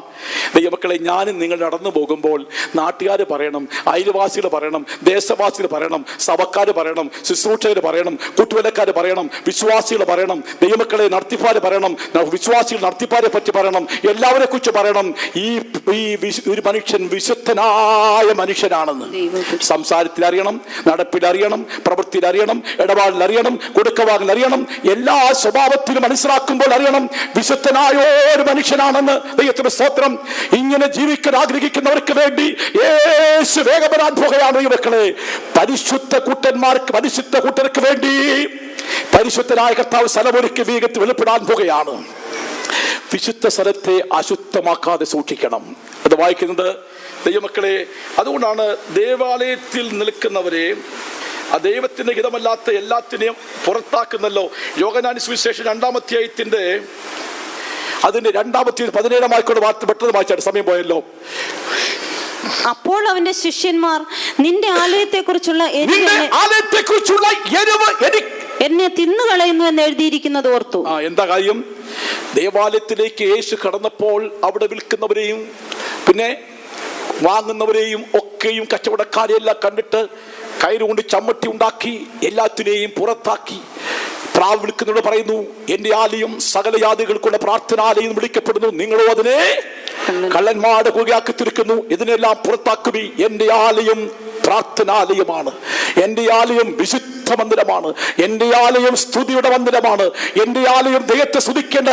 ദൈവമക്കളെ. ഞാനും നിങ്ങൾ നടന്നു പോകുമ്പോൾ നാട്ടുകാർ പറയണം, അയൽവാസികൾ പറയണം, ദേശവാസികൾ പറയണം, സഭക്കാർ പറയണം, ശുശ്രൂഷകർ പറയണം, കൂട്ടുവേലക്കാർ പറയണം, വിശ്വാസികൾ പറയണം, ദൈവമക്കളെ നടത്തിപ്പാർ പറയണം, വിശ്വാസികൾ നടത്തിപ്പാരെ പറ്റി പറയണം, എല്ലാവരെ കുറിച്ച് പറയണം. ഈ ഒരു മനുഷ്യൻ വിശുദ്ധനായ മനുഷ്യനാണെന്ന് സംസാരത്തിൽ അറിയണം, നടപ്പിൽ അറിയണം, പ്രവൃത്തിയിൽ അറിയണം, ഇടപാടിൽ അറിയണം, കൊടുക്കവാങ്ങിൽ അറിയണം, എല്ലാ സ്വഭാവത്തിലും മനസ്സിലാക്കുമ്പോൾ അറിയണം വിശുദ്ധനായ ഒരു മനുഷ്യനാണെന്ന്. ദൈവത്തിന്റെ സ്തോത്രം. ഇങ്ങനെ ജീവിക്കാൻ ആഗ്രഹിക്കുന്നവർക്ക് വേണ്ടി യേശു വേഗം വരാൻ പോകുകയാണ്. ഈ മക്കളെ, പരിശുദ്ധ കൂട്ടർക്ക് വേണ്ടി പരിശുദ്ധനായ കർത്താവ് സ്ഥലമൊരുക്കി വേഗത്തിൽ വെളിപ്പെടാൻ പോകുകയാണ്. വിശുദ്ധ സ്ഥലത്തെ അശുദ്ധമാക്കാതെ സൂക്ഷിക്കണം. അത് വായിക്കുന്നത് ദൈവമക്കളെ. അതുകൊണ്ടാണ് ദേവാലയത്തിൽ നിൽക്കുന്നവരെ ആ ദൈവത്തിന്റെ ഹിതമല്ലാത്ത എല്ലാത്തിനെയും പുറത്താക്കുന്നല്ലോ. യോഹന്നാൻ സുവിശേഷം 2-ാം അധ്യായത്തിന്റെ അതിന്റെ 17-ാം വാക്യോട് പെട്ടെന്ന് വായിച്ചാണ്, സമയം പോയല്ലോ. അപ്പോൾ അവന്റെ ശിഷ്യന്മാർ, നിന്റെ ആലയത്തെക്കുറിച്ചുള്ള എന്നെ തിന്നുകളയുന്നു എന്ന് എഴുതിയിരിക്കുന്നത് ഓർത്തു. എന്താ കാര്യം? ദേവാലയത്തിലേക്ക് യേശു കടന്നപ്പോൾ അവിടെ വിൽക്കുന്നവരെയും പിന്നെ വാങ്ങുന്നവരെയും ഒക്കെയും കച്ചവടക്കാരെയെല്ലാം കണ്ടിട്ട് കയറുകൊണ്ട് ചമ്മട്ടി ഉണ്ടാക്കി എല്ലാത്തിനെയും പുറത്താക്കി. പ്രാവ് വിളിക്കുന്നവരോട് പറയുന്നു, എന്റെ ആലയം സകല ജാതികൾക്കുള്ള പ്രാർത്ഥനാലയം വിളിക്കപ്പെടുന്നു, നിങ്ങളോ അതിനെ കള്ളന്മാരുടെ കുകയാക്കി തീർക്കുന്നു. ഇതിനെല്ലാം പുറത്താക്കുവി. എന്റെ ആലയം പ്രാർത്ഥനാലയമാണ്. എന്റെ ആലയം വിശുദ്ധ മന്ദിരമാണ്. എന്റെ ആലയം സ്തുതിയുടെ മന്ദിരമാണ്. എന്റെ ആലയം ദൈവത്തെ സ്തുതിക്കേണ്ട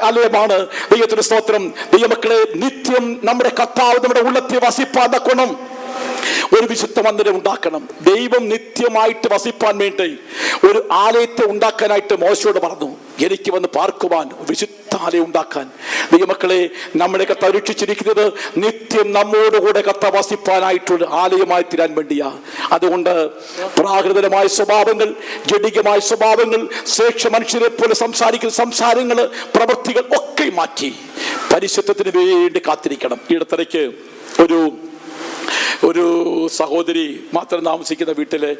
ആലയമാണ്. ദൈവത്തിന് സ്തോത്രം. ദൈവമക്കളെ, നിത്യം നമ്മുടെ കർത്താവ് നമ്മുടെ ഉള്ളത്തിൽ വസിപ്പാൻ തക്കോണം ഒരു വിശുദ്ധ മന്ദിരം ഉണ്ടാക്കണം. ദൈവം നിത്യമായിട്ട് വസിപ്പാൻ വേണ്ടി ഒരു ആലയത്തെ ഉണ്ടാക്കാനായിട്ട് മോശയോട് പറഞ്ഞു, എനിക്ക് വന്ന് പാർക്കുവാൻ വിശുദ്ധ ആലയം ഉണ്ടാക്കാൻ. ദൈവമക്കളെ, നമ്മളെ കർത്താവ് രക്ഷിച്ചിരിക്കുന്നത് നിത്യം നമ്മോടുകൂടെ കർത്താവ് വസിപ്പാനായിട്ടുള്ള ആലയമായി തീരാൻ വേണ്ടിയാ. അതുകൊണ്ട് പ്രാകൃതമായ സ്വഭാവങ്ങൾ, ജഡികമായ സ്വഭാവങ്ങൾ, ശ്രേഷ്ഠ മനുഷ്യരെ പോലെ സംസാരിക്കുന്ന സംസാരങ്ങൾ, പ്രവൃത്തികൾ ഒക്കെ മാറ്റി പരിശുദ്ധത്തിന് വേണ്ടി കാത്തിരിക്കണം. ഈയിടത്തിടയ്ക്ക് ഒരു സഹോദരി മാത്രം താമസിക്കുന്ന വീട്ടില്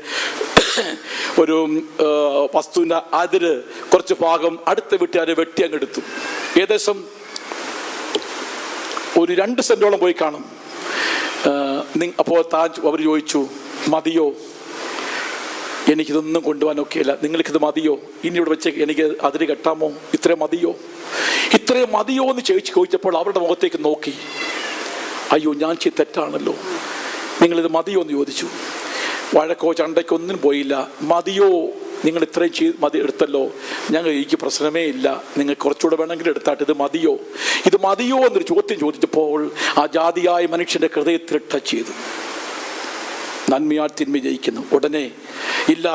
ഒരു വസ്തുവിന്റെ അതിര് കുറച്ച് ഭാഗം അടുത്ത വീട്ടുകാരെ വെട്ടി അങ്ങെടുത്തു. ഏകദേശം ഒരു 2 സെന്റോളം പോയി കാണും. അപ്പോൾ അവർ ചോദിച്ചു, മതിയോ? എനിക്കിതൊന്നും കൊണ്ടുപോകാൻ ഒക്കെയില്ല, നിങ്ങൾക്കിത് മതിയോ? ഇനി ഇവിടെ വെച്ച് എനിക്ക് അതിര് കെട്ടാമോ? ഇത്രയും മതിയോ എന്ന് ചോദിച്ചപ്പോൾ അവരുടെ മുഖത്തേക്ക് നോക്കി, അയ്യോ ഞാൻ തെറ്റാണല്ലോ, നിങ്ങളിത് മതിയോ എന്ന് ചോദിച്ചു. വഴക്കോ ചണ്ടയ്ക്കോ ഒന്നും പോയില്ല. മതിയോ, നിങ്ങൾ ഇത്രയും മതി എടുത്തല്ലോ, എനിക്ക് പ്രശ്നമേ ഇല്ല, നിങ്ങൾ കുറച്ചുകൂടെ വേണമെങ്കിലും എടുത്താട്ട് ഇത് മതിയോ എന്നൊരു ചോദ്യം ചോദിച്ചപ്പോൾ ആ ജാതിയായ മനുഷ്യന്റെ ഹൃദയത്തിൽ ടച്ച് ചെയ്തു. നന്മയാൽ തിന്മ ജയിക്കുന്നു. ഉടനെ, ഇല്ല,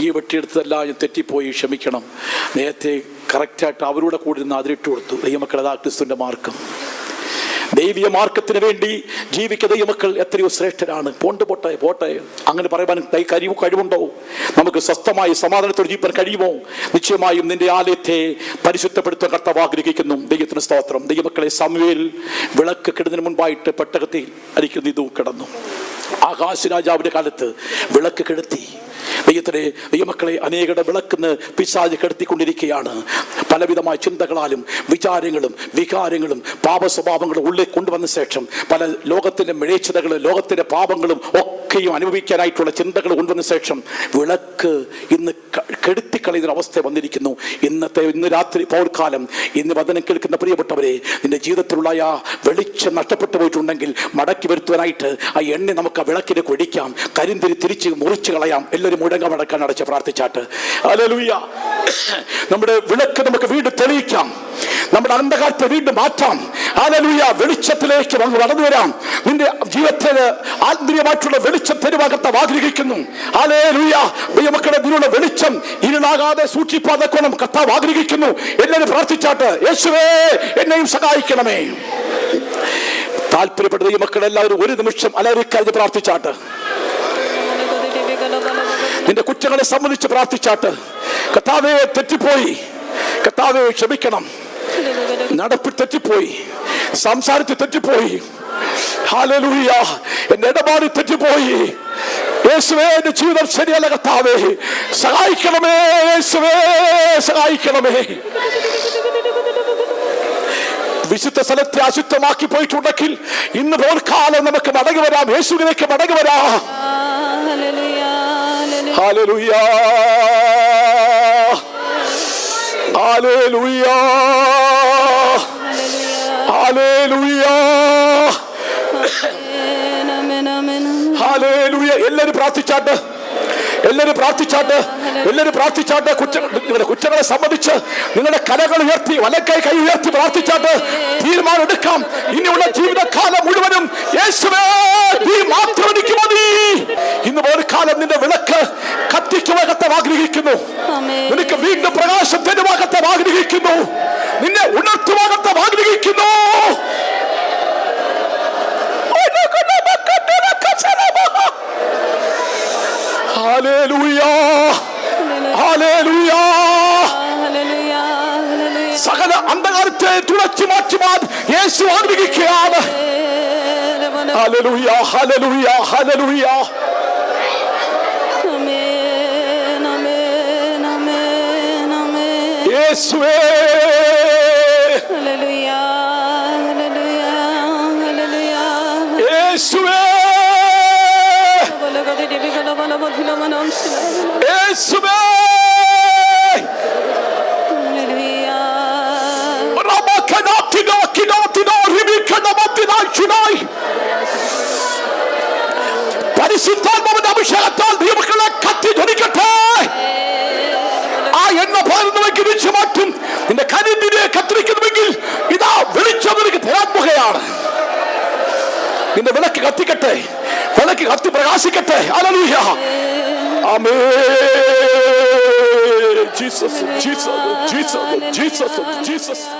ഈ വെട്ടിയെടുത്തതല്ല, ഞാൻ തെറ്റിപ്പോയി, ക്ഷമിക്കണം. നേരത്തെ കറക്റ്റായിട്ട് അവരുടെ കൂടെ നിന്ന് അതിരിട്ട് കൊടുത്തു. ദൈവമക്കൾ, അതാ ക്രിസ്തുവിന്റെ മാർഗം. ദൈവീയ മാർഗത്തിന് വേണ്ടി ജീവിക്കുന്ന ദൈവമക്കൾ എത്രയോ ശ്രേഷ്ഠരാണ്. പോട്ടെ അങ്ങനെ പറയുവാൻ കഴിവുണ്ടോ? നമുക്ക് സ്വസ്ഥമായി സമാധാനത്തോടെ ജീവിക്കാൻ കഴിയുമോ? നിശ്ചയമായും നിന്റെ ആലയത്തെ പരിശുദ്ധപ്പെടുത്താൻ കർത്താവ് ആഗ്രഹിക്കുന്നു. ദൈവത്തിന് സ്തോത്രം. ദൈവമക്കളെ, സമൂവേൽ വിളക്ക് കിടുന്നതിന് മുൻപായിട്ട് പെട്ടകത്തിൽ അരിക്കുന്ന ഇതു കിടന്നു. ആകാശ രാജാവിന്റെ കാലത്ത് വിളക്ക് കെടുത്തി. ദൈവമക്കളെ, അനേകരുടെ വിളക്കിന്ന് പിശാച് കെടുത്തിക്കൊണ്ടിരിക്കുകയാണ്. പലവിധമായ ചിന്തകളാലും വിചാരങ്ങളും വികാരങ്ങളും പാപസ്വഭാവങ്ങളും ഉള്ളിൽ കൊണ്ടുവന്ന ശേഷം പല ലോകത്തിന്റെ മിഴച്ചതകളും ലോകത്തിന്റെ പാപങ്ങളും ഒക്കെയും അനുഭവിക്കാനായിട്ടുള്ള ചിന്തകൾ കൊണ്ടുവന്ന ശേഷം വിളക്ക് ഇന്ന് കെടുത്തിക്കളയുന്ന അവസ്ഥ വന്നിരിക്കുന്നു. ഇന്ന് രാത്രി പൗർക്കാലം ഇന്ന് വചനം കേൾക്കുന്ന പ്രിയപ്പെട്ടവരെ, നിന്റെ ജീവിതത്തിലുള്ള ആ വെളിച്ചം നഷ്ടപ്പെട്ടു പോയിട്ടുണ്ടെങ്കിൽ മടക്കി വരുത്തുവാനായിട്ട് ആ എണ്ണ നമുക്ക് ആ വിളക്കിലേക്ക് ഒഴിക്കാം. കരിന്തിരി തിരിച്ച് മുറിച്ച് കളയാം. എല്ലാവരും മുടങ്ങാൻ അടച്ച് പ്രാർത്ഥിച്ചാട്ട്. ഹല്ലേലൂയ. നമ്മുടെ വിളക്ക് നമുക്ക് വീണ്ടും തെളിയിക്കാം. നമ്മുടെ അന്ധകാരത്തെ വീണ്ടും മാറ്റാം. ഹല്ലേലൂയ. വെളിച്ചത്തിലേക്ക് കടന്നു വരാം. നിന്റെ ജീവിതത്തിന് ആത്മീയമായിട്ടുള്ള വെളിച്ചം തരുവാൻ കർത്താവ് ആഗ്രഹിക്കുന്നു. ഹല്ലേലൂയ. ദൈവമക്കളെ, ഇതിനുള്ള വെളിച്ചം ഇരുളാകാതെ സൂക്ഷിപ്പാതെ കർത്താവ് ആഗ്രഹിക്കുന്നു. എല്ലാവരും പ്രാർത്ഥിച്ചാട്ട്, യേശുവേ എന്നെയും സഹായിക്കണമേ. താല്പര്യപ്പെട്ട ദൈവമക്കൾ എല്ലാവരും ഒരു നിമിഷം അലറിക്കഴിഞ്ഞ് പ്രാർത്ഥിച്ചാട്ട്. നിന്റെ കുറ്റങ്ങളെ സംബന്ധിച്ച് പ്രാർത്ഥിച്ചാട്ട്. കർത്താവേ തെറ്റിപ്പോയി, കർത്താവേ ക്ഷമിക്കണം, നടപ്പിൽ തെറ്റിപ്പോയി, സംസാരത്തിൽ തെറ്റിപ്പോയി, ഹല്ലേലൂയ, എന്റെ ഇടപാടിൽ തെറ്റിപ്പോയി, യേശുവേ എന്റെ ജീവിതം ശരിയല്ല, കർത്താവേ സഹായിക്കണമേ, യേശുവേ സഹായിക്കണമേ. വിശുദ്ധ സ്ഥലത്തെ അശുദ്ധമാക്കി പോയിട്ടുണ്ടെങ്കിൽ ഇന്ന് പോർക്കാലം നമുക്ക് മടങ്ങി വരാം. യേശുവിലേക്ക് മടങ്ങി വരാം. Hallelujah, hallelujah, hallelujah, hallelujah. എല്ലാവരും പ്രാർത്ഥിച്ചാട്ട്, എല്ലാവരും പ്രാർത്ഥിച്ചാട്ട്, എല്ലാവരും പ്രാർത്ഥിച്ചാട്ട്. നിങ്ങളുടെ കുറ്റങ്ങളെ സംബന്ധിച്ച് നിങ്ങളുടെ കരകൾ ഉയർത്തി, വലക്കൈ കൈ ഉയർത്തി പ്രാർത്ഥിച്ചാട്ട് തീരുമാനം എടുക്കാം. ഇനിയുള്ള ജീവിതകാലം മുഴുവനും യേശുവേ നീ മാത്രം എനിക്ക് മതി. ഇന്ന് ഒരു കാലം നിന്റെ വിളക്ക് കത്തിക്കുവാൻ കർത്താവ് ആഗ്രഹിക്കുന്നു. നിനക്ക് വീണ്ടും പ്രകാശം തരുവാൻ കർത്താവ് ആഗ്രഹിക്കുന്നു. നിന്നെ ഉണർത്തുവാൻ കർത്താവ് ആഗ്രഹിക്കുന്നു. Hallelujah, hallelujah. സകല അന്ധകാരത്തെ തുളച്ചു മാറ്റുവാൻ യേശു ആഗ്രഹിക്കുകയാണ്. Hallelujah, hallelujah, hallelujah. യേശുവേ, ഹല്ലേലൂയ, ഹല്ലേലൂയ, ഹല്ലേലൂയ. യേശുവേ, യേശുവേ, ഹല്ലേലൂയ. tonight. പരിശുദ്ധാത്മാവിന്റെ അഭിഷേകത്താൽ ദൈവമക്കളെ കത്തി ജ്വലിക്കട്ടെ. ആ എണ്ണ പകരുന്നവയ്ക്ക് വിളിച്ചു മാറ്റും. നിന്റെ കരിന്തിനെ കത്തിരിക്കുന്നുവെങ്കിൽ ഇതാ വെളിച്ചം നിനക്ക് തരാൻ പോകുകയാണ്. നിന്റെ വിളക്ക് കത്തിക്കട്ടെ, വിളക്ക് കത്തി പ്രകാശിക്കട്ടെ. ഹല്ലേലൂയ. ആമേൻ. Jesus Jesus Jesus Jesus Jesus